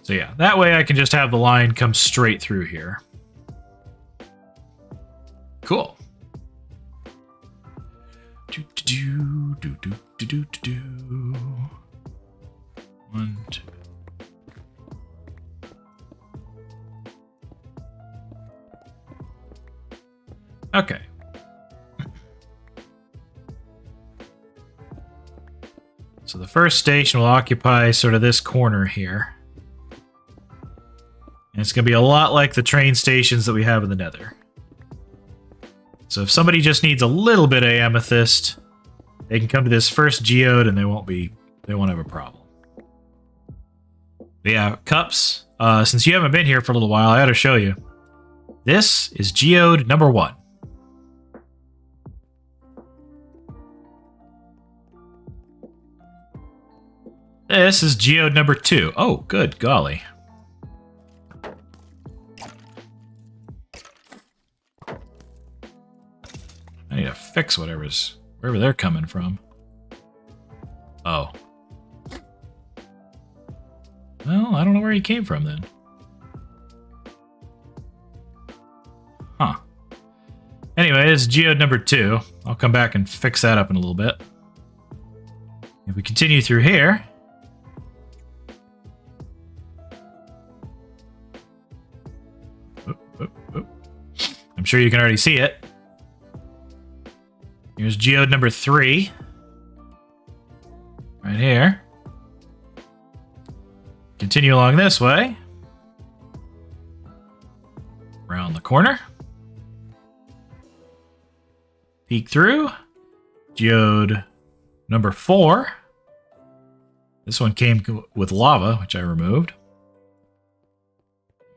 So yeah, that way I can just have the line come straight through here. Cool. One, two. Okay. So the first station will occupy sort of this corner here. And it's going to be a lot like the train stations that we have in the Nether. So if somebody just needs a little bit of amethyst, they can come to this first geode and they won't have a problem. But yeah, cups, since you haven't been here for a little while, I ought to show you. This is geode number 1. This is geode number 2. Oh, good golly. I need to fix wherever they're coming from. Oh. Well, I don't know where he came from then. Huh. Anyway, it's geode number 2. I'll come back and fix that up in a little bit. If we continue through here... I'm sure you can already see it. Here's geode number 3. Right here. Continue along this way. Around the corner. Peek through. Geode number 4. This one came with lava, which I removed.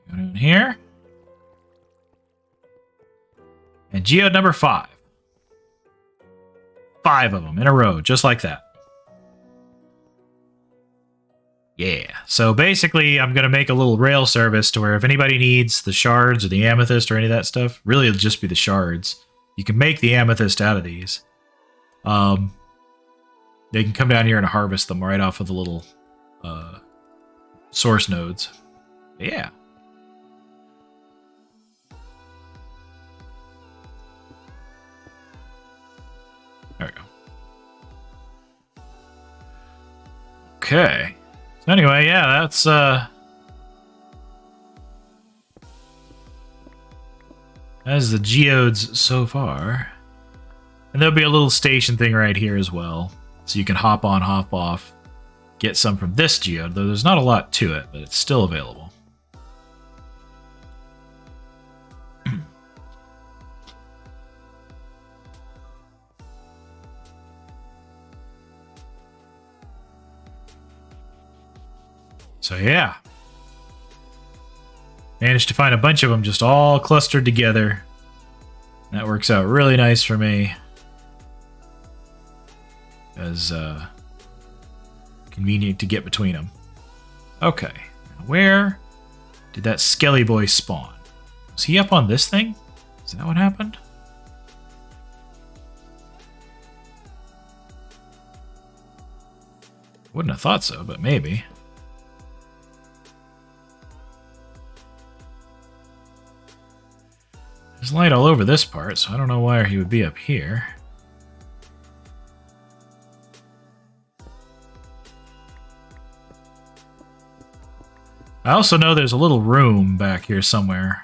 Go down here. And geode number 5. 5 of them in a row, just like that. Yeah, so basically I'm going to make a little rail service to where if anybody needs the shards or the amethyst or any of that stuff, really it'll just be the shards. You can make the amethyst out of these. They can come down here and harvest them right off of the little source nodes. Yeah. There we go. Okay. So anyway, yeah, that's the geodes so far. And there'll be a little station thing right here as well. So you can hop on, hop off, get some from this geode, though there's not a lot to it, but it's still available. So yeah, managed to find a bunch of them just all clustered together. That works out really nice for me. As convenient to get between them. Okay, where did that Skelly boy spawn? Was he up on this thing? Is that what happened? Wouldn't have thought so, but maybe. There's light all over this part, so I don't know why he would be up here. I also know there's a little room back here somewhere.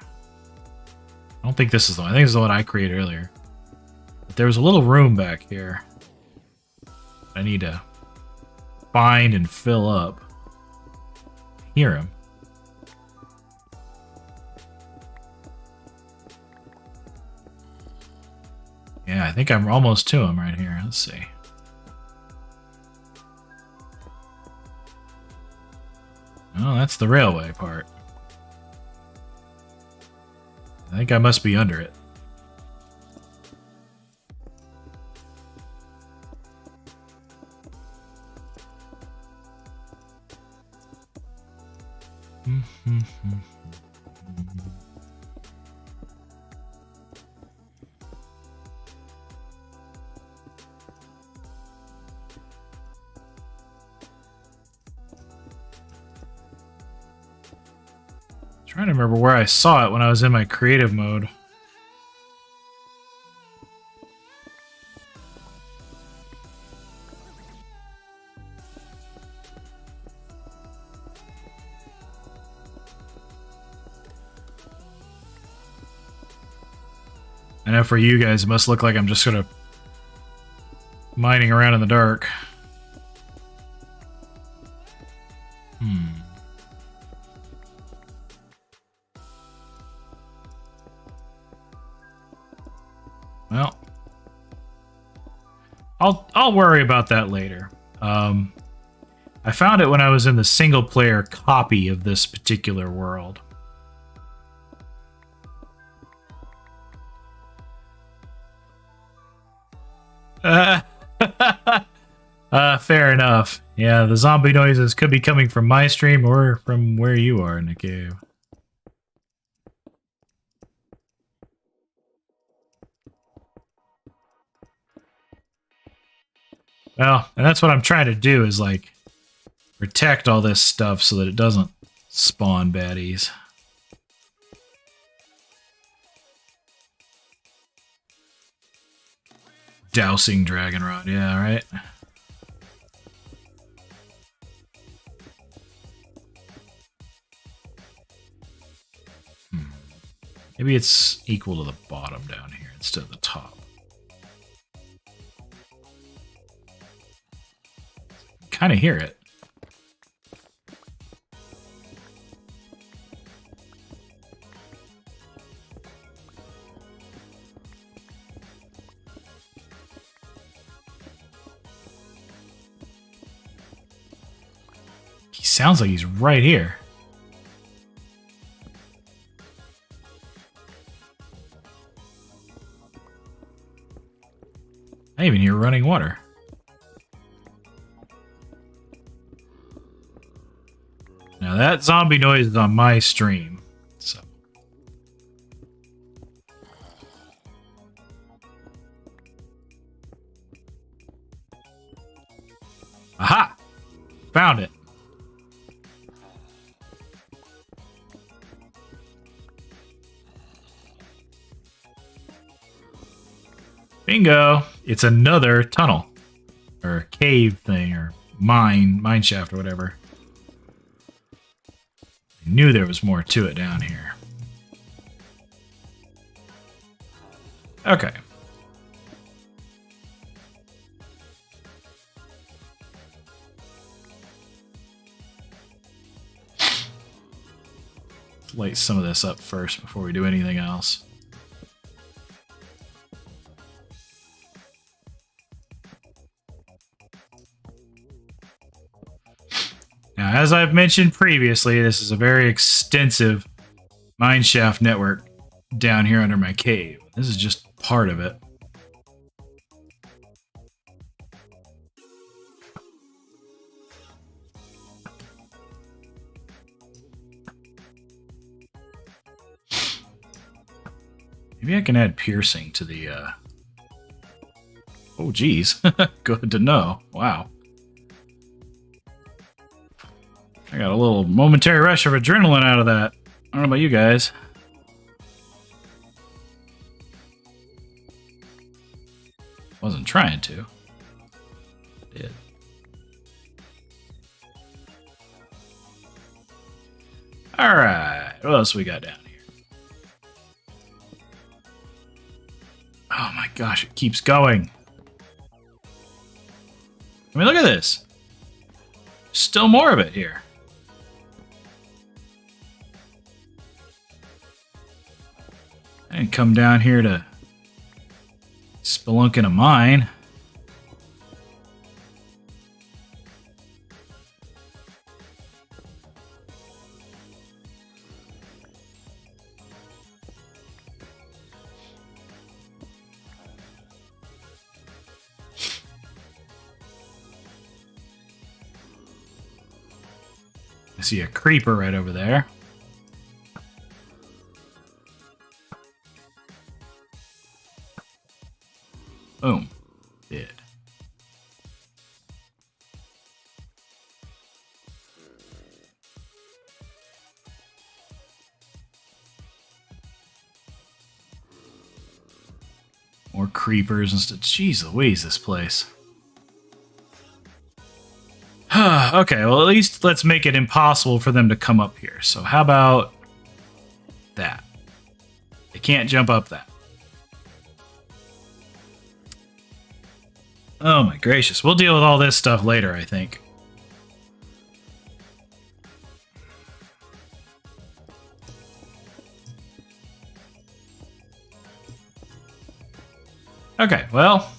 I don't think this is the one. I think this is the one I created earlier. But there was a little room back here I need to find and fill up. Hear him. Yeah, I think I'm almost to him right here. Let's see. Oh, that's the railway part. I think I must be under it. Trying to remember where I saw it when I was in my creative mode. I know for you guys it must look like I'm just sort of mining around in the dark. Well, I'll worry about that later. I found it when I was in the single player copy of this particular world. Fair enough. Yeah, the zombie noises could be coming from my stream or from where you are in the cave. Well, and that's what I'm trying to do is, like, protect all this stuff so that it doesn't spawn baddies. Dousing dragon rod, yeah, right? Maybe it's equal to the bottom down here instead of the top. Kind of hear it. He sounds like he's right here. I even hear running water. Now that zombie noise is on my stream, so. Aha! Found it. Bingo! It's another tunnel. Or cave thing, or mine shaft, or whatever. I knew there was more to it down here. Okay. Let's light some of this up first before we do anything else. Now, as I've mentioned previously, this is a very extensive mineshaft network down here under my cave. This is just part of it. Maybe I can add piercing to the, Oh, geez. Good to know. Wow. I got a little momentary rush of adrenaline out of that. I don't know about you guys. Wasn't trying to. Did. Alright, what else we got down here? Oh my gosh, it keeps going. I mean, look at this. Still more of it here. I didn't come down here to spelunk in a mine. I see a creeper right over there. Boom. Did. More creepers and stuff. Jeez Louise, this place. Okay, well, at least let's make it impossible for them to come up here. So how about that? They can't jump up that. Oh my gracious. We'll deal with all this stuff later, I think. Okay, well,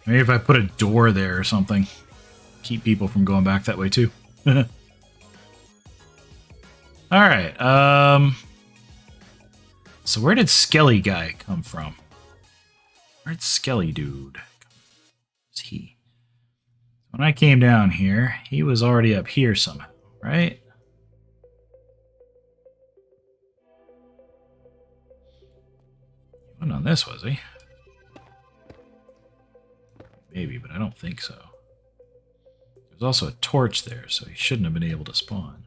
maybe if I put a door there or something, keep people from going back that way too. All right. So where did Skelly guy come from? Where'd Skelly dude come from? Where's he? When I came down here, he was already up here somehow, right? He wasn't on this, was he? Maybe, but I don't think so. There's also a torch there, so he shouldn't have been able to spawn.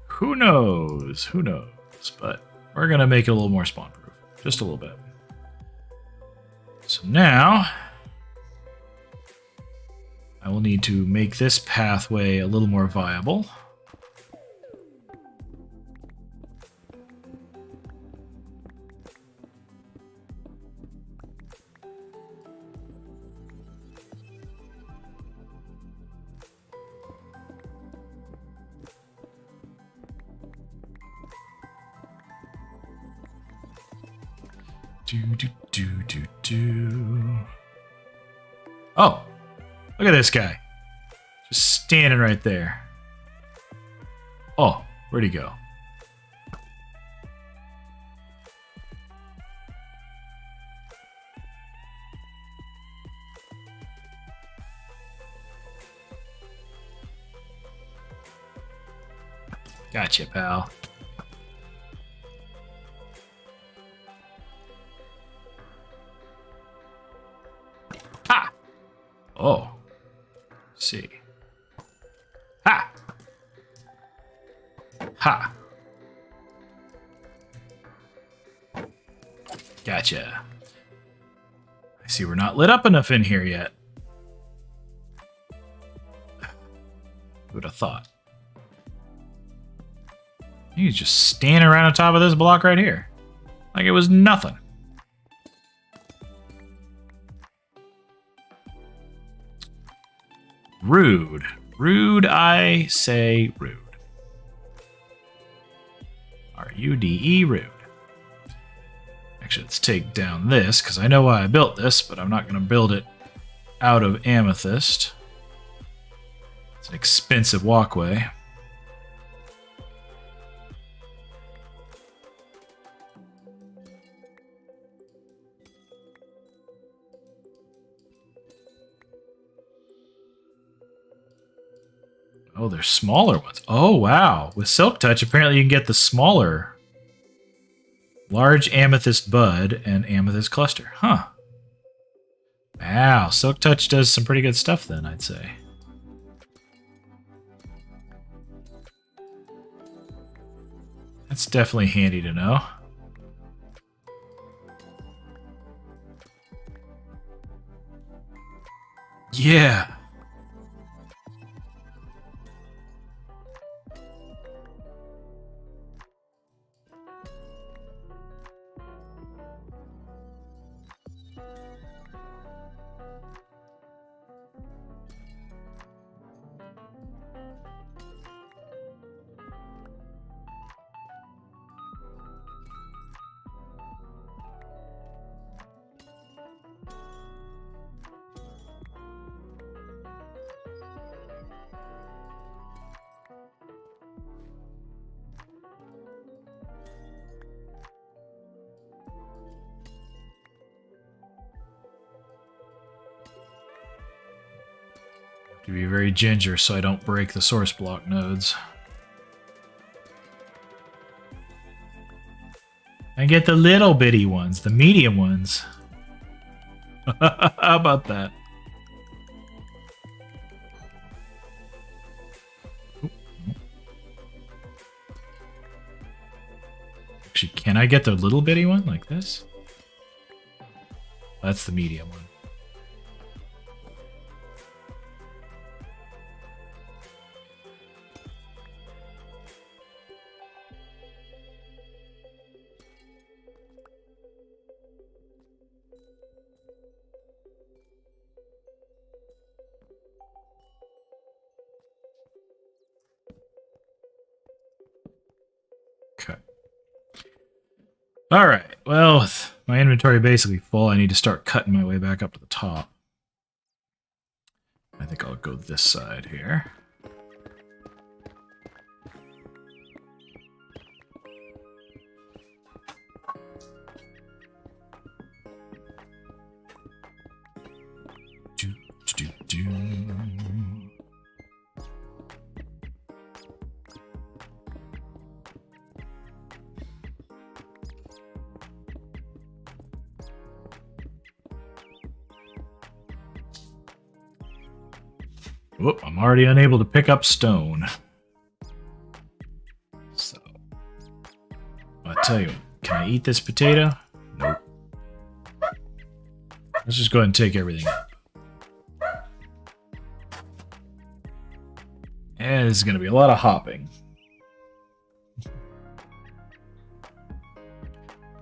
Who knows? Who knows? But we're going to make it a little more spawn-proof. Just a little bit. So now, I will need to make this pathway a little more viable. Oh, look at this guy. Just standing right there. Oh, where'd he go? Gotcha, pal. Ha! Oh. Let's see. Ha! Ha! Gotcha. I see we're not lit up enough in here yet. Who would have thought? He's just standing around on top of this block right here. Like it was nothing. Rude. Rude, I say rude. R-U-D-E, rude. Actually, let's take down this, because I know why I built this, but I'm not going to build it out of amethyst. It's an expensive walkway. Oh, there's smaller ones. Oh, wow. With Silk Touch, apparently you can get the smaller large amethyst bud and amethyst cluster. Huh. Wow, Silk Touch does some pretty good stuff then, I'd say. That's definitely handy to know. Yeah. To be very ginger so I don't break the source block nodes. I get the little bitty ones, the medium ones. How about that? Actually, can I get the little bitty one like this? That's the medium one. Okay. All right. Well, with my inventory basically full, I need to start cutting my way back up to the top. I think I'll go this side here. Whoop, I'm already unable to pick up stone. So, I'll tell you what, can I eat this potato? Nope. Let's just go ahead and take everything up. And this is going to be a lot of hopping.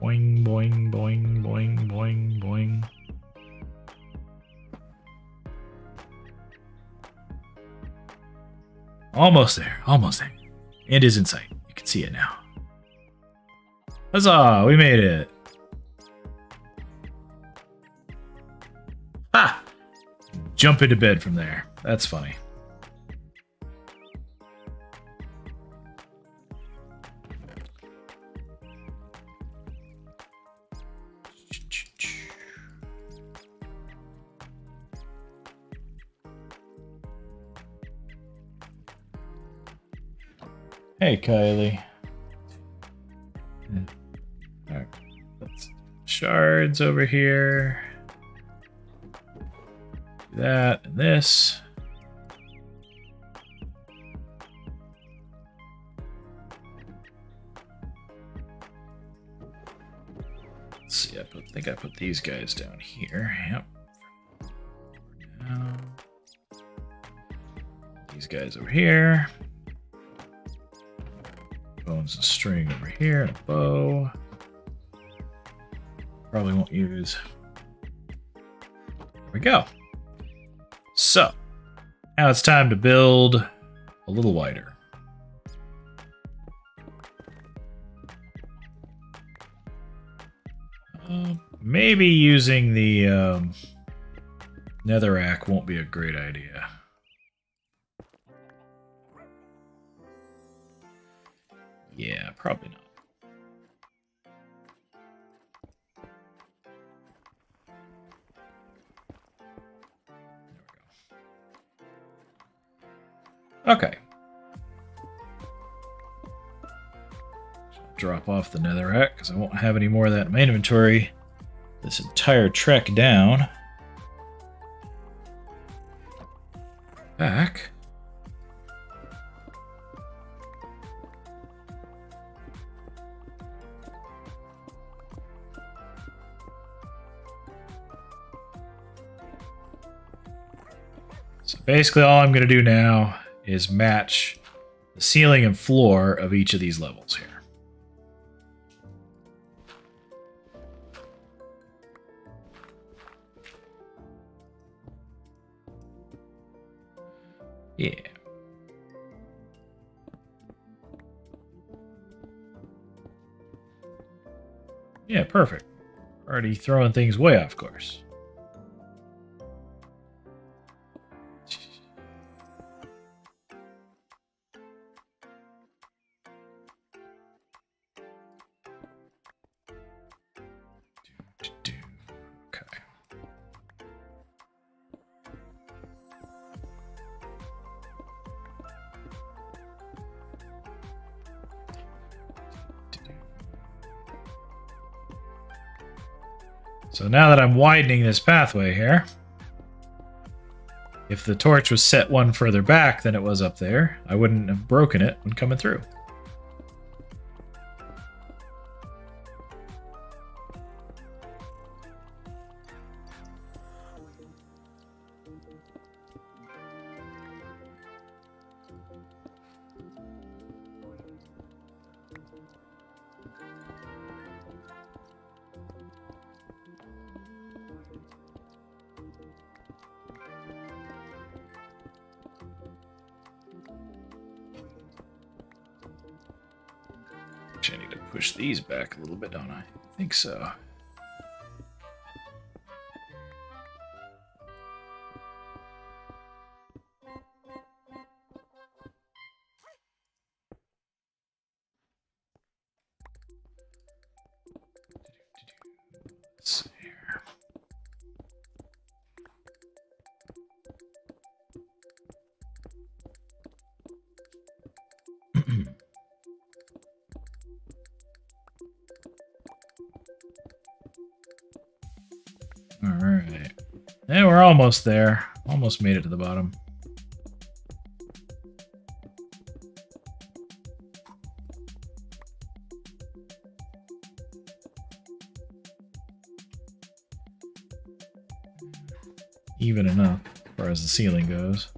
Boing, boing, boing, boing, boing, boing. Almost there, almost there. It is in sight. You can see it now. Huzzah, we made it. Ah! Jump into bed from there. That's funny. Hey, Kylie. Alright, let's shards over here. That and this. Let's see, I think I put these guys down here. Yep. Now, these guys over here. Bones and string over here, and a bow. Probably won't use. There we go. So, now it's time to build a little wider. Maybe using the netherrack won't be a great idea. Yeah, probably not. There we go. Okay. Drop off the netherrack because I won't have any more of that in my inventory this entire trek down. Back. So basically all I'm going to do now is match the ceiling and floor of each of these levels here. Yeah. Yeah, perfect. Already throwing things way off course. Okay. So now that I'm widening this pathway here, if the torch was set one further back than it was up there, I wouldn't have broken it when coming through. I need to push these back a little bit, don't I? I think so. Let's see here. Alright. Yeah, we're almost there. Almost made it to the bottom. Even enough as far as the ceiling goes.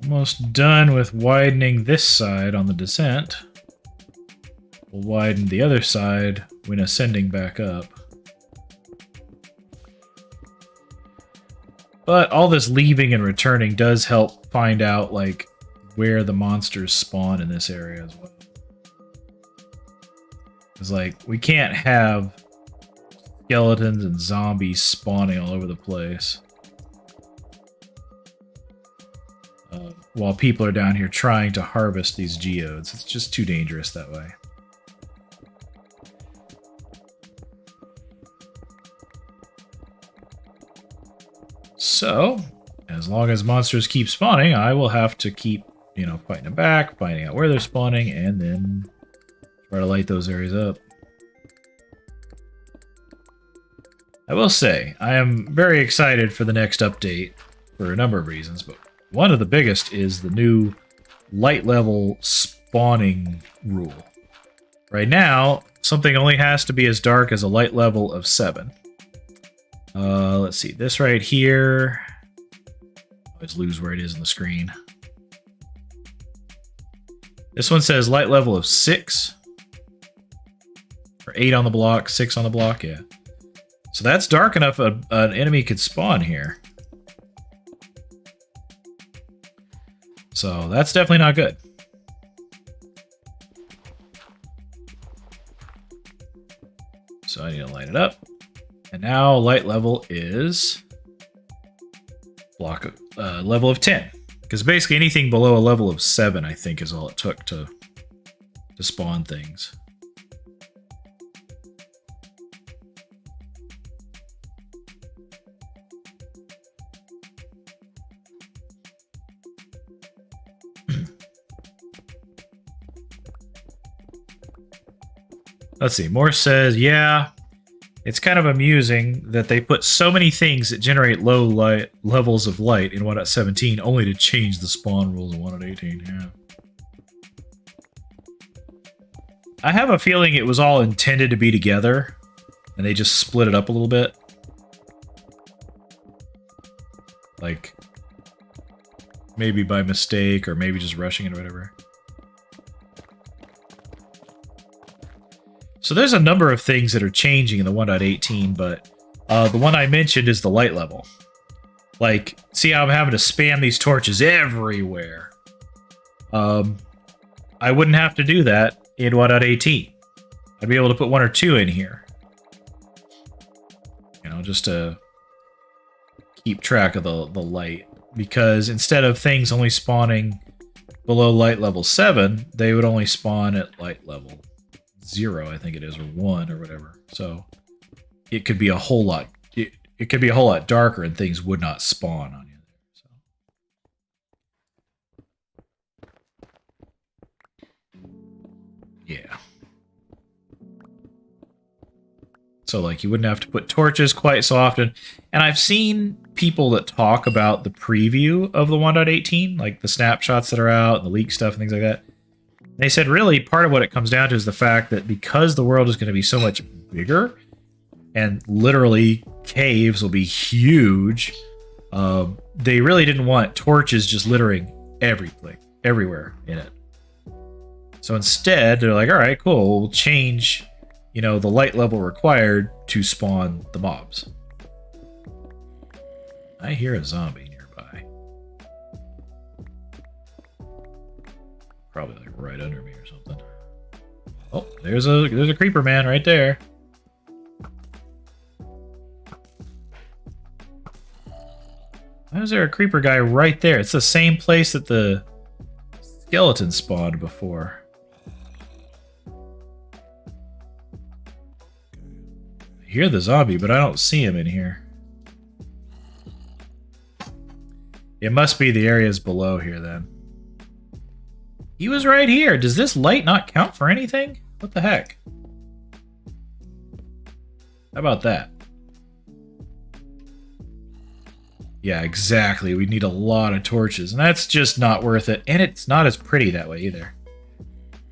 Almost done with widening this side on the descent. We'll widen the other side when ascending back up. But all this leaving and returning does help find out, like, where the monsters spawn in this area as well. Because, like, we can't have skeletons and zombies spawning all over the place. While people are down here trying to harvest these geodes. It's just too dangerous that way. So, as long as monsters keep spawning, I will have to keep, you know, fighting them back, finding out where they're spawning, and then try to light those areas up. I will say, I am very excited for the next update for a number of reasons, but one of the biggest is the new light level spawning rule. Right now, something only has to be as dark as a light level of 7. Let's see, this right here. I always lose where it is on the screen. This one says light level of 6. Or 8 on the block, 6 on the block, yeah. So that's dark enough an enemy could spawn here. So that's definitely not good. So I need to light it up. And now light level is block level of 10. Because basically anything below a level of 7, I think, is all it took to spawn things. Let's see. Morse says, yeah, it's kind of amusing that they put so many things that generate low light levels of light in 1.17 only to change the spawn rules in 1.18. Yeah. I have a feeling it was all intended to be together, and they just split it up a little bit. Like, maybe by mistake, or maybe just rushing it or whatever. So there's a number of things that are changing in the 1.18, but the one I mentioned is the light level. Like, see how I'm having to spam these torches everywhere? I wouldn't have to do that in 1.18. I'd be able to put 1 or 2 in here. You know, just to keep track of the light. Because instead of things only spawning below light level 7, they would only spawn at light level 0, I think it is, or 1 or whatever. So it could be a whole lot. It could be a whole lot darker, and things would not spawn on you. So yeah. So like you wouldn't have to put torches quite so often. And I've seen people that talk about the preview of the 1.18, like the snapshots that are out and the leak stuff and things like that. They said really part of what it comes down to is the fact that because the world is going to be so much bigger and literally caves will be huge, they really didn't want torches just littering everywhere in it. So instead, they're like, all right, cool, we'll change, you know, the light level required to spawn the mobs. I hear a zombie nearby. Probably like right under me or something. Oh, there's a creeper man right there. Why is there a creeper guy right there? It's the same place that the skeleton spawned before. I hear the zombie, but I don't see him in here. It must be the areas below here then. He was right here. Does this light not count for anything? What the heck? How about that? Yeah, exactly. We need a lot of torches, and that's just not worth it. And it's not as pretty that way either.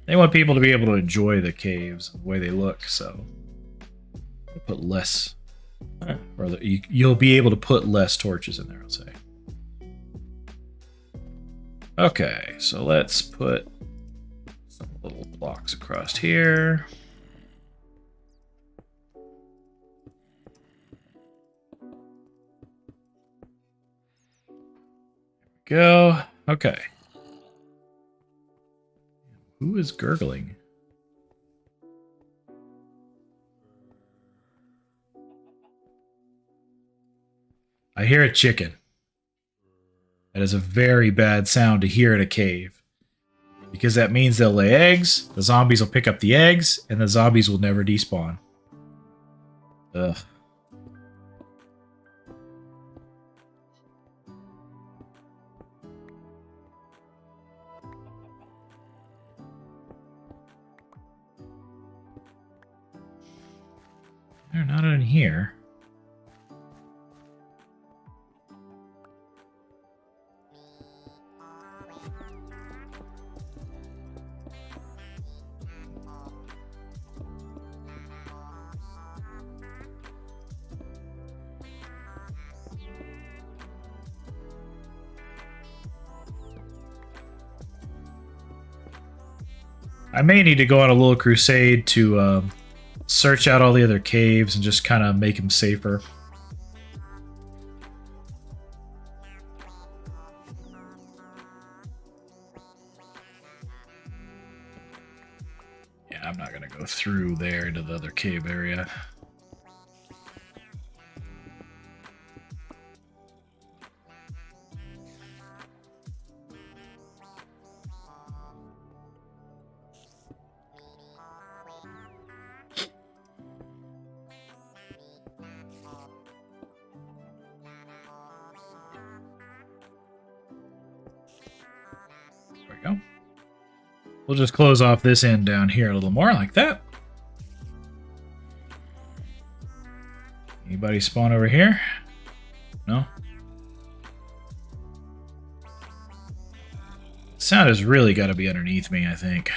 They want people to be able to enjoy the caves, the way they look, so put less, or you'll be able to put less torches in there, I'll say. Okay, so let's put some little blocks across here. Go. Okay. Who is gurgling? I hear a chicken. That is a very bad sound to hear in a cave. Because that means they'll lay eggs, the zombies will pick up the eggs, and the zombies will never despawn. Ugh. They're not in here. I may need to go on a little crusade to search out all the other caves and just kind of make them safer. Yeah, I'm not going to go through there into the other cave area. we'll just close off this end down here a little more, like that. Anybody spawn over here? No? Sound has really got to be underneath me, I think.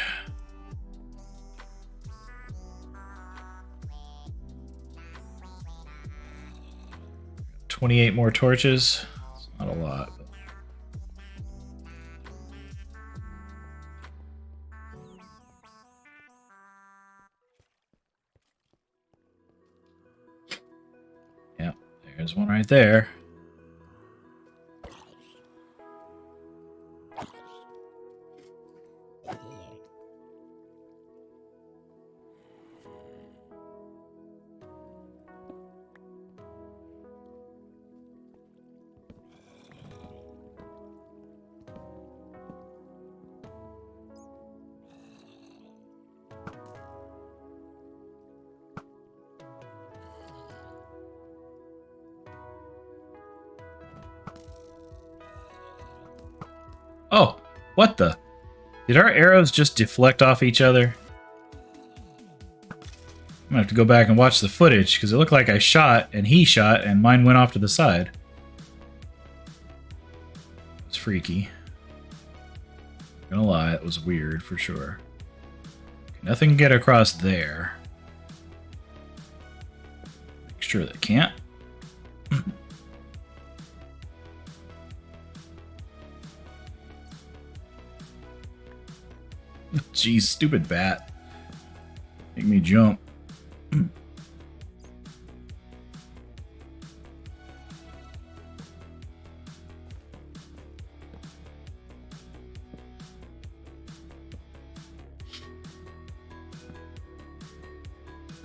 $28 more torches. It's not a lot. But... yeah, there's one right there. Oh, what the? Did our arrows just deflect off each other? I'm gonna have to go back and watch the footage, because it looked like I shot, and he shot, and mine went off to the side. It's freaky. Not gonna lie, it was weird, for sure. Nothing can get across there. Make sure they can't. Jeez, stupid bat. Make me jump.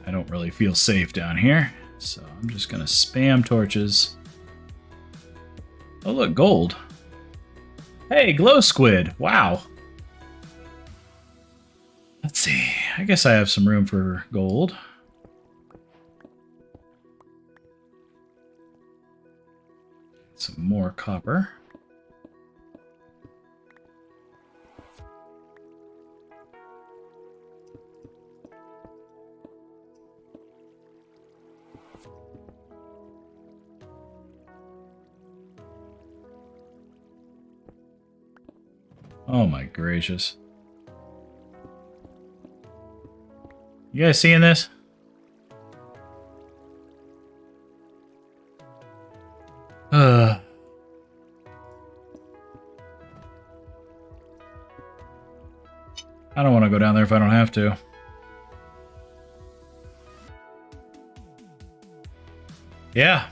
I don't really feel safe down here, so I'm just gonna spam torches. Oh look, gold. Hey, glow squid. Wow. Let's see. I guess I have some room for gold. Some more copper. Oh my gracious. You guys seeing this? I don't want to go down there if I don't have to. Yeah.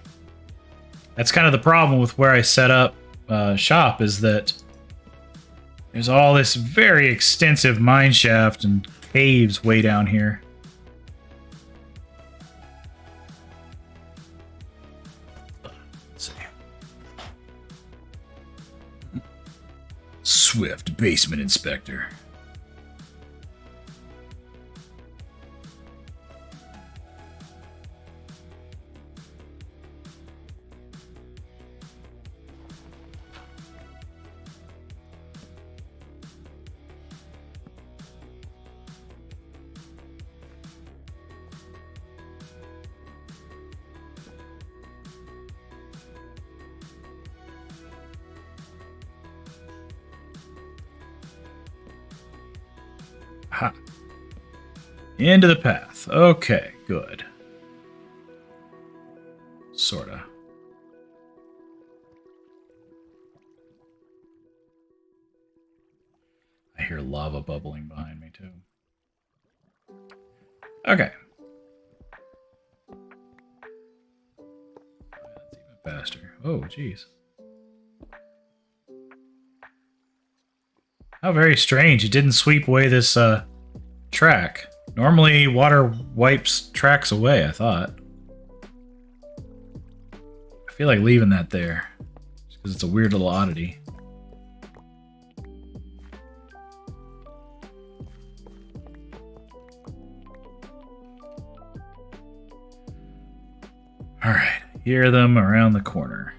That's kind of the problem with where I set up shop, is that there's all this very extensive mine shaft and caves way down here. Let's see. Swift basement inspector. Ha. Into the path. Okay, good. Sorta. I hear lava bubbling behind me, too. Okay. That's even faster. Oh, jeez. How very strange. It didn't sweep away this track. Normally, water wipes tracks away, I thought. I feel like leaving that there, just because it's a weird little oddity. Alright, hear them around the corner.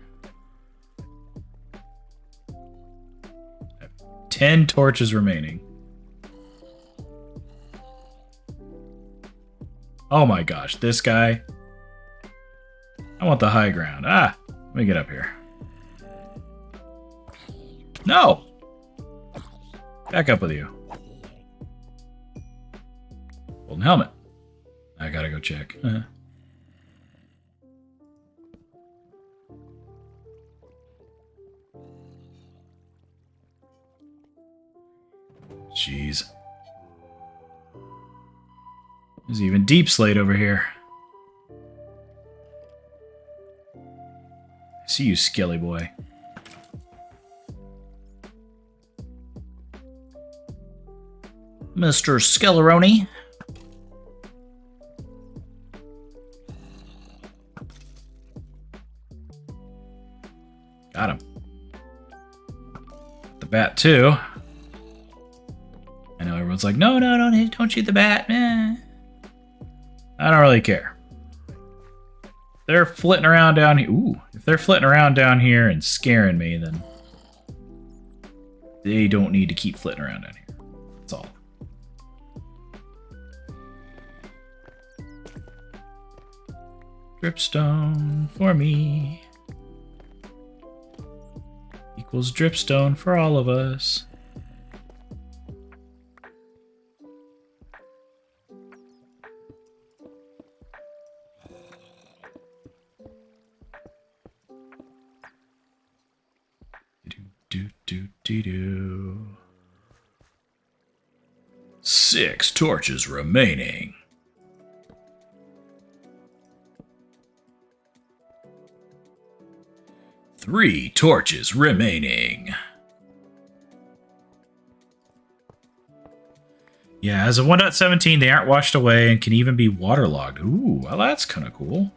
10 torches remaining. Oh my gosh, this guy. I want the high ground. Ah, let me get up here. No! Back up with you. Golden helmet. I gotta go check. Jeez. There's even deep slate over here. I see you, Skelly boy. Mr. Skelleroni. Got him. The bat, too. I know everyone's like, no, don't shoot the bat. Eh. I don't really care. They're flitting around down here. Ooh, if they're flitting around down here and scaring me, then they don't need to keep flitting around down here. That's all. Dripstone for me. Equals dripstone for all of us. Do. 6 torches remaining. Three torches remaining. Yeah, as of 1.17, they aren't washed away and can even be waterlogged. Ooh, well, that's kind of cool.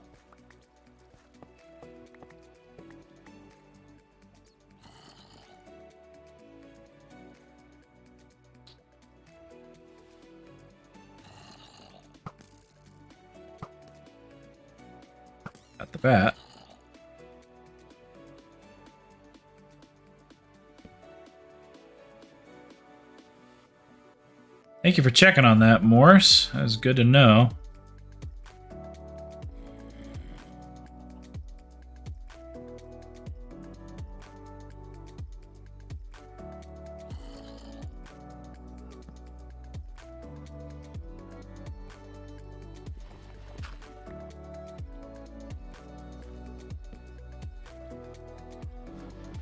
Got the bat. Thank you for checking on that, Morse. That was good to know.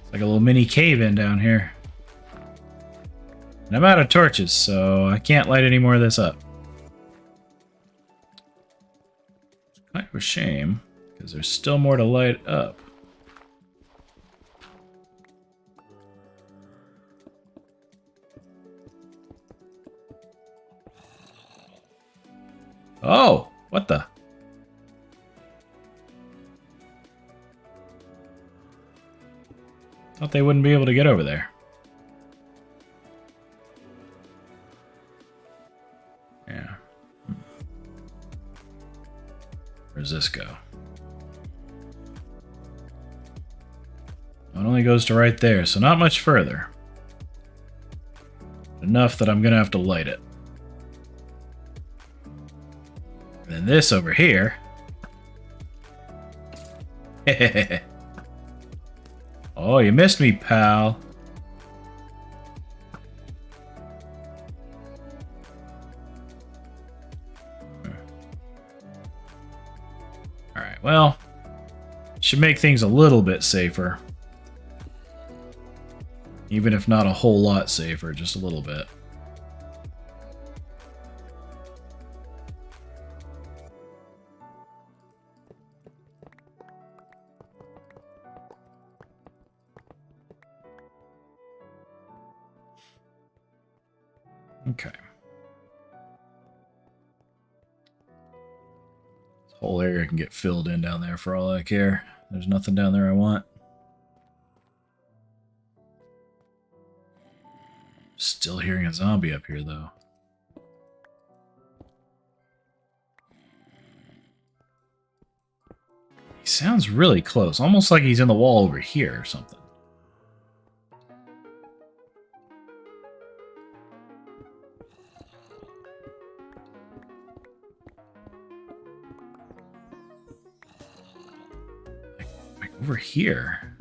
It's like a little mini cave-in down here. And I'm out of torches, so I can't light any more of this up. It's kind of a shame, because there's still more to light up. Oh, what the? Thought they wouldn't be able to get over there. Yeah. Where's this go? It only goes to right there, so not much further. Enough that I'm gonna have to light it. And then this over here. Oh, you missed me, pal. Alright, well, should make things a little bit safer. Even if not a whole lot safer, just a little bit. Okay. This whole area can get filled in down there for all I care. There's nothing down there I want. Still hearing a zombie up here, though. He sounds really close, almost like he's in the wall over here or something. Over here.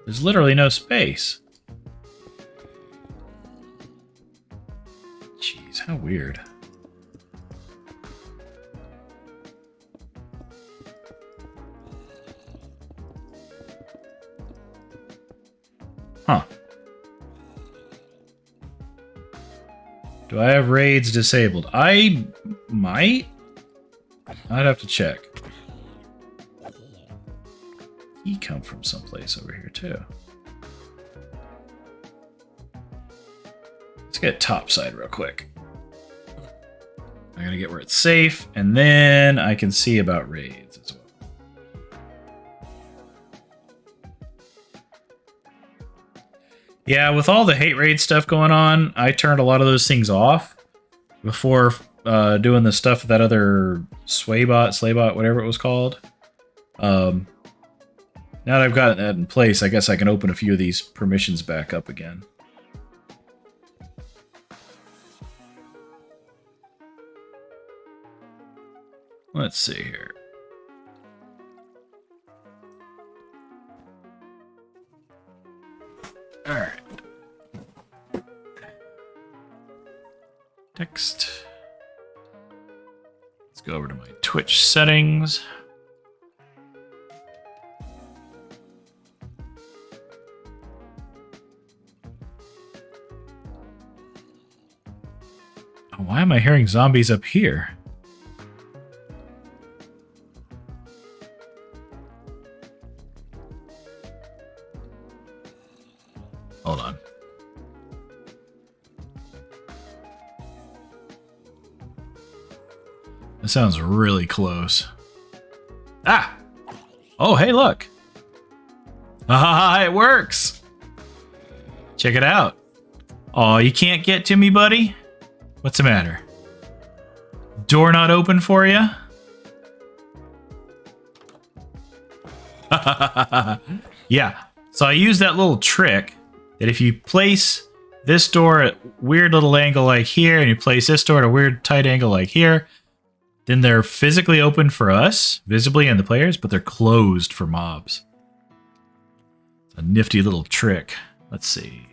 There's literally no space. Jeez, how weird. Huh. Do I have raids disabled? I might. I'd have to check. He come from someplace over here too. Let's get topside real quick. I gotta get where it's safe, and then I can see about raids as well. Yeah, with all the hate raid stuff going on, I turned a lot of those things off before doing the stuff with that other Slaybot, whatever it was called. Now that I've got that in place, I guess I can open a few of these permissions back up again. Let's see here. All right. Text. Let's go over to my Twitch settings. Why am I hearing zombies up here? Hold on. That sounds really close. Ah! Oh, hey, look. Ah, it works. Check it out. Oh, you can't get to me, buddy? What's the matter? Door not open for you? Yeah. So I use that little trick that if you place this door at a weird little angle like here, and you place this door at a weird tight angle like here, then they're physically open for us, visibly, and the players, but they're closed for mobs. It's a nifty little trick. Let's see.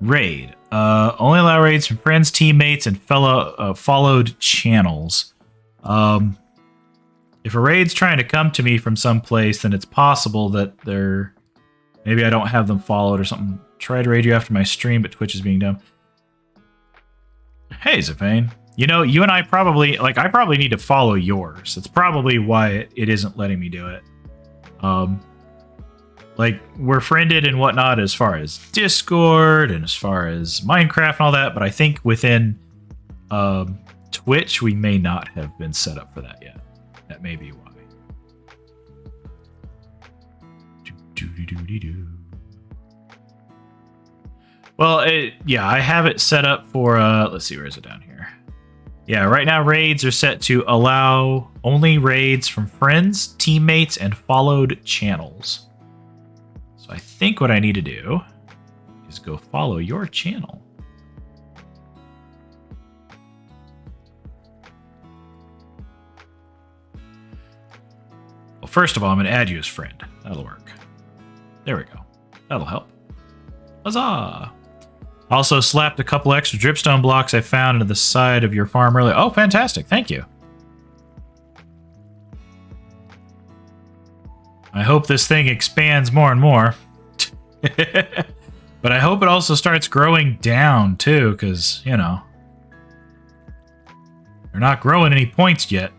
Raid. Only allow raids from friends, teammates, and followed channels. If a raid's trying to come to me from someplace, then it's possible that they're... Maybe I don't have them followed or something. Try to raid you after my stream, but Twitch is being dumb. Hey, Zafane. You know, you and I probably... Like, I probably need to follow yours. That's probably why it isn't letting me do it. Like, we're friended and whatnot as far as Discord and as far as Minecraft and all that, but I think within Twitch, we may not have been set up for that yet. That may be why. Well, yeah, I have it set up for, let's see, where is it down here? Yeah, right now raids are set to allow only raids from friends, teammates, and followed channels. So I think what I need to do is go follow your channel. Well, first of all, I'm going to add you as friend. That'll work. There we go. That'll help. Huzzah! Also slapped a couple extra dripstone blocks I found into the side of your farm earlier. Oh, fantastic. Thank you. I hope this thing expands more and more. But I hope it also starts growing down, too, because, you know, they're not growing any points yet.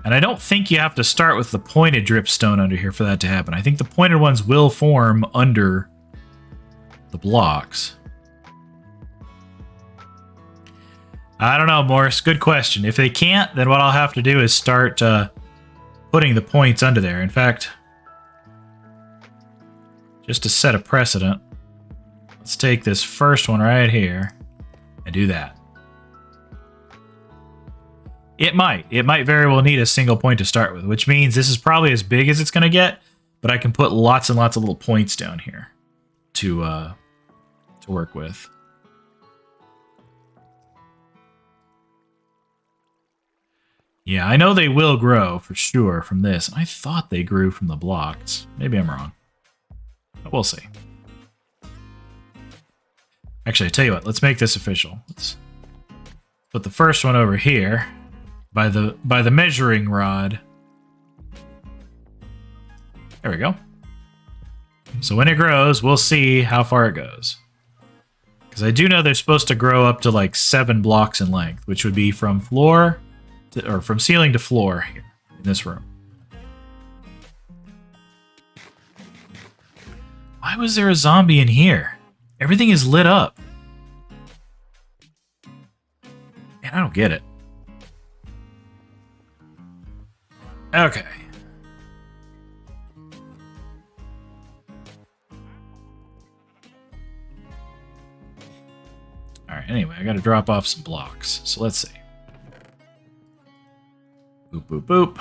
And I don't think you have to start with the pointed dripstone under here for that to happen. I think the pointed ones will form under the blocks. I don't know, Morris. Good question. If they can't, then what I'll have to do is start putting the points under there. In fact, just to set a precedent, let's take this first one right here and do that. It might very well need a single point to start with, which means this is probably as big as it's going to get, but I can put lots and lots of little points down here to work with. Yeah, I know they will grow for sure from this. I thought they grew from the blocks. Maybe I'm wrong. But we'll see. Actually, I tell you what, let's make this official. Let's put the first one over here by the measuring rod. There we go. So when it grows, we'll see how far it goes. Because I do know they're supposed to grow up to like 7 blocks in length, which would be from floor to, or from ceiling to floor here in this room. Why was there a zombie in here? Everything is lit up. Man, I don't get it. Okay. Alright, anyway, I gotta drop off some blocks. So let's see. Boop, boop, boop.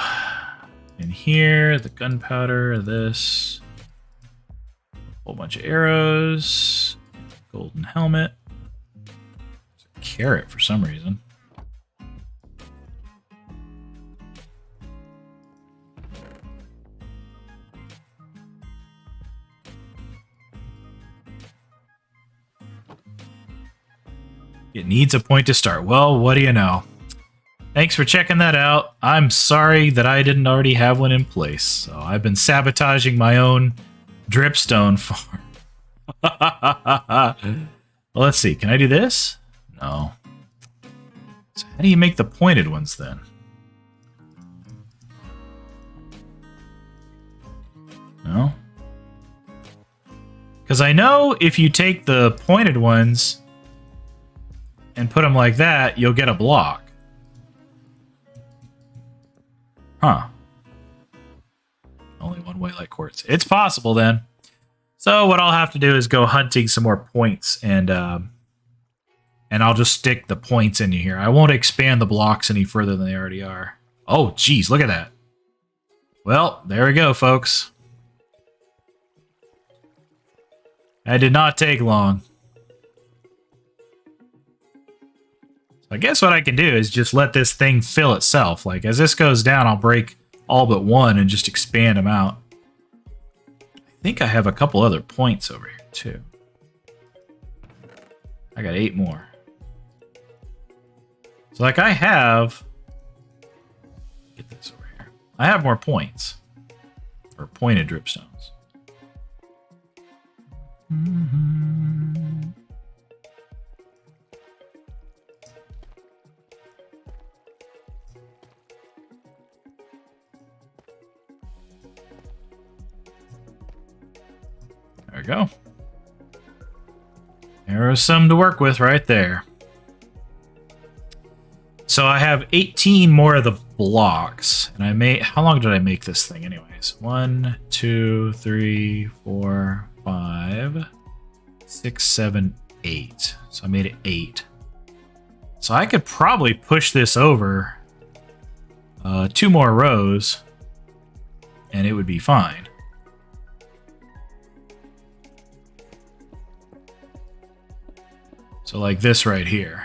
In here, the gunpowder, this. Whole bunch of arrows. Golden helmet. There's a carrot for some reason. It needs a point to start. Well, what do you know? Thanks for checking that out. I'm sorry that I didn't already have one in place. So I've been sabotaging my own dripstone farm. Well, let's see. Can I do this? No. So how do you make the pointed ones then? No? Because I know if you take the pointed ones and put them like that, you'll get a block. Huh. Only one way like quartz. It's possible then. So what I'll have to do is go hunting some more points, and I'll just stick the points into here. I won't expand the blocks any further than they already are. Oh, geez, look at that. Well, there we go, folks. That did not take long. I guess what I can do is just let this thing fill itself. Like, as this goes down, I'll break all but one and just expand them out. I think I have a couple other points over here, too. I got 8 more. So, like, I have... Get this over here. I have more points. Or pointed dripstones. There we go. There's some to work with right there. So I have 18 more of the blocks, and I made. How long did I make this thing, anyways? 1, 2, 3, 4, 5, 6, 7, 8. So I made it 8. So I could probably push this over 2 more rows, and it would be fine. So like this right here.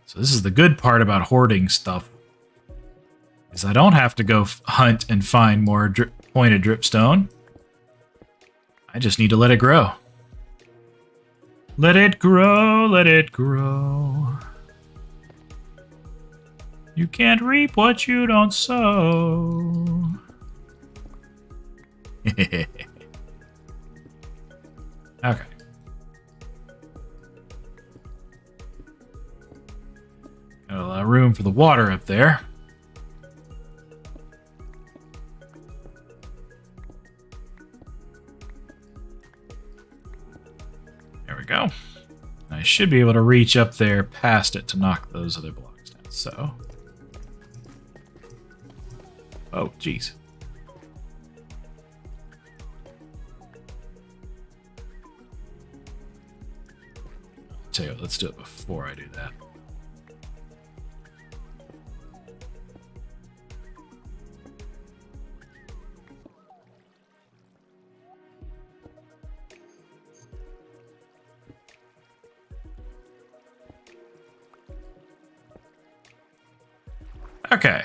So this is the good part about hoarding stuff, is I don't have to go hunt and find more pointed dripstone. I just need to let it grow. Let it grow, let it grow. You can't reap what you don't sow. Okay. Got a lot of room for the water up there. There we go. I should be able to reach up there past it to knock those other blocks down. So. Oh, geez. Tell you what, let's do it before I do that. Okay.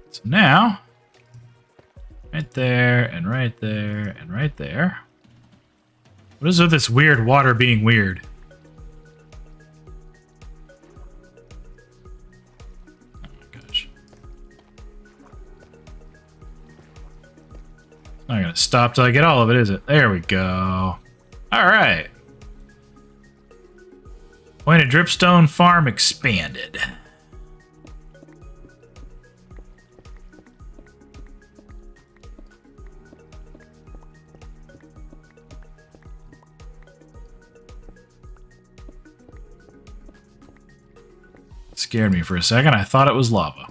So now, right there, and right there, and right there. What is with this weird water being weird? Oh my gosh. Not gonna stop till I get all of it, is it? There we go. Alright. Pointed dripstone farm expanded. Scared me for a second. I thought it was lava.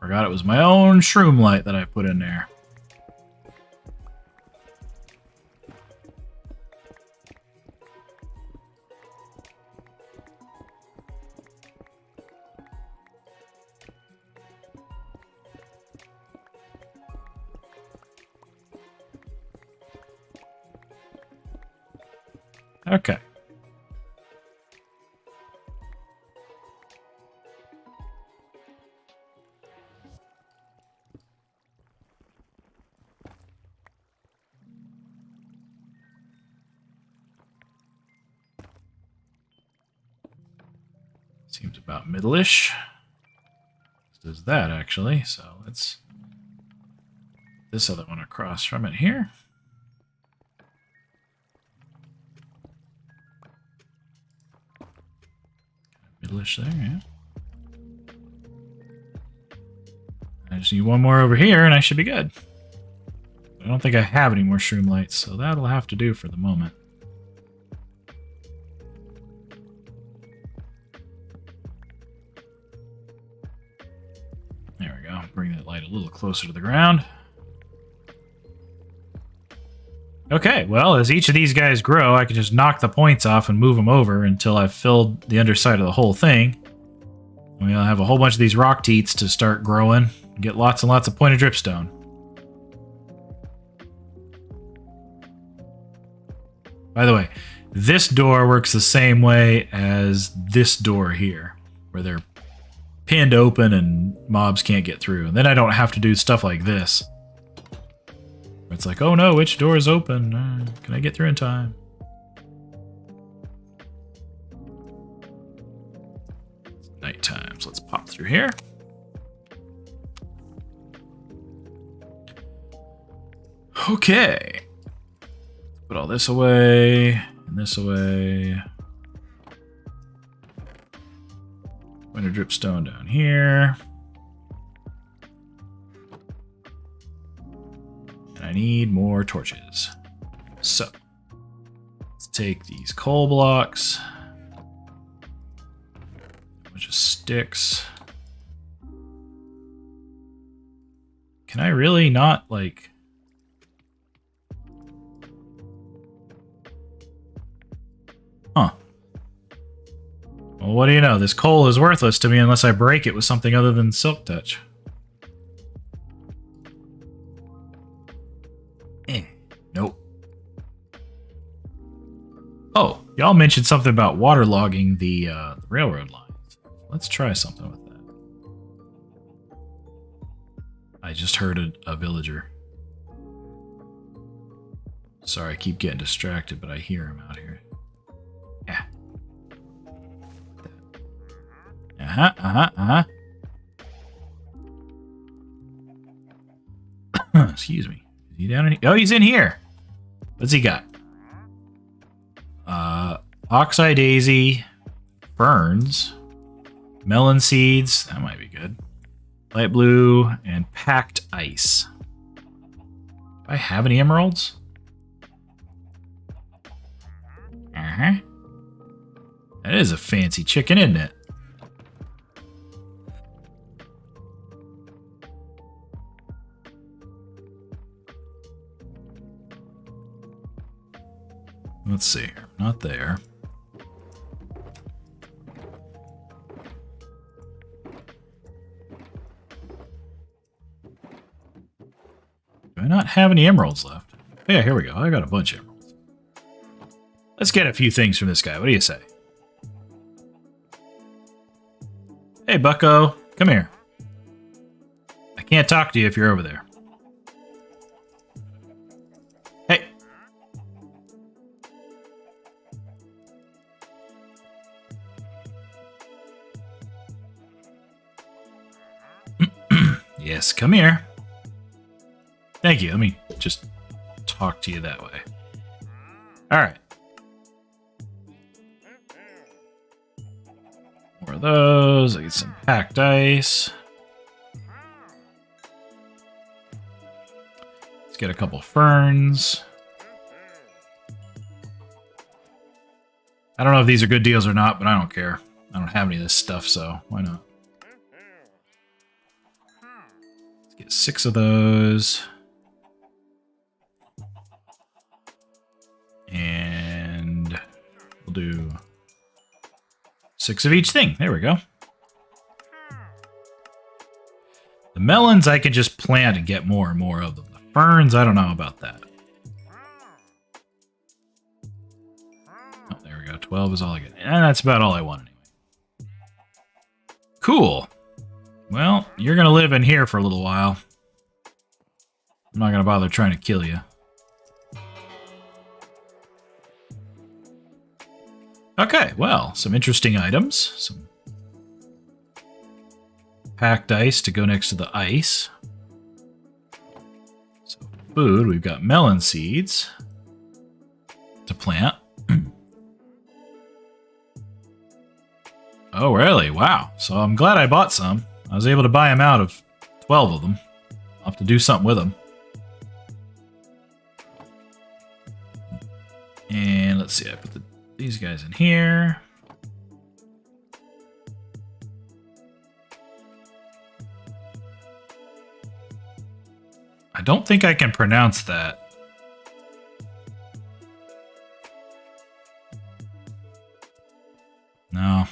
Forgot it was my own shroom light that I put in there. Okay. Seems about middle-ish. Does that, actually. So let's get this other one across from it here. Middle-ish there, yeah. I just need one more over here, and I should be good. I don't think I have any more shroom lights, so that'll have to do for the moment. There we go. Bring that light a little closer to the ground. Okay, well, as each of these guys grow, I can just knock the points off and move them over until I've filled the underside of the whole thing. And we'll have a whole bunch of these rock teats to start growing and get lots and lots of pointed dripstone. By the way, this door works the same way as this door here, where they're pinned open and mobs can't get through. And then I don't have to do stuff like this. It's like, oh no, which door is open? Can I get through in time? It's nighttime, so let's pop through here. Okay. Put all this away, and this away. Winter dripstone down here. And I need more torches. So, let's take these coal blocks. A bunch of sticks. Can I really not, like... Huh. Well, what do you know? This coal is worthless to me unless I break it with something other than silk touch. Nope. Oh, y'all mentioned something about waterlogging the railroad lines. Let's try something with that. I just heard a villager. Sorry, I keep getting distracted, but I hear him out here. Yeah. Excuse me. Is he down in here? Oh, he's in here. What's he got? Oxeye daisy, ferns, melon seeds. That might be good. Light blue and packed ice. Do I have any emeralds? Uh-huh. That is a fancy chicken, isn't it? Let's see here. Not there. Do I not have any emeralds left? Yeah, here we go. I got a bunch of emeralds. Let's get a few things from this guy. What do you say? Hey, bucko. Come here. I can't talk to you if you're over there. Hey. Yes, come here. Thank you. Let me just talk to you that way. All right. More of those. I get some packed ice. Let's get a couple ferns. I don't know if these are good deals or not, but I don't care. I don't have any of this stuff, so why not? Let's get 6 of those. And we'll do 6 of each thing. There we go. The melons I can just plant and get more and more of them. The ferns, I don't know about that. Oh, there we go. 12 is all I get. And that's about all I want anyway. Cool. Well, you're going to live in here for a little while. I'm not going to bother trying to kill you. Okay, well, some interesting items. Some packed ice to go next to the ice. So food, we've got melon seeds to plant. Oh, really? Wow. So I'm glad I bought some. I was able to buy them out of 12 of them. I'll have to do something with them. And let's see, I put these guys in here. I don't think I can pronounce that. No.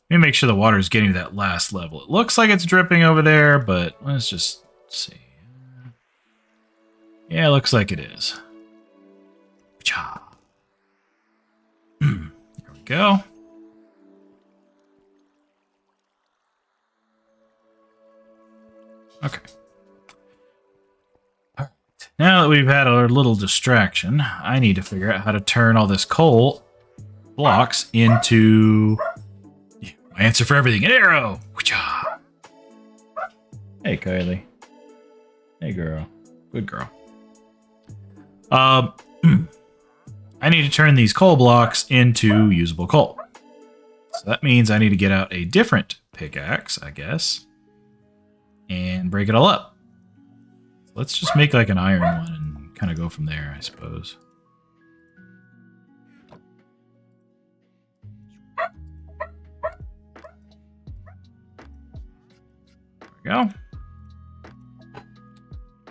Let me make sure the water is getting to that last level. It looks like it's dripping over there, but let's just see. Yeah, it looks like it is. There we go. Okay. All right. Now that we've had our little distraction, I need to figure out how to turn all this coal blocks into my answer for everything. An arrow. Hey, Kylie. Hey, girl. Good girl. I need to turn these coal blocks into usable coal. So that means I need to get out a different pickaxe, I guess, and break it all up. Let's just make like an iron one and kind of go from there, I suppose. Go.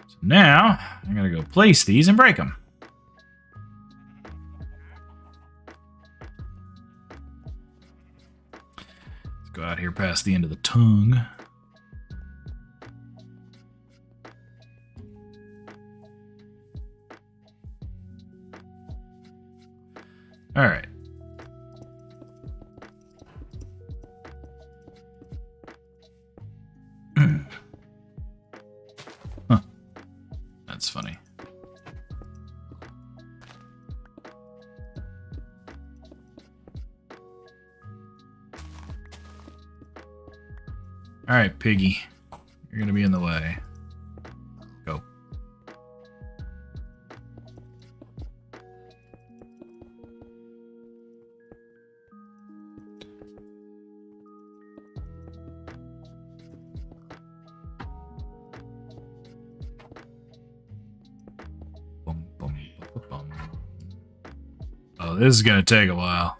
So now I'm gonna go place these and break them. Let's go out here past the end of the tongue. All right. Huh. That's funny. All right, piggy. You're going to be in the way. Go. Oh, this is gonna take a while.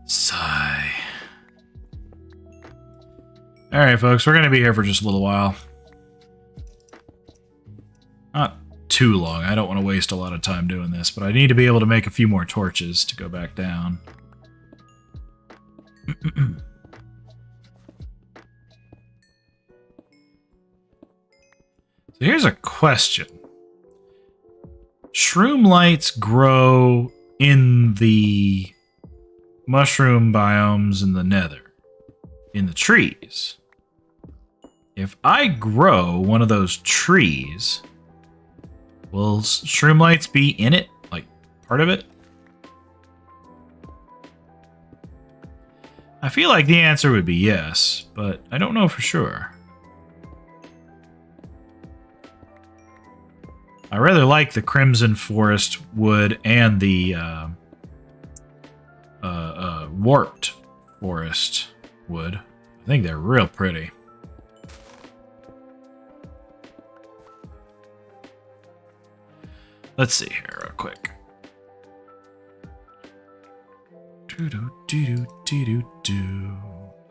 Sigh. Alright, folks, we're gonna be here for just a little while. Not too long. I don't want to waste a lot of time doing this, but I need to be able to make a few more torches to go back down. So here's a question. Shroom lights grow in the mushroom biomes in the nether, in the trees. If I grow one of those trees, will shroom lights be in it? Like, part of it? I feel like the answer would be yes, but I don't know for sure. I rather like the Crimson Forest wood and the Warped Forest wood. I think they're real pretty. Let's see here real quick.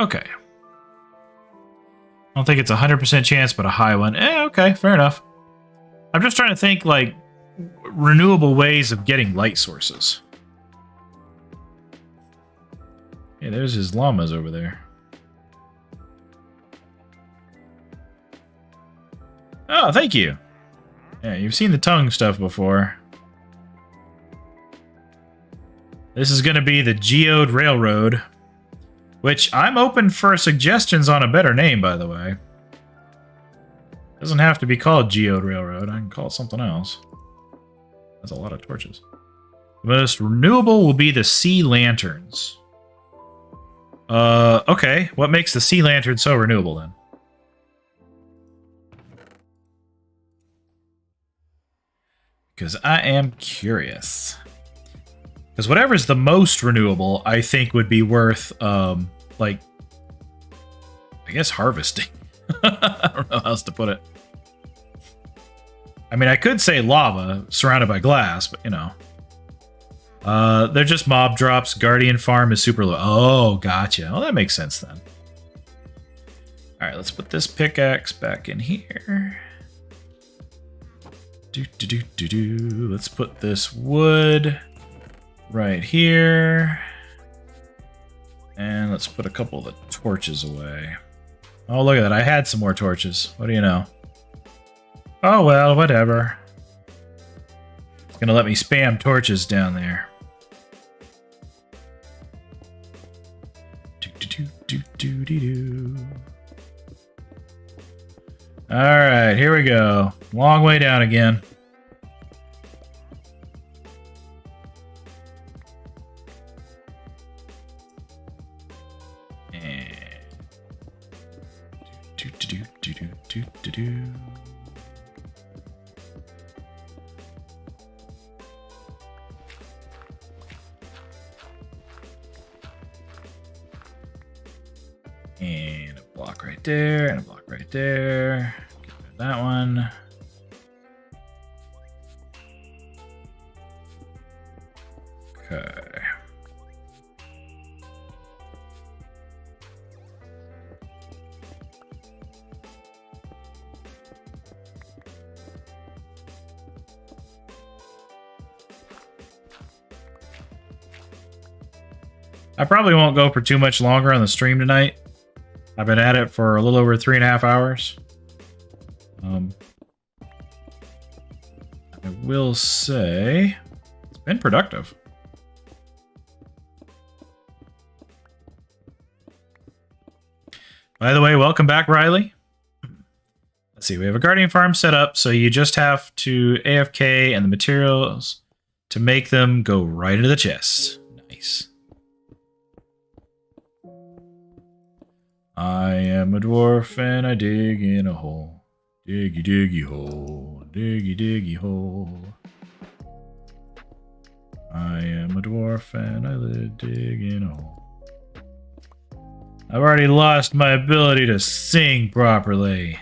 Okay. I don't think it's a 100% chance, but a high one. Okay, fair enough. I'm just trying to think, like, renewable ways of getting light sources. Hey, there's his llamas over there. Oh, thank you. Yeah, you've seen the tongue stuff before. This is going to be the Geode Railroad, which I'm open for suggestions on a better name, by the way. Doesn't have to be called Geode Railroad. I can call it something else. That's a lot of torches. The most renewable will be the sea lanterns. Okay. What makes the sea lantern so renewable, then? Because I am curious. Because whatever's the most renewable, I think would be worth, like, I guess harvesting. I don't know how else to put it. I mean, I could say lava surrounded by glass, but, you know. They're just mob drops. Guardian Farm is super low. Oh, gotcha. Well, that makes sense then. All right, let's put this pickaxe back in here. Let's put this wood right here. And let's put a couple of the torches away. Oh, look at that. I had some more torches. What do you know? Oh, well, whatever. It's going to let me spam torches down there. Alright, here we go. Long way down again. And a block right there, and a block right there. Get rid of that one. Okay. I probably won't go for too much longer on the stream tonight. I've been at it for a little over 3.5 hours. I will say it's been productive. By the way, welcome back, Riley. Let's see, we have a Guardian Farm set up, so you just have to AFK and the materials to make them go right into the chest. Nice. I am a dwarf and I dig in a hole. Diggy diggy hole. Diggy diggy hole. I am a dwarf and I dig in a hole. I've already lost my ability to sing properly.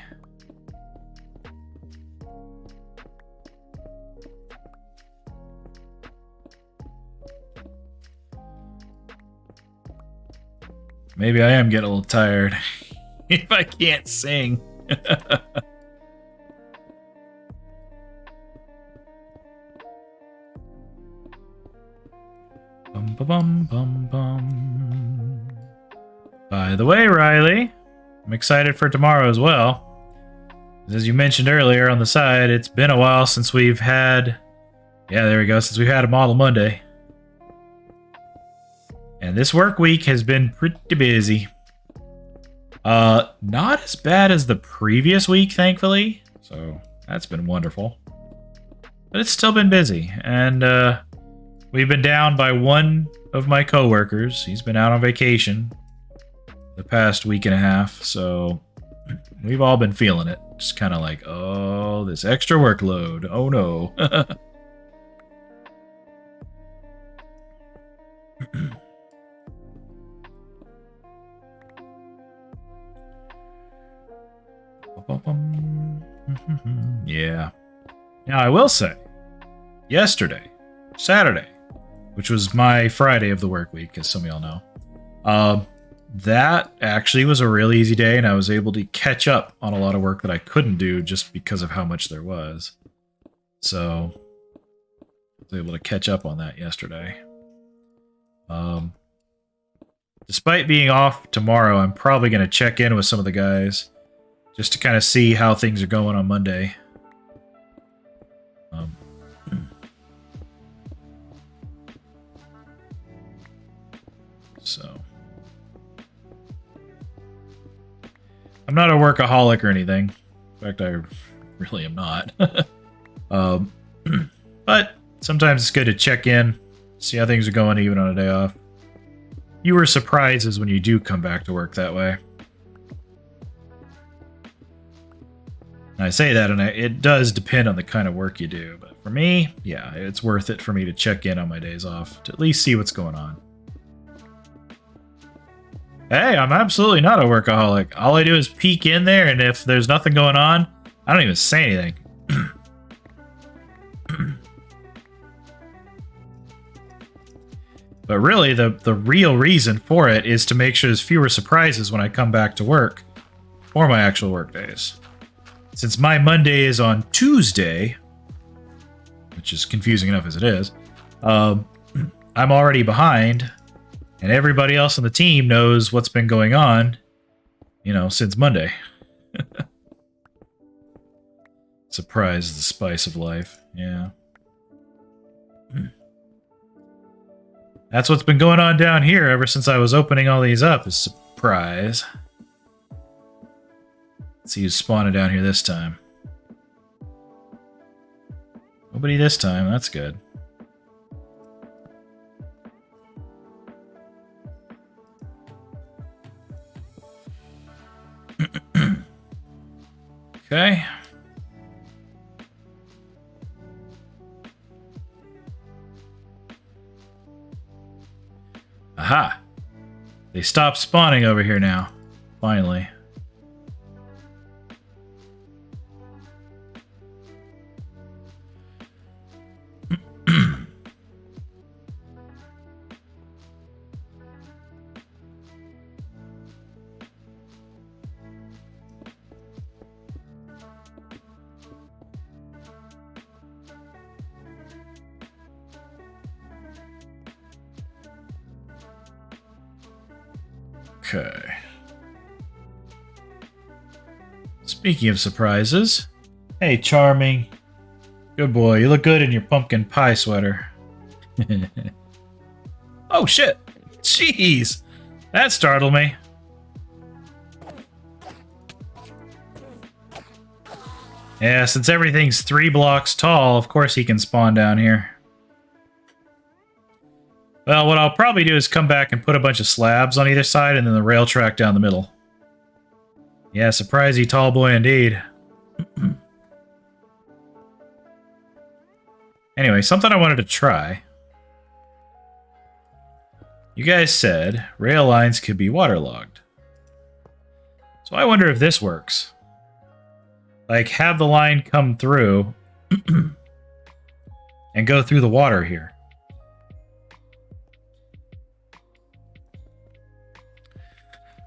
Maybe I am getting a little tired if I can't sing. Bum, bum, bum, bum. By the way, Riley, I'm excited for tomorrow as well. As you mentioned earlier on the side, it's been a while since we've had... Yeah, there we go, since we've had a Model Monday. And this work week has been pretty busy. Not as bad as the previous week, thankfully. So, that's been wonderful. But it's still been busy. And, we've been down by one of my coworkers. He's been out on vacation the past week and a half, so we've all been feeling it. Just kind of like, oh, this extra workload. Oh no. Yeah. Now I will say, yesterday, Saturday, which was my Friday of the work week, as some of y'all know, that actually was a really easy day, and I was able to catch up on a lot of work that I couldn't do just because of how much there was. So, I was able to catch up on that yesterday. Despite being off tomorrow, I'm probably going to check in with some of the guys just to kind of see how things are going on Monday. So, I'm not a workaholic or anything. In fact, I really am not. But sometimes it's good to check in, see how things are going even on a day off. Fewer surprises when you do come back to work that way. And I say that, and it does depend on the kind of work you do. But for me, yeah, it's worth it for me to check in on my days off to at least see what's going on. Hey, I'm absolutely not a workaholic. All I do is peek in there, and if there's nothing going on, I don't even say anything. But really, the real reason for it is to make sure there's fewer surprises when I come back to work or my actual work days. Since my Monday is on Tuesday, which is confusing enough as it is, I'm already behind, and everybody else on the team knows what's been going on, you know, since Monday. Surprise is the spice of life, yeah. That's what's been going on down here ever since I was opening all these up, is surprise. Let's see who's spawning down here this time. Nobody this time, that's good. Okay. Aha! They stopped spawning over here now. Finally. Okay. Speaking of surprises, hey, Charming. Good boy, you look good in your pumpkin pie sweater. Oh, shit. Jeez. That startled me. Yeah, since everything's 3 blocks tall, of course he can spawn down here. Well, what I'll probably do is come back and put a bunch of slabs on either side and then the rail track down the middle. Yeah, surprisey tall boy indeed. Anyway, something I wanted to try. You guys said rail lines could be waterlogged. So I wonder if this works. Like, have the line come through and go through the water here.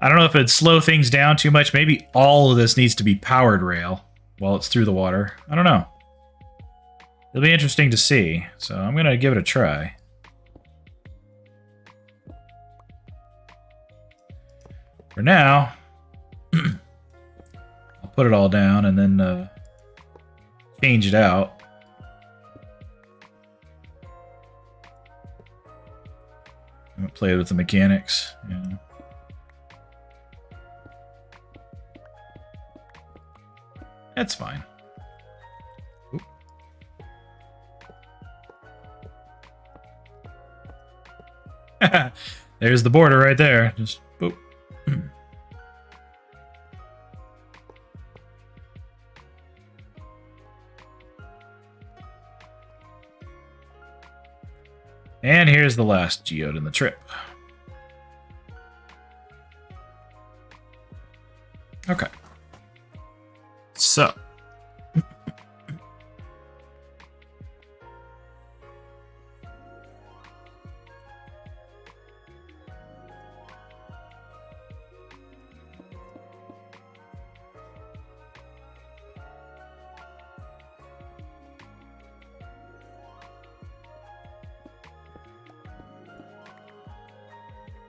I don't know if it'd slow things down too much. Maybe all of this needs to be powered rail while it's through the water. I don't know. It'll be interesting to see. So I'm going to give it a try. For now, I'll put it all down and then change it out. I'm going to play with the mechanics. Yeah. That's fine. Oop. There's the border right there. Just boop. And here's the last geode in the trip. Okay. So.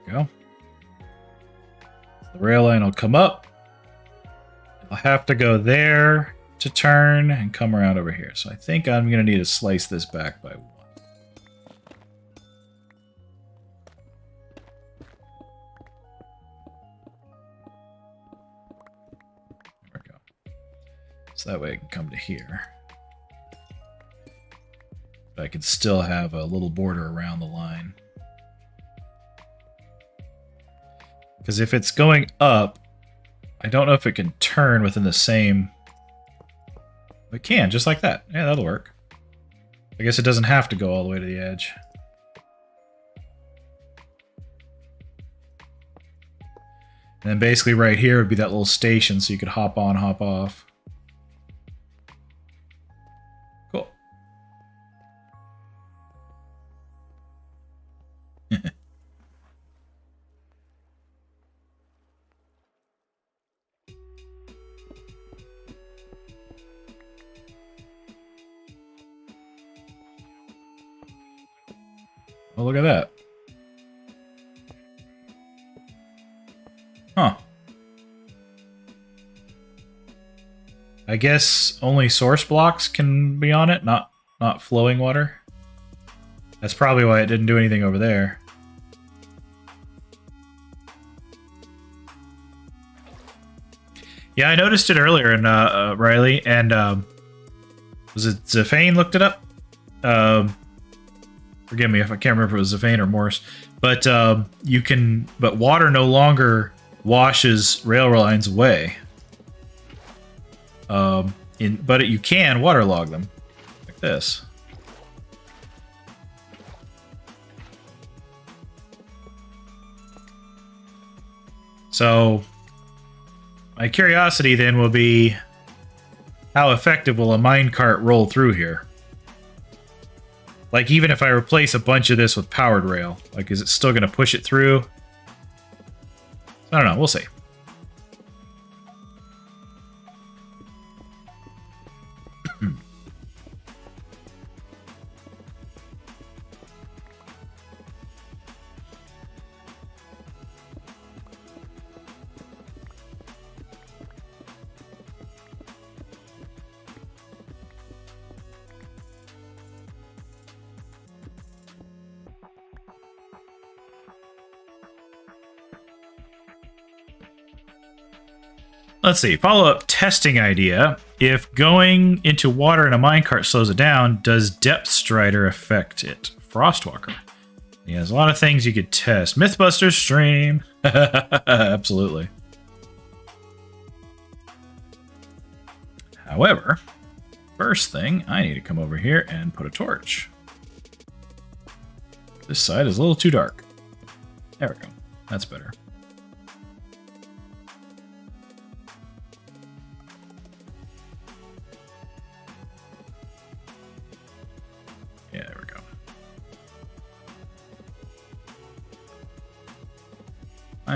Go. The rail line will come up. I'll have to go there to turn and come around over here. So I think I'm going to need to slice this back by one. There we go. So that way I can come to here. But I can still have a little border around the line. Because if it's going up, I don't know if it can turn within the same... It can, just like that. Yeah, that'll work. I guess it doesn't have to go all the way to the edge. And then basically right here would be that little station, so you could hop on, hop off. Cool. Oh, look at that. Huh. I guess only source blocks can be on it, not flowing water. That's probably why it didn't do anything over there. Yeah, I noticed it earlier in Riley, and was it Zafane looked it up? Forgive me if I can't remember if it was Zafane or Morse, but you can. But water no longer washes rail lines away. But you can waterlog them like this. So my curiosity then will be, how effective will a minecart roll through here? Like, even if I replace a bunch of this with powered rail, like, is it still going to push it through? I don't know. We'll see. Let's see. Follow-up testing idea. If going into water in a minecart slows it down, does Depth Strider affect it? Frostwalker. Yeah, there's a lot of things you could test. Mythbusters stream. Absolutely. However, first thing, I need to come over here and put a torch. This side is a little too dark. There we go. That's better.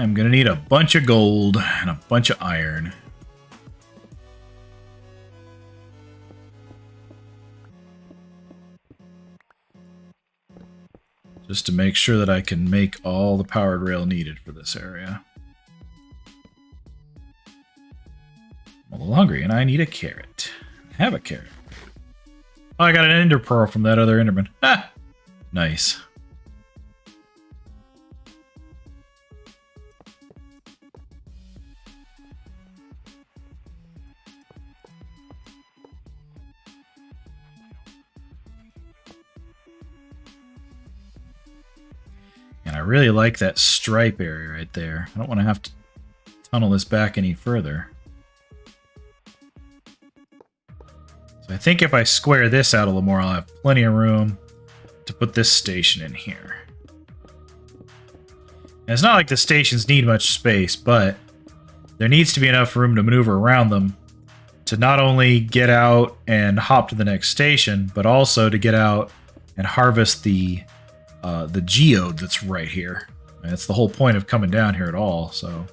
I'm going to need a bunch of gold and a bunch of iron. Just to make sure that I can make all the powered rail needed for this area. I'm a little hungry, and I need a carrot. Have a carrot. Oh, I got an ender pearl from that other enderman. Ah! Nice. And I really like that stripe area right there. I don't want to have to tunnel this back any further. So I think if I square this out a little more, I'll have plenty of room to put this station in here. And it's not like the stations need much space, but there needs to be enough room to maneuver around them to not only get out and hop to the next station, but also to get out and harvest the geode that's right here. And that's the whole point of coming down here at all, so...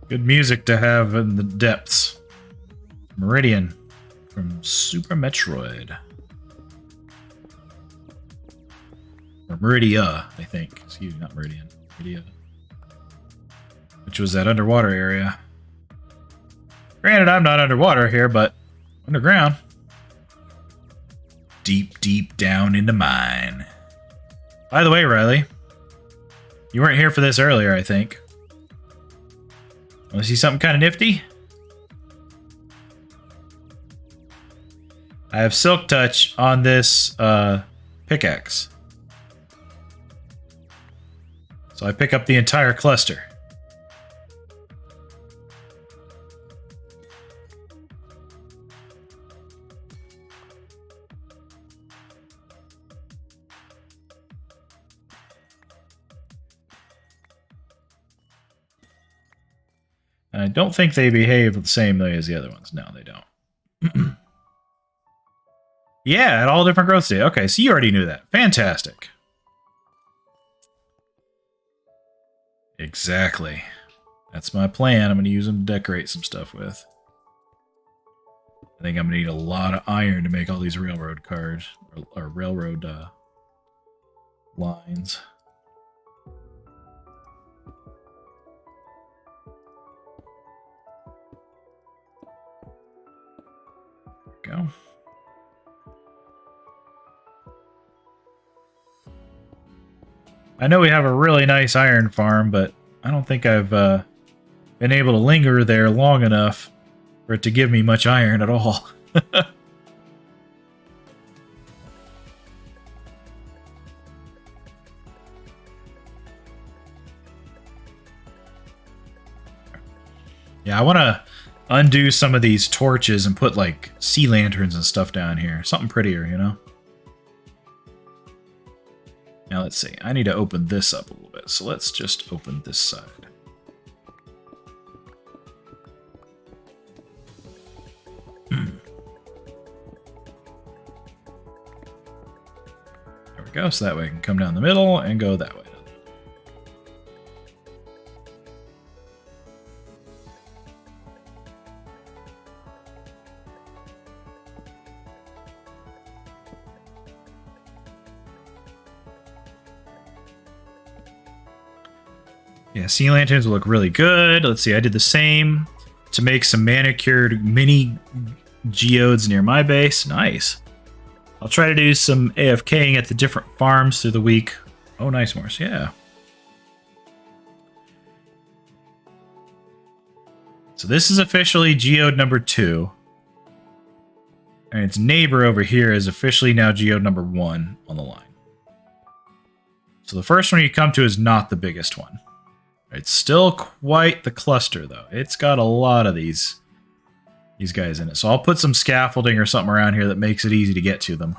Good music to have in the depths. Meridian from Super Metroid. Or Meridia, I think. Excuse me, not Meridian. Meridia. Which was that underwater area. Granted, I'm not underwater here, but underground. Deep, deep down in the mine. By the way, Riley, you weren't here for this earlier, I think. Want to see something kind of nifty? I have Silk Touch on this pickaxe. So I pick up the entire cluster. And I don't think they behave the same way as the other ones. No, they don't. Yeah, at all different growth states. Okay, so you already knew that. Fantastic. Exactly. That's my plan. I'm going to use them to decorate some stuff with. I think I'm going to need a lot of iron to make all these railroad cars. Or railroad lines. Go. I know we have a really nice iron farm, but I don't think I've been able to linger there long enough for it to give me much iron at all. Yeah, I want to undo some of these torches and put like sea lanterns and stuff down here. Something prettier, you know? Now let's see. I need to open this up a little bit. So let's just open this side. There we go. So that way I can come down the middle and go that way. Yeah, sea lanterns will look really good. Let's see, I did the same to make some manicured mini geodes near my base. Nice. I'll try to do some AFKing at the different farms through the week. Oh, nice, Morse. Yeah. So this is officially geode number 2. And its neighbor over here is officially now geode number 1 on the line. So the first one you come to is not the biggest one. It's still quite the cluster, though. It's got a lot of these guys in it. So I'll put some scaffolding or something around here that makes it easy to get to them.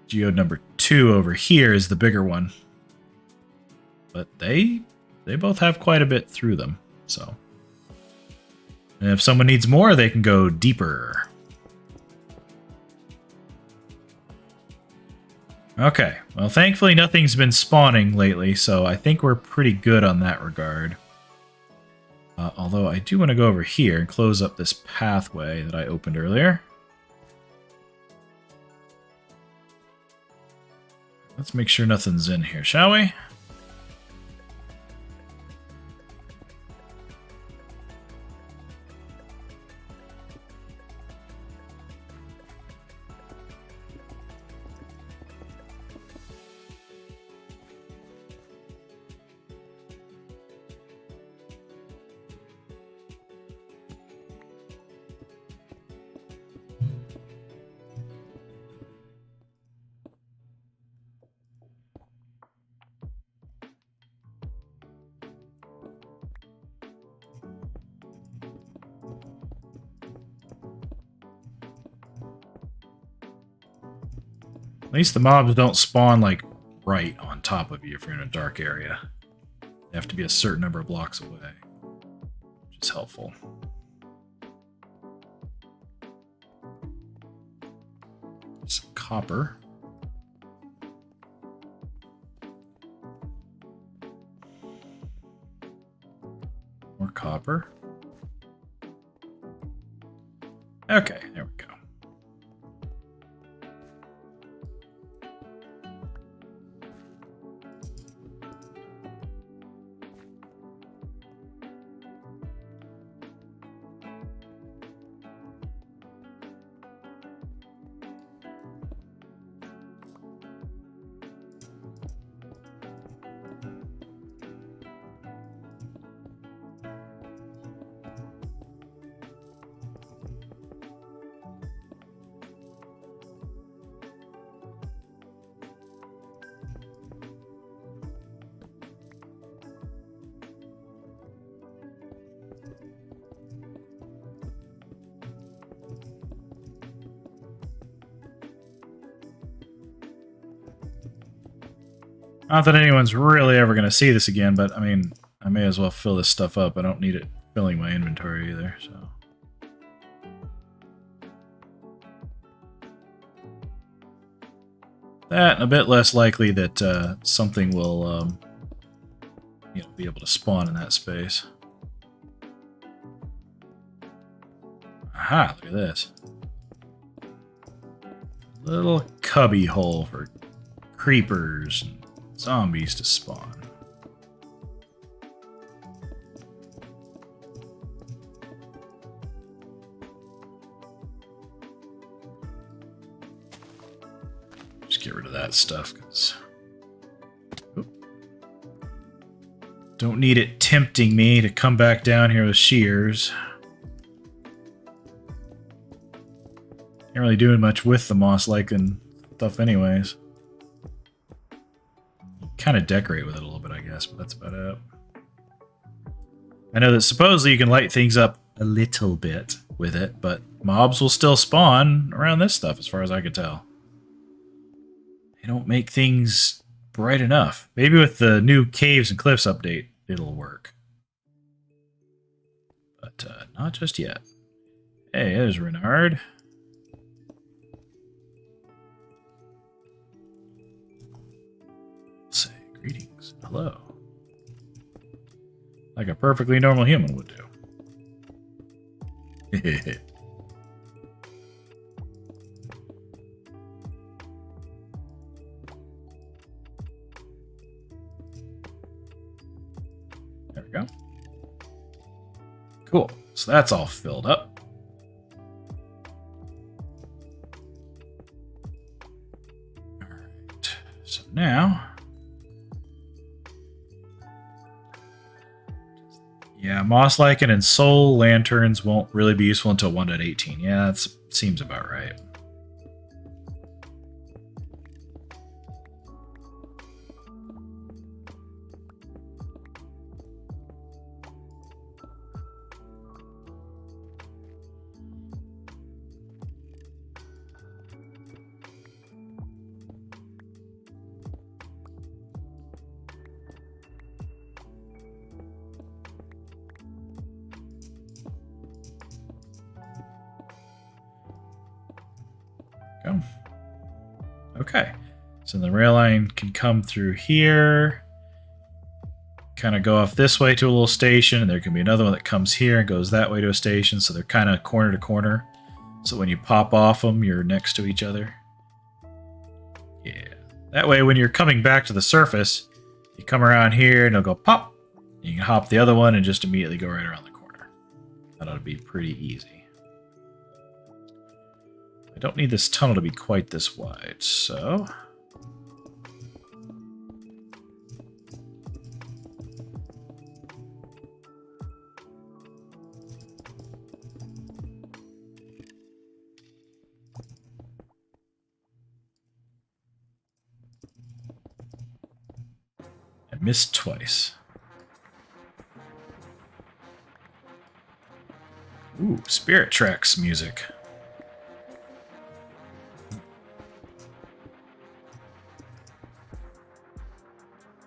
Geode number 2 over here is the bigger one. But they both have quite a bit through them, so. And if someone needs more, they can go deeper. Okay, well, thankfully nothing's been spawning lately, so I think we're pretty good on that regard. Although I do want to go over here and close up this pathway that I opened earlier. Let's make sure nothing's in here, shall we? At least the mobs don't spawn, like, right on top of you if you're in a dark area. They have to be a certain number of blocks away, which is helpful. Some copper. More copper. Okay, there we go. Not that anyone's really ever going to see this again, but I mean, I may as well fill this stuff up. I don't need it filling my inventory either, so. That, and a bit less likely that something will you know, be able to spawn in that space. Aha, look at this. Little cubby hole for creepers and zombies to spawn. Just get rid of that stuff, because don't need it tempting me to come back down here with shears. Ain't really doing much with the moss lichen stuff anyways. Kind of decorate with it a little bit, I guess, but that's about it. I know that supposedly you can light things up a little bit with it, but mobs will still spawn around this stuff as far as I can tell. They don't make things bright enough. Maybe with the new Caves and Cliffs update, it'll work. But not just yet. Hey, there's Renard. Say greetings. Hello. Like a perfectly normal human would do. There we go. Cool. So that's all filled up. All right. So now, yeah, moss lichen and soul lanterns won't really be useful until 1.18. Yeah, that seems about right. Okay. So the rail line can come through here. Kind of go off this way to a little station, and there can be another one that comes here and goes that way to a station, so they're kind of corner to corner. So when you pop off them, you're next to each other. Yeah. That way, when you're coming back to the surface, you come around here and it'll go pop. You can hop the other one and just immediately go right around the corner. That ought to be pretty easy. I don't need this tunnel to be quite this wide, so... I missed twice. Ooh, Spirit Tracks music.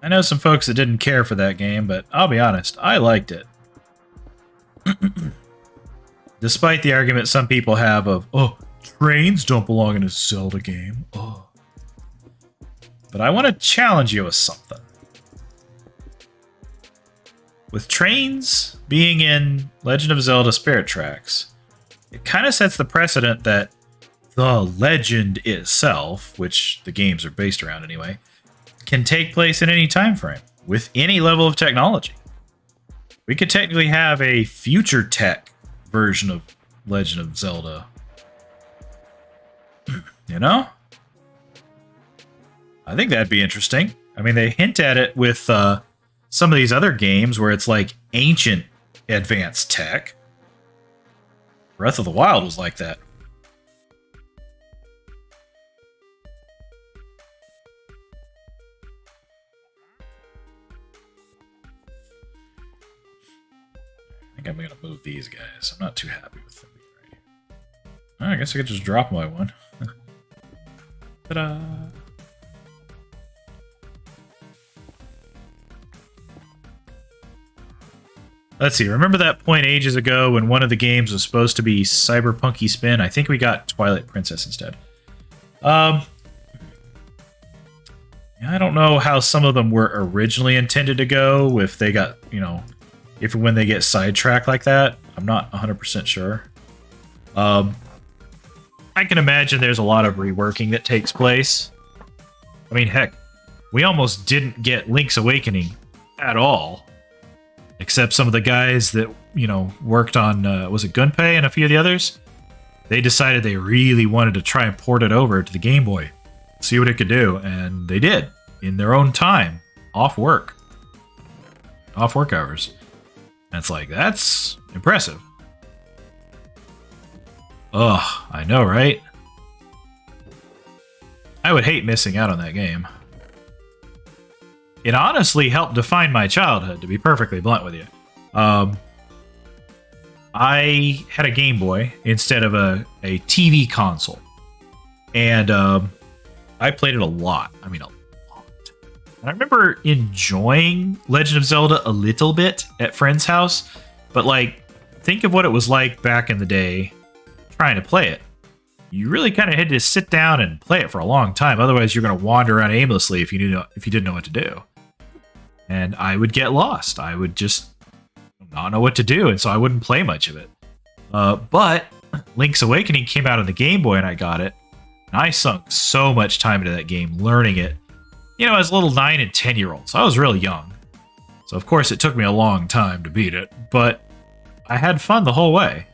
I know some folks that didn't care for that game, but I'll be honest, I liked it. Despite the argument some people have of, oh, trains don't belong in a Zelda game. Oh. But I want to challenge you with something. With trains being in Legend of Zelda Spirit Tracks, it kind of sets the precedent that the legend itself, which the games are based around anyway, can take place in any time frame with any level of technology. We could technically have a future tech version of Legend of Zelda. You know? I think that'd be interesting. I mean, they hint at it with some of these other games where it's like ancient advanced tech. Breath of the Wild was like that. I think I'm going to move these guys. I'm not too happy with them being ready. Oh, I guess I could just drop my one. Ta-da! Let's see. Remember that point ages ago when one of the games was supposed to be Cyberpunky Spin? I think we got Twilight Princess instead. I don't know how some of them were originally intended to go, if they got, you know, if when they get sidetracked like that. I'm not 100% sure. I can imagine there's a lot of reworking that takes place. I mean, heck, we almost didn't get Link's Awakening at all. Except some of the guys that, you know, worked on, was it Gunpei and a few of the others? They decided they really wanted to try and port it over to the Game Boy. See what it could do, and they did. In their own time. Off work. Off work hours. And it's like, that's impressive. Ugh, I know, right? I would hate missing out on that game. It honestly helped define my childhood, to be perfectly blunt with you. I had a Game Boy instead of a TV console. And I played it a lot. I mean, a lot. And I remember enjoying Legend of Zelda a little bit at friend's house. But, like, think of what it was like back in the day trying to play it. You really kind of had to sit down and play it for a long time. Otherwise, you're going to wander around aimlessly if you didn't know what to do. And I would get lost. I would just not know what to do, and so I wouldn't play much of it. But Link's Awakening came out on the Game Boy, and I got it. And I sunk so much time into that game, learning it. You know, as little 9 and 10-year-olds. I was really young. So, of course, it took me a long time to beat it. But I had fun the whole way.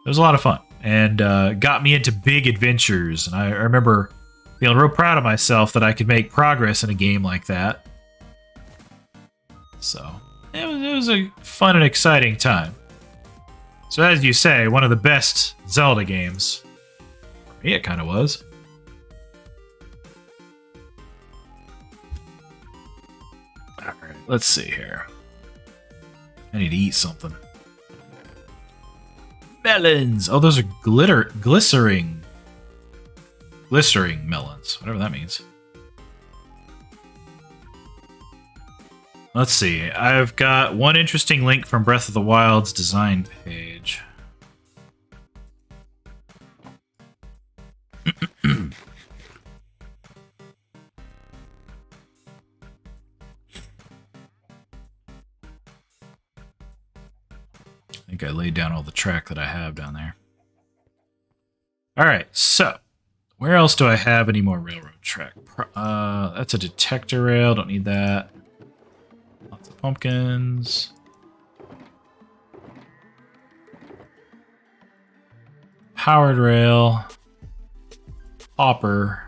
It was a lot of fun. And got me into big adventures. And I remember feeling real proud of myself that I could make progress in a game like that. So, it was a fun and exciting time. So, as you say, one of the best Zelda games. For me, it kind of was. Alright, let's see here. I need to eat something. Melons! Oh, those are glistering melons, whatever that means. Let's see. I've got one interesting link from Breath of the Wild's design page. I think I laid down all the track that I have down there. All right, so where else do I have any more railroad track? That's a detector rail. Don't need that. Lots of pumpkins. Powered rail. Hopper.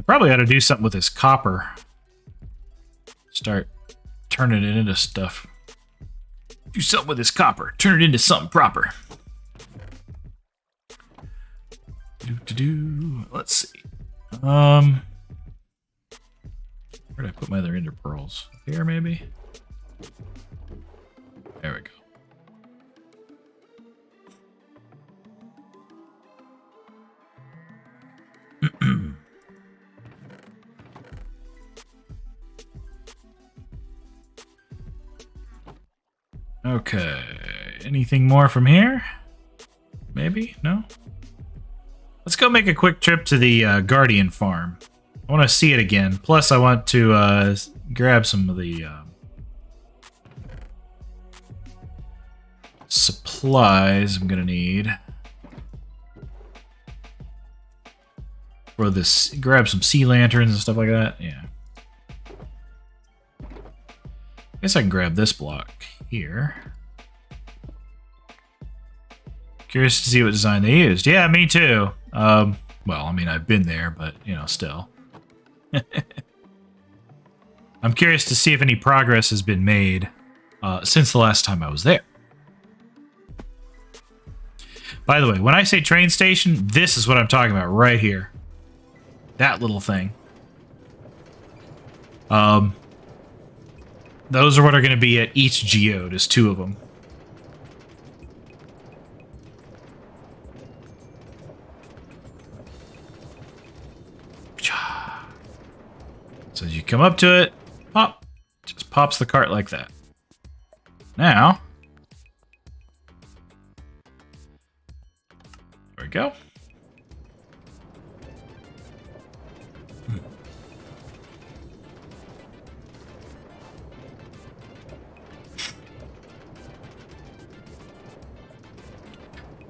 Probably ought to do something with this copper. Start turning it into stuff. Do something with this copper. Turn it into something proper. Let's see. Where did I put my other ender pearls? Here, maybe? There we go. Okay. Anything more from here? Maybe? No? Let's go make a quick trip to the Guardian farm. I want to see it again. Plus, I want to grab some of the supplies I'm going to need. For this, grab some sea lanterns and stuff like that. Yeah. I guess I can grab this block here. Curious to see what design they used. Yeah, me too. Well, I mean, I've been there, but, you know, still. I'm curious to see if any progress has been made since the last time I was there. By the way, when I say train station, this is what I'm talking about right here. That little thing. Those are what are going to be at each geode, is 2 of them. So as you come up to it, pop. Just pops the cart like that. Now, there we go.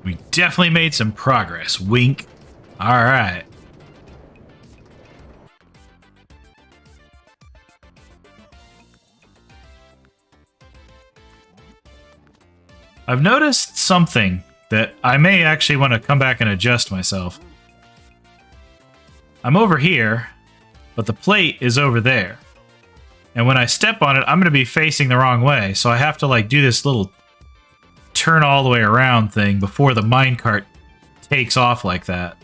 We definitely made some progress. Wink. All right. I've noticed something that I may actually want to come back and adjust myself. I'm over here, but the plate is over there. And when I step on it, I'm going to be facing the wrong way. So I have to like do this little turn all the way around thing before the minecart takes off like that.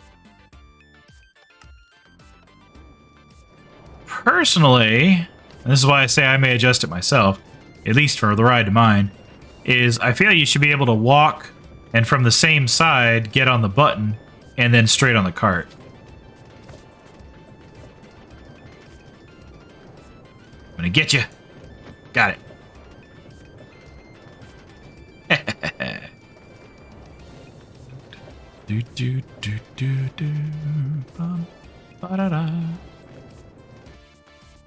Personally, and this is why I say I may adjust it myself, at least for the ride to mine, is I feel you should be able to walk and from the same side get on the button and then straight on the cart. I'm gonna get you. Got it. do do do do do bum, ba-da-da.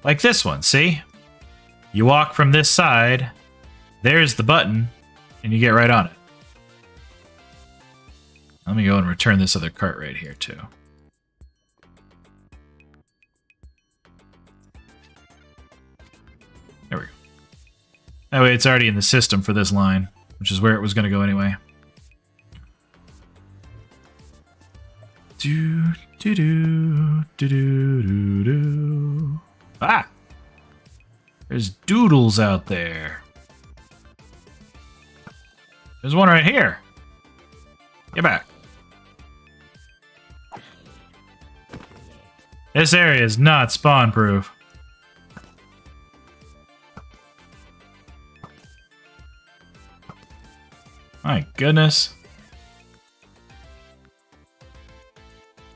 Like this one, see? You walk from this side, there's the button, and you get right on it. Let me go and return this other cart right here, too. There we go. That way it's already in the system for this line, which is where it was going to go anyway. Do, do, do, do, do, do, do. Ah! There's doodles out there. There's one right here. Get back. This area is not spawn-proof. My goodness.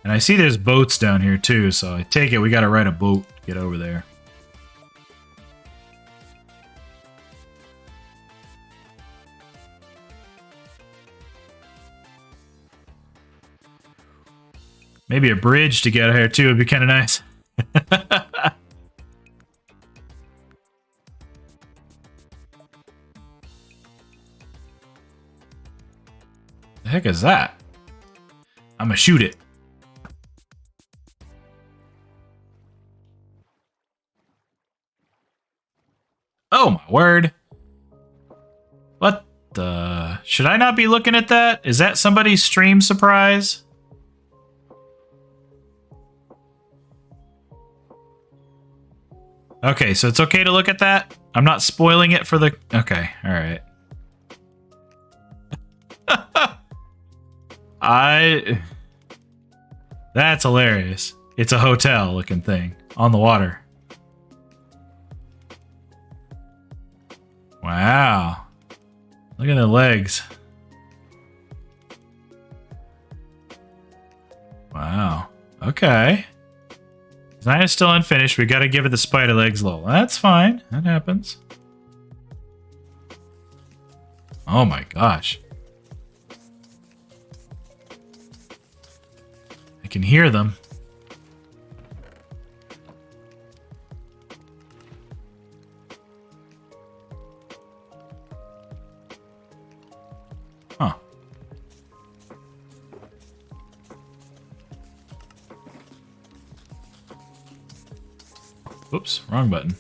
And I see there's boats down here too, so I take it we gotta ride a boat to get over there. Maybe a bridge to get here too would be kind of nice. The heck is that? I'm gonna shoot it. Oh my word. What the? Should I not be looking at that? Is that somebody's stream surprise? Okay, so it's okay to look at that? I'm not spoiling it for the... Okay, alright. That's hilarious. It's a hotel looking thing on the water. Wow. Look at the legs. Wow. Okay. Design is still unfinished. We gotta give it the spider legs low. That's fine. That happens. Oh my gosh. I can hear them. Huh. Oops, wrong button.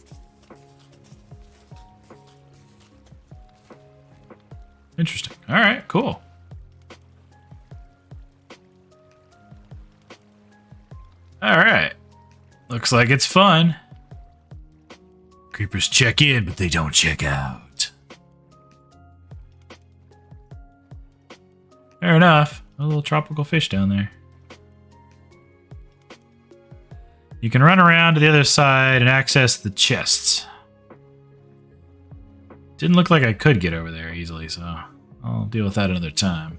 Interesting. All right, cool. All right. Looks like it's fun. Creepers check in, but they don't check out. Fair enough. A little tropical fish down there. You can run around to the other side and access the chests. Didn't look like I could get over there easily, so I'll deal with that another time.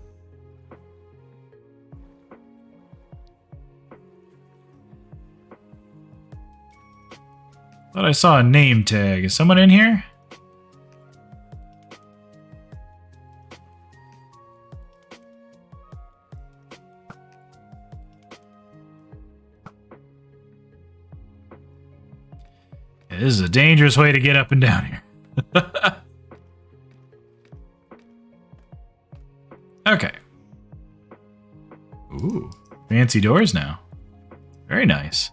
Thought I saw a name tag. Is someone in here? This is a dangerous way to get up and down here. Okay. Ooh, fancy doors now. Very nice.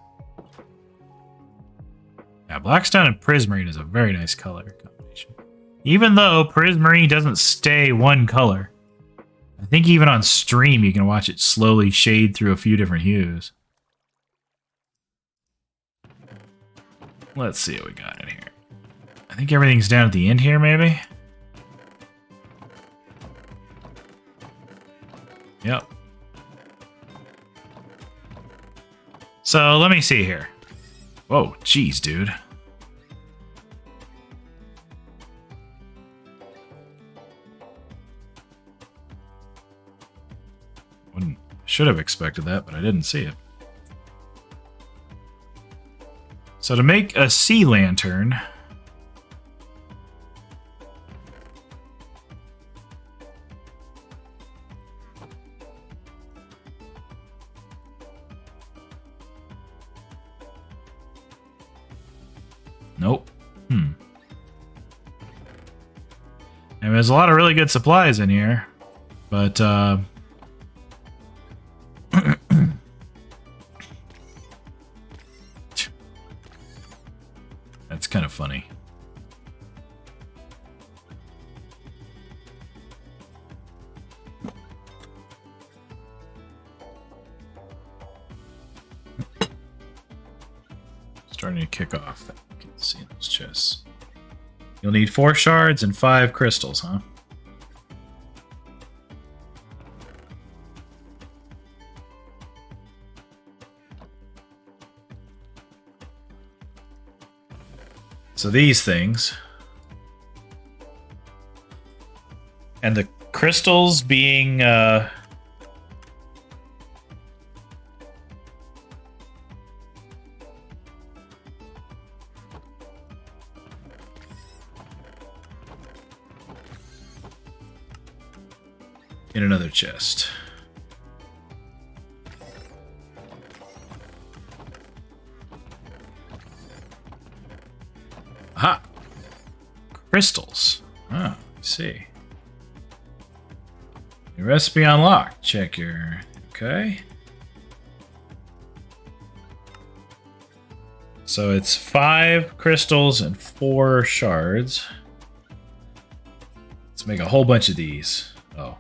Yeah, Blackstone and Prismarine is a very nice color combination. Even though Prismarine doesn't stay one color. I think even on stream you can watch it slowly shade through a few different hues. Let's see what we got in here. I think everything's down at the end here, maybe? Yep. So, let me see here. Whoa, jeez, dude. Should have expected that, but I didn't see it. So to make a sea lantern, nope. And there's a lot of really good supplies in here, but that's kind of funny. Starting to kick off. You can see those chests. You'll need 4 shards and 5 crystals, huh? So these things. And the crystals being in another chest. Aha! Crystals. Oh, I see. Your recipe unlocked. Check your... Okay. So it's 5 crystals and 4 shards. Let's make a whole bunch of these. Oh.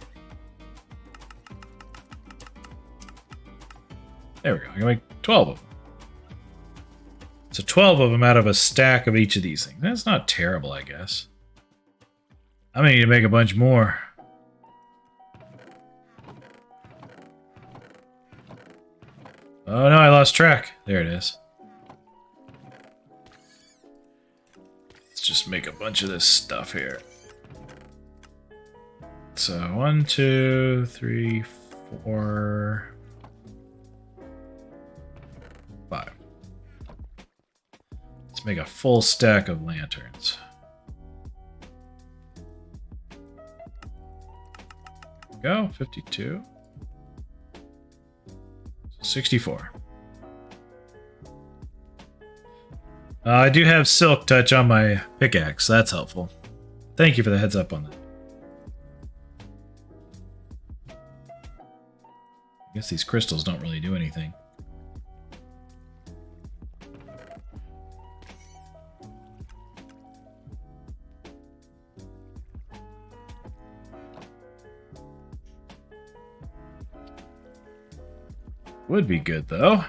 There we go. I can make 12 of them. So 12 of them out of a stack of each of these things. That's not terrible, I guess. I'm gonna need to make a bunch more. Oh no, I lost track. There it is. Let's just make a bunch of this stuff here. So 1, 2, 3, 4, 5. Let's make a full stack of lanterns. Go, 52. 64. I do have silk touch on my pickaxe, so that's helpful. Thank you for the heads up on that. I guess these crystals don't really do anything. Would be good, though.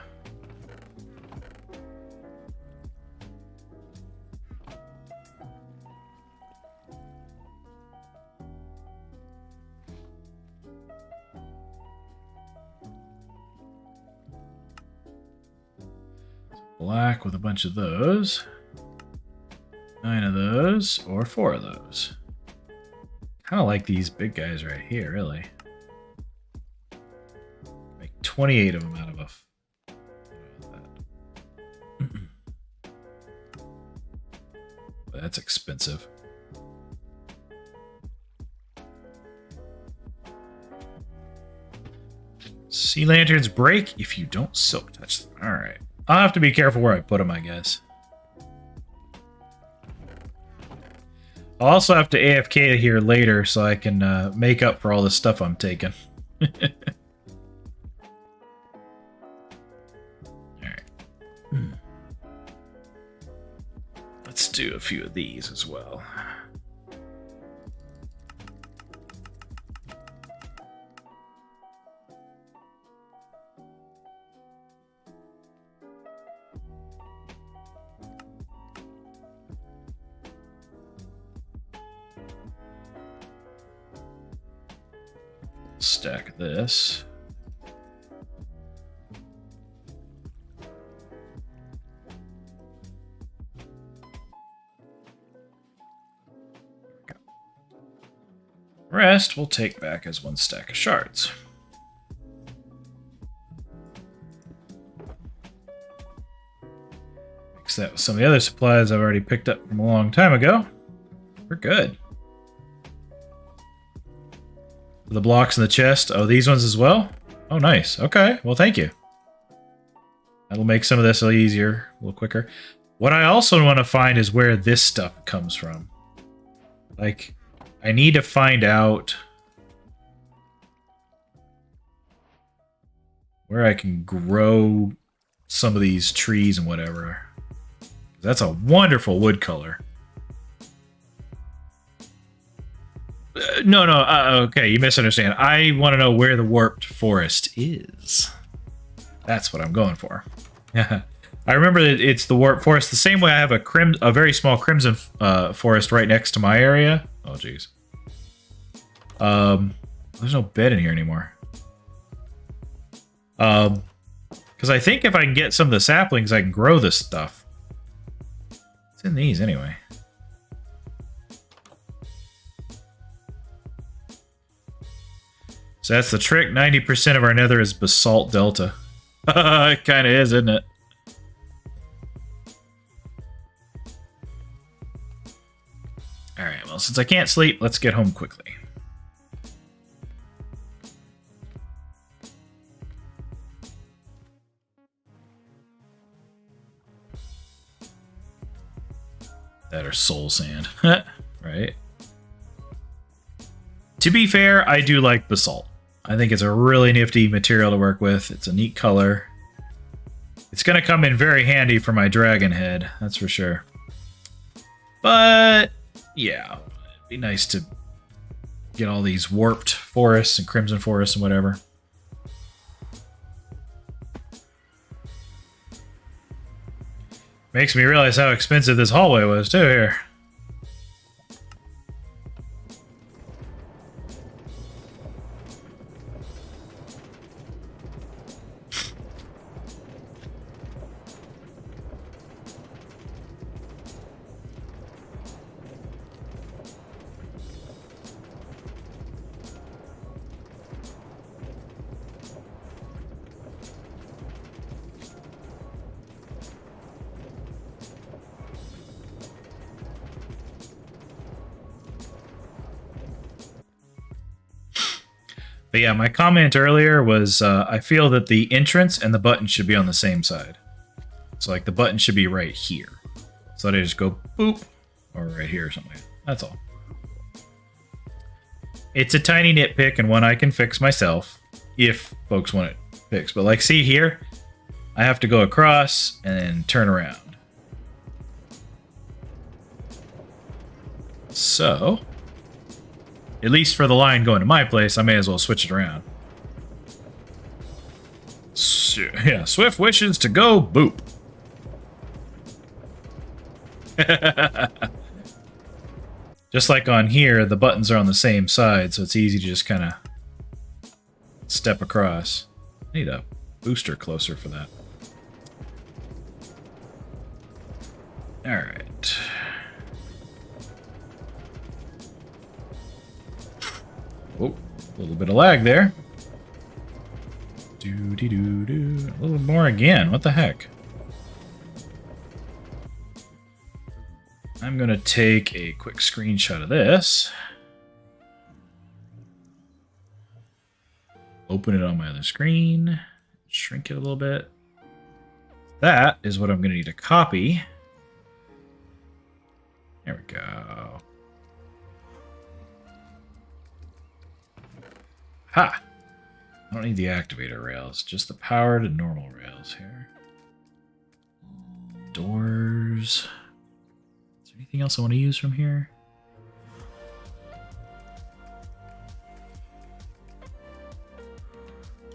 Black with a bunch of those. 9 of those, or 4 of those. Kind of like these big guys right here, really. 28 of them out of a... That's expensive. Sea lanterns break if you don't silk touch them. Alright. I'll have to be careful where I put them, I guess. I'll also have to AFK here later so I can make up for all the stuff I'm taking. Let's do a few of these as well. Stack this. Rest we'll take back as 1 stack of shards. Mix that with some of the other supplies I've already picked up from a long time ago. We're good. The blocks in the chest. Oh, these ones as well? Oh, nice. Okay. Well, thank you. That'll make some of this a little easier, a little quicker. What I also want to find is where this stuff comes from. Like... I need to find out where I can grow some of these trees and whatever. That's a wonderful wood color. No, okay, you misunderstand. I want to know where the warped forest is. That's what I'm going for. Yeah, I remember that it's the warped forest. The same way I have a very small crimson forest right next to my area. Oh, jeez. There's no bed in here anymore. Because I think if I can get some of the saplings, I can grow this stuff. It's in these anyway. So that's the trick. 90% of our nether is basalt delta. It kind of is, isn't it? Alright, well, since I can't sleep, let's get home quickly. That or soul sand. Right? To be fair, I do like basalt. I think it's a really nifty material to work with. It's a neat color. It's going to come in very handy for my dragon head, that's for sure. But, yeah, it'd be nice to get all these warped forests and crimson forests and whatever. Makes me realize how expensive this hallway was, too, here. But yeah, my comment earlier was I feel that the entrance and the button should be on the same side. So like the button should be right here. So that I just go boop, or right here or something. That's all. It's a tiny nitpick and one I can fix myself if folks want it fixed. But like see here, I have to go across and then turn around. So at least for the line going to my place, I may as well switch it around. So, yeah, Swift wishes to go boop. Just like on here, the buttons are on the same side, so it's easy to just kind of step across. I need a booster closer for that. Alright. Oh, a little bit of lag there. Doo-dee-doo-doo. A little more again. What the heck? I'm going to take a quick screenshot of this. Open it on my other screen. Shrink it a little bit. That is what I'm going to need to copy. There we go. Ha! I don't need the activator rails, just the powered and normal rails here. Doors. Is there anything else I want to use from here?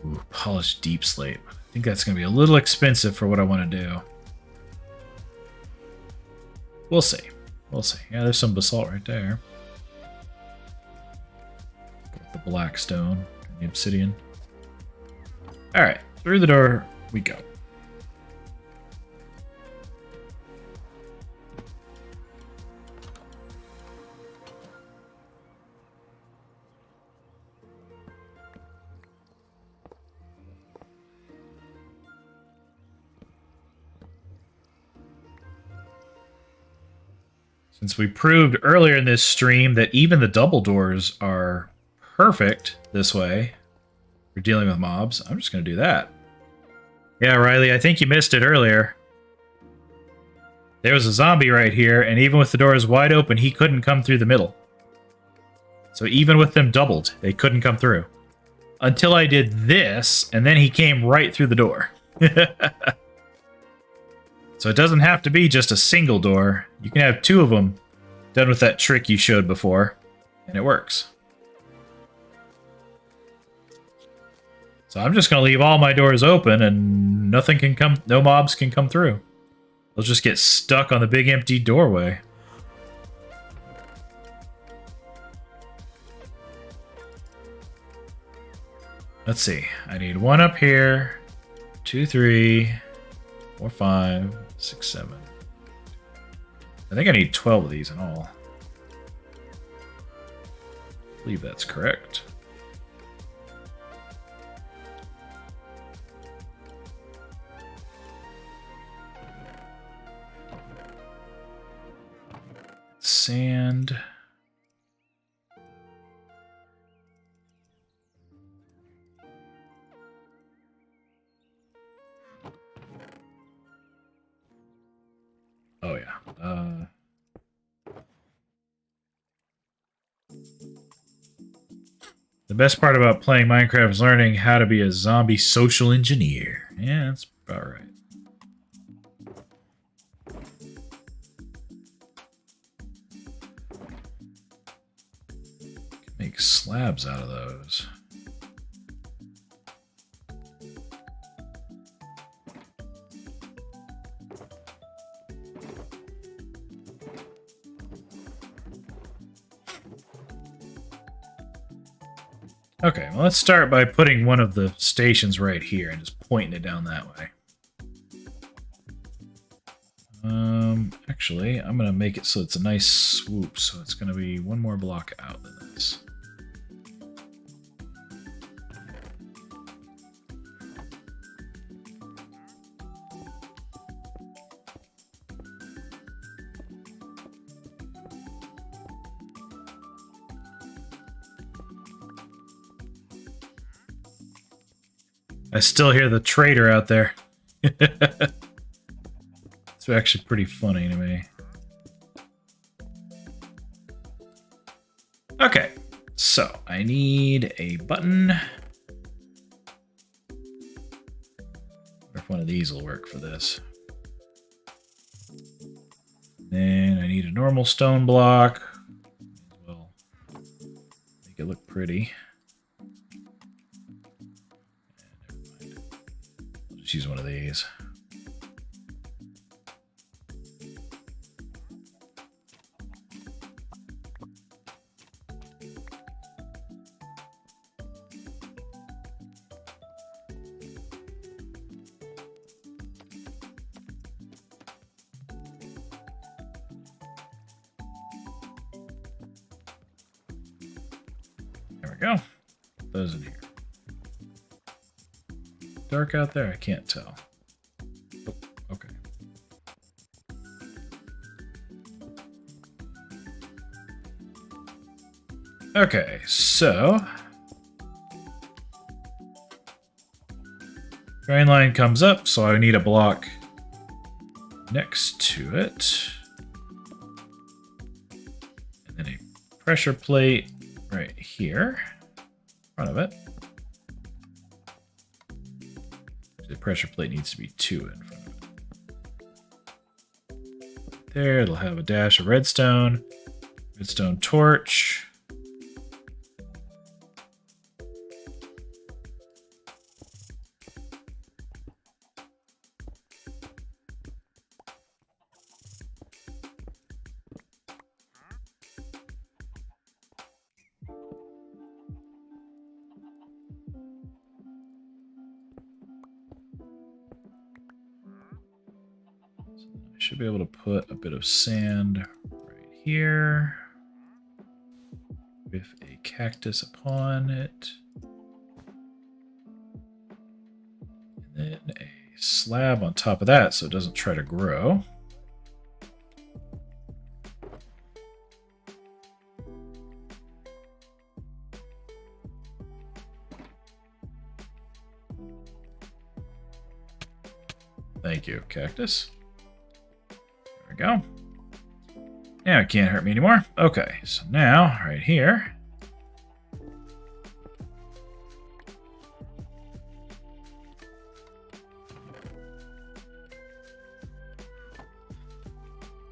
Ooh, polished deep slate. I think that's going to be a little expensive for what I want to do. We'll see. We'll see. Yeah, there's some basalt right there. The black stone, the obsidian. Alright, through the door we go. Since we proved earlier in this stream that even the double doors are perfect this way for dealing with mobs, I'm just going to do that. Yeah, Riley, I think you missed it earlier. There was a zombie right here, and even with the doors wide open, he couldn't come through the middle. So even with them doubled, they couldn't come through. Until I did this, and then he came right through the door. So it doesn't have to be just a single door. You can have two of them done with that trick you showed before, and it works. So I'm just going to leave all my doors open and nothing can come, no mobs can come through. They'll just get stuck on the big empty doorway. Let's see. I need one up here, 2, 3, 4, 5, 6, 7. I think I need 12 of these in all. I believe that's correct. Sand. Oh yeah. The best part about playing Minecraft is learning how to be a zombie social engineer. Yeah, that's about right. Make slabs out of those. Okay, well, let's start by putting one of the stations right here and just pointing it down that way. Actually, I'm going to make it so it's a nice swoop, so it's going to be one more block out than this. I still hear the trader out there. It's actually pretty funny to me. Okay, so I need a button. I wonder if one of these will work for this. Then I need a normal stone block. Well, make it look pretty. I'll just use one of these. Go. Put those in here. Dark out there? I can't tell. Oh, okay. Okay, so drain line comes up, so I need a block next to it. And then a pressure plate right here. Front of it. The pressure plate needs to be 2 in front of it. There, it'll have a dash of redstone torch. Should be able to put a bit of sand right here with a cactus upon it. And then a slab on top of that so it doesn't try to grow. Thank you, cactus. There we go. Now it can't hurt me anymore. Okay, so now, right here.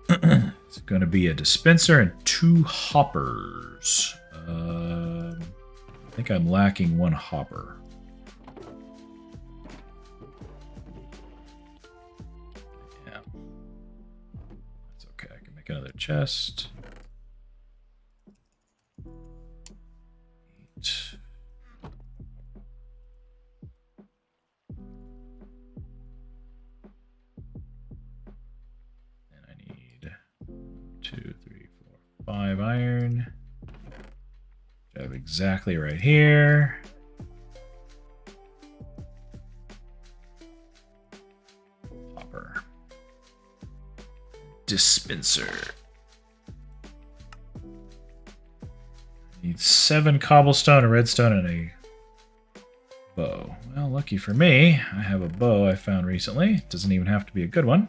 It's going to be a dispenser and 2 hoppers. I think I'm lacking 1 hopper. Another chest. Eat. And I need 2, 3, 4, 5 iron. Which I have exactly right here. Hopper. Dispenser. Need 7 cobblestone, a redstone, and a bow. Well, lucky for me, I have a bow I found recently. It doesn't even have to be a good one.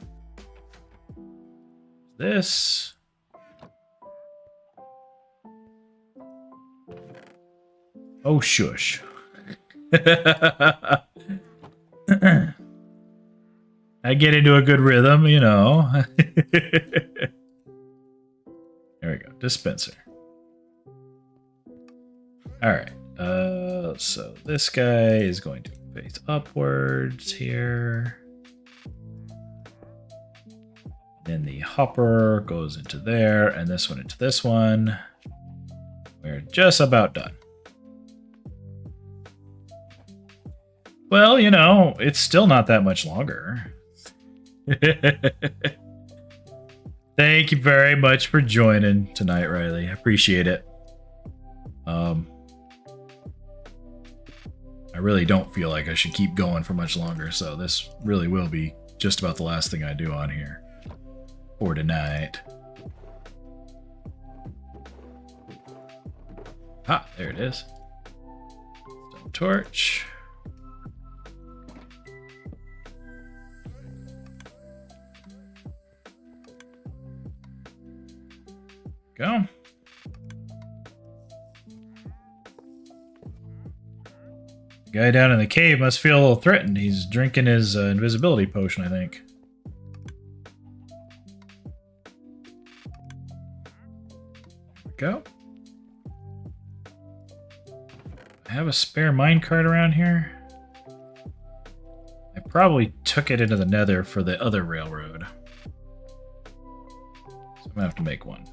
This. Oh, shush. I get into a good rhythm, you know. There we go. Dispenser. All right. So this guy is going to face upwards here. Then the hopper goes into there, and this one into this one. We're just about done. Well, you know, it's still not that much longer. Thank you very much for joining tonight, Riley. I appreciate it. I really don't feel like I should keep going for much longer, so this really will be just about the last thing I do on here for tonight. Ah, there it is. Stone torch. Go. Guy down in the cave must feel a little threatened. He's drinking his invisibility potion, I think. Go. I have a spare minecart around here. I probably took it into the nether for the other railroad. So I'm gonna have to make one.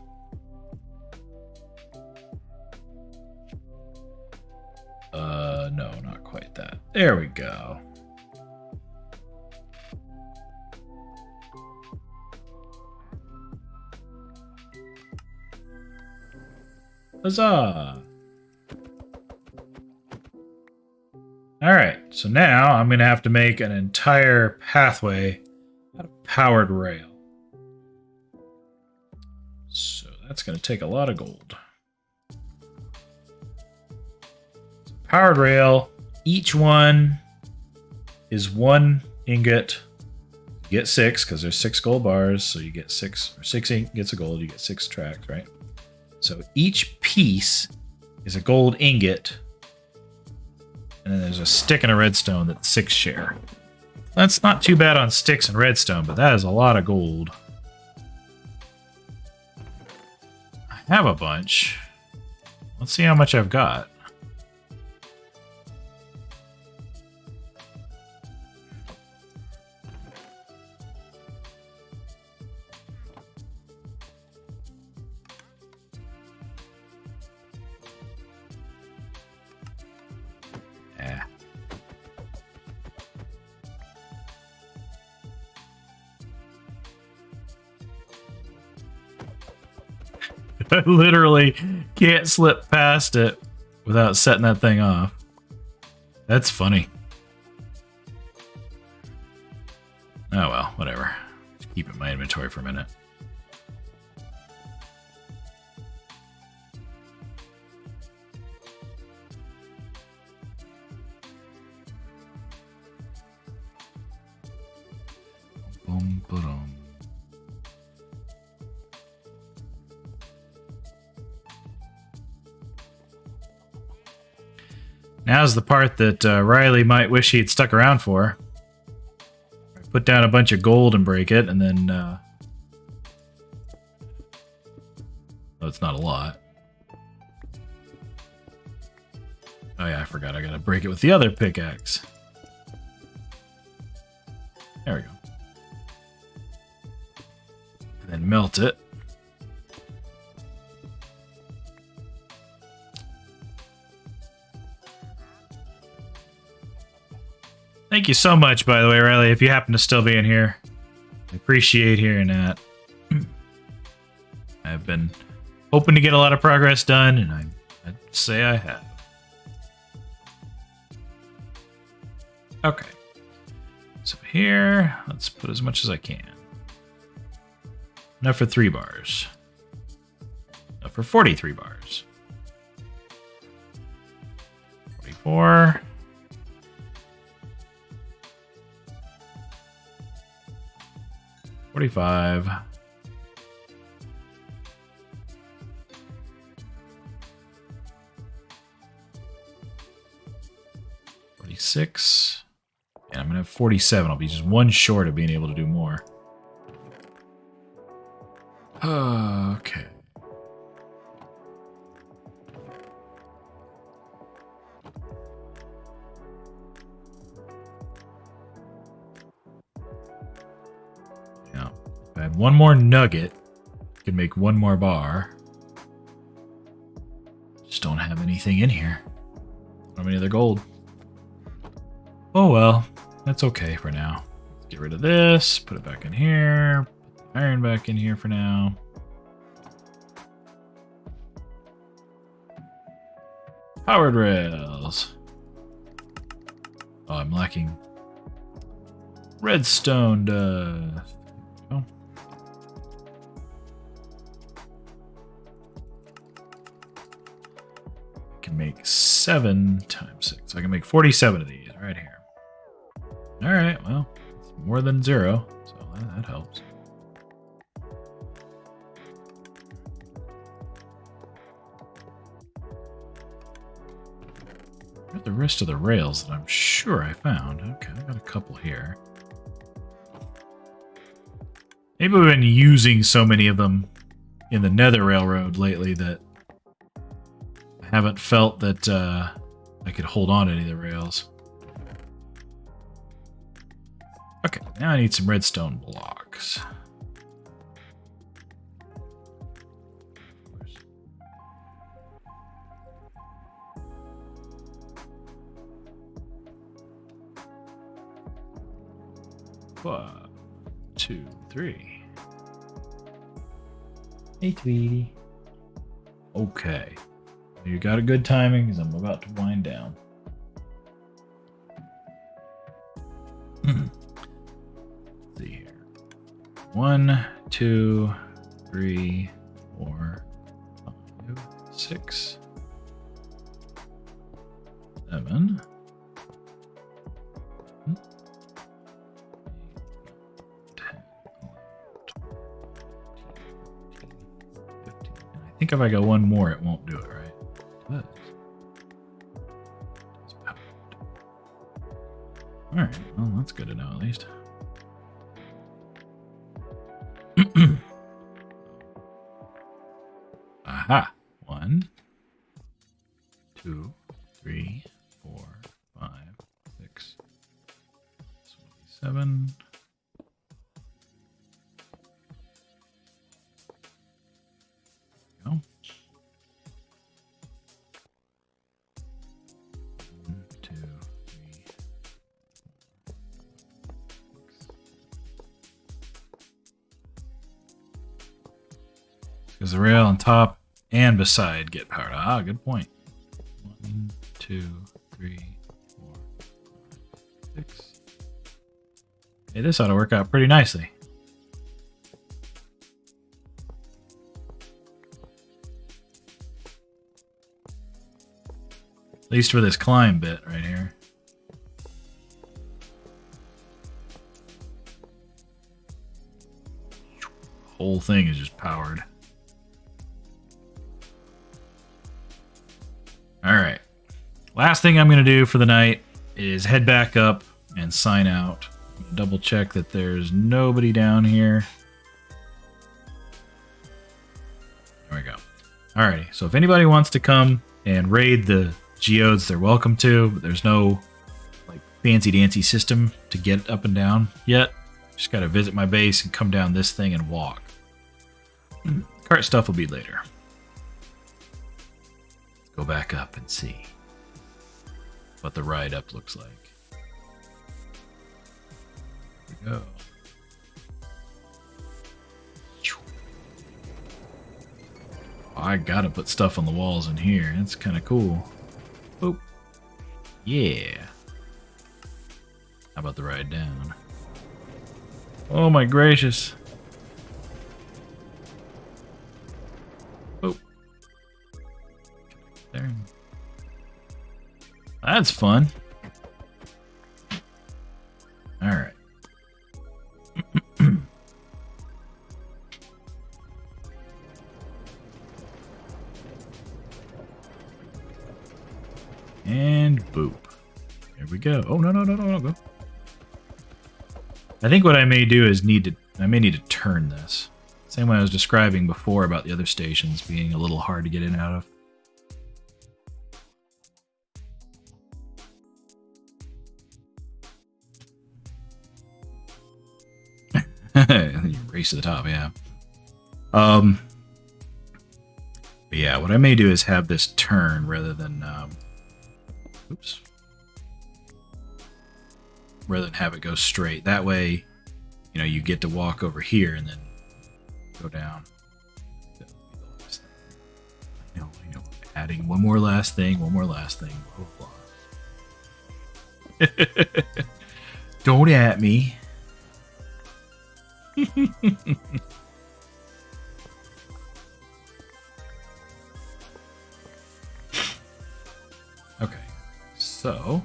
No, not quite that. There we go. Huzzah! Alright, so now I'm going to have to make an entire pathway out of powered rail. So that's going to take a lot of gold. Powered rail, each one is 1 ingot. You get 6 because there's 6 gold bars, so you get 6 ingots of gold. You get 6 tracks, right? So each piece is a gold ingot, and then there's a stick and a redstone that 6 share. That's not too bad on sticks and redstone, but that is a lot of gold. I have a bunch. Let's see how much I've got. I literally can't slip past it without setting that thing off. That's funny. Oh well, whatever. Just keep it in my inventory for a minute. Boom, ba-dum. Now's the part that Riley might wish he'd stuck around for. Put down a bunch of gold and break it, and then... well, it's not a lot. Oh yeah, I forgot. I gotta break it with the other pickaxe. There we go. And then melt it. Thank you so much, by the way, Riley, if you happen to still be in here. I appreciate hearing that. I've been hoping to get a lot of progress done, and I'd say I have. Okay. So here, let's put as much as I can. Enough for 3 bars. Enough for 43 bars. 44. 45. 46. And I'm going to have 47. I'll be just one short of being able to do more. Okay. Yeah. If I had one more nugget, I could make one more bar. Just don't have anything in here. Don't have any other gold. Oh well, that's okay for now. Let's get rid of this, put it back in here, put the iron back in here for now. Powered rails. Oh, I'm lacking redstone dust. Oh. I can make 7 times 6. I can make 47 of these right here. All right, well, it's more than 0, so that helps. Got the rest of the rails that I'm sure I found. Okay, I got a couple here. Maybe we've been using so many of them in the Nether Railroad lately that I haven't felt that I could hold on to any of the rails. Okay, now I need some redstone blocks. One, 2, 3. Hey, Tweety. Okay. You got a good timing because I'm about to wind down. Let's see here. 1, 2, 3, 4, 5, 6, 7. 15. I think if I go one more, it won't do it, right? It does. Alright, well, that's good to know at least. Aha! 1, 2, 3, 4, 5, 6, 7. Go. 1, 2, 3, 4, 6. Because the rail on top and beside get powered. Ah, good point. 1, 2, 3, 4, 5, 6. Hey, this ought to work out pretty nicely. At least for this climb bit right here. Whole thing is just powered. Alright. Last thing I'm going to do for the night is head back up and sign out. Double check that there's nobody down here. There we go. Alrighty. So if anybody wants to come and raid the Geodes, they're welcome to, but there's no like fancy dancy system to get up and down yet. Just gotta visit my base and come down this thing and walk. Cart stuff will be later. Let's go back up and see what the ride up looks like. Here we go. I gotta put stuff on the walls in here. That's kind of cool. Oh, yeah. How about the ride down? Oh my gracious. Oh. There. That's fun. All right. And boop. There we go. Oh, no, no, no, no, no, go. I think what I may do is I may need to turn this. Same way I was describing before about the other stations being a little hard to get in and out of. You race to the top, yeah. But yeah, what I may do is have this turn rather than oops. Rather than have it go straight. That way, you know, you get to walk over here and then go down. I know. Adding one more last thing, blah, blah, blah. Don't at me. Okay, so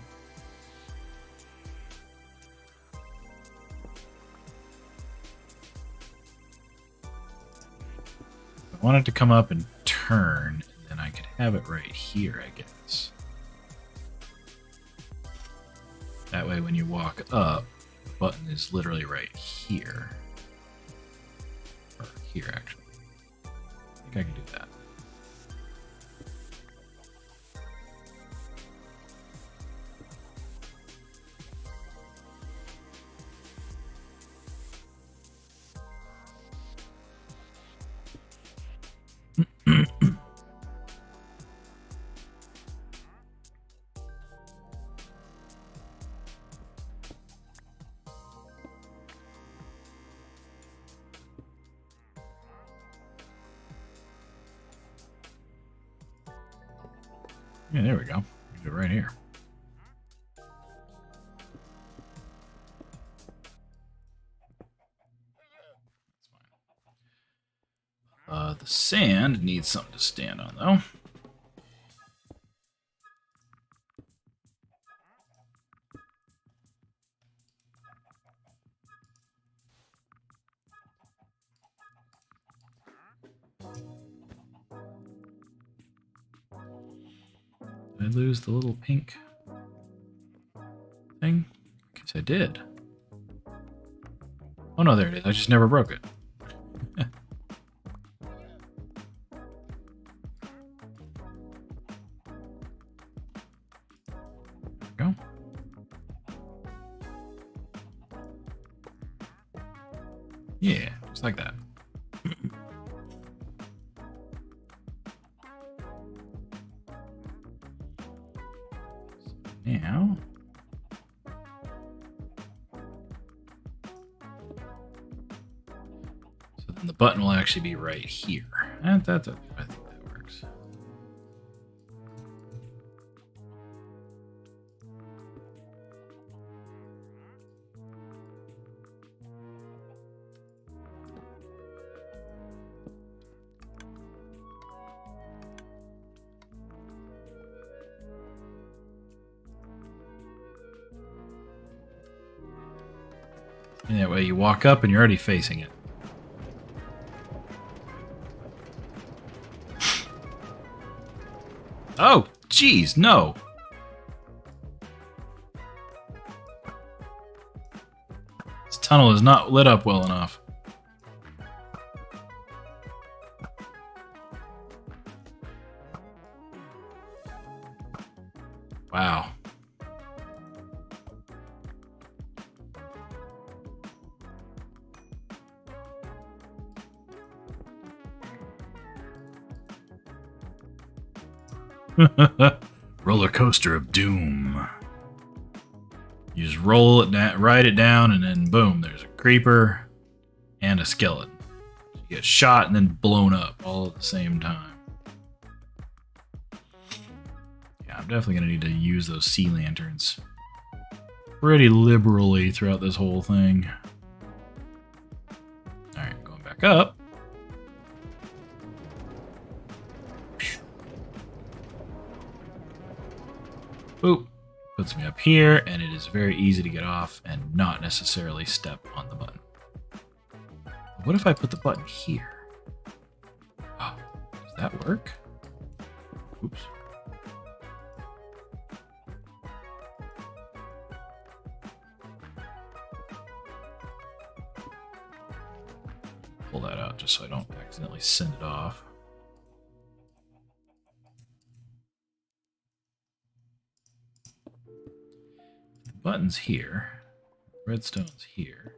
I want it to come up and turn, and then I could have it right here, I guess. That way when you walk up, the button is literally right here. Or here, actually. I think I can do that. Yeah, there we go. Do it right here. The sand needs something to stand on, though. Did I lose the little pink thing? I guess I did. Oh no, there it is. I just never broke it. There we go. Yeah, just like that. Now, so then the button will actually be right here. I think that works. And that way you walk up and you're already facing it. Oh, geez, no. This tunnel is not lit up well enough. Wow. Roller coaster of doom. You just roll it down, ride it down, and then boom, there's a creeper and a skeleton. You get shot and then blown up all at the same time. Yeah, I'm definitely gonna need to use those sea lanterns pretty liberally throughout this whole thing. Alright, going back up. Boop. Puts me up here, and it is very easy to get off and not necessarily step on the button. What if I put the button here? Oh, does that work? Oops. pull that out just so I don't accidentally send it off. The button's here. Redstone's here.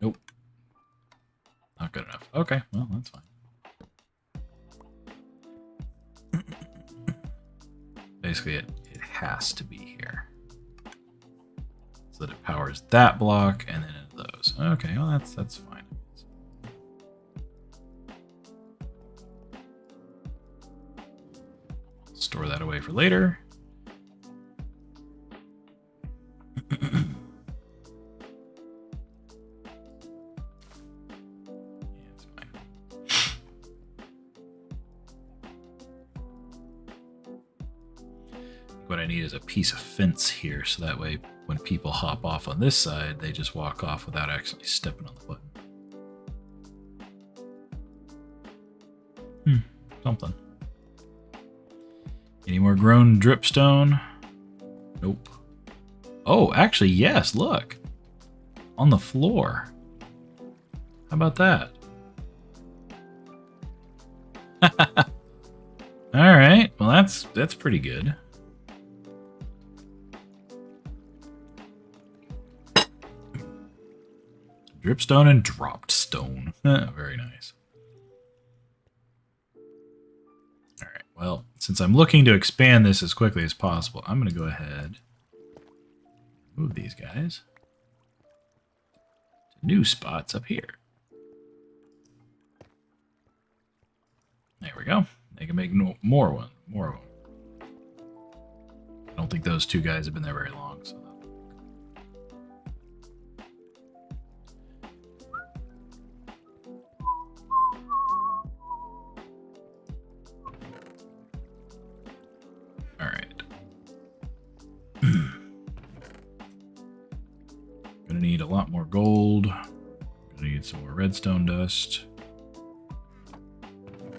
Nope. Not good enough. Okay, well, that's fine. Basically, it has to be here. So that it powers that block and then into those. Okay, well, that's fine. Store that away for later. What I need is a piece of fence here, so that way when people hop off on this side, they just walk off without actually stepping on the button. Something. Any more grown dripstone? Nope. Oh, actually, yes, look. On the floor. How about that? Alright, well that's pretty good. Dripstone and dropped stone. Very nice. Alright, well, since I'm looking to expand this as quickly as possible, I'm going to go ahead and move these guys to new spots up here. There we go. They can make more of them. I don't think those two guys have been there very long, so. Gonna need a lot more gold. Gonna need some more redstone dust.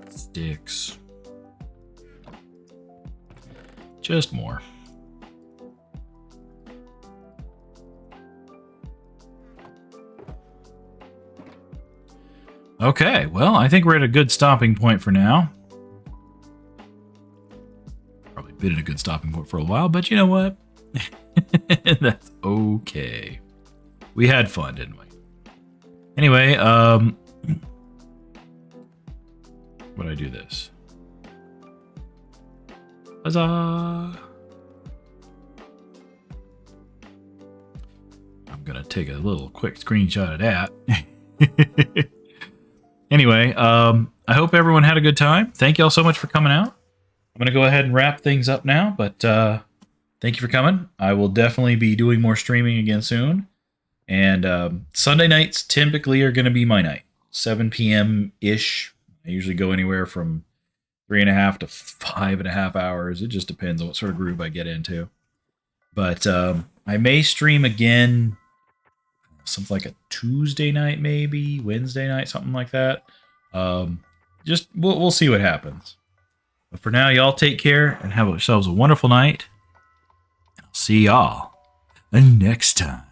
Sticks. Just more. Okay, well, I think we're at a good stopping point for now. Probably been at a good stopping point for a while, but you know what? That's okay. We had fun, didn't we? Anyway, would I do this? Huzzah! I'm gonna take a little quick screenshot of that. Anyway, I hope everyone had a good time. Thank you all so much for coming out. I'm gonna go ahead and wrap things up now, but thank you for coming. I will definitely be doing more streaming again soon. And Sunday nights typically are going to be my night. 7 p.m.-ish. I usually go anywhere from 3.5 to 5.5 hours. It just depends on what sort of groove I get into. But I may stream again something like a Tuesday night, maybe. Wednesday night, something like that. Just we'll see what happens. But for now, y'all take care and have yourselves a wonderful night. And I'll see y'all next time.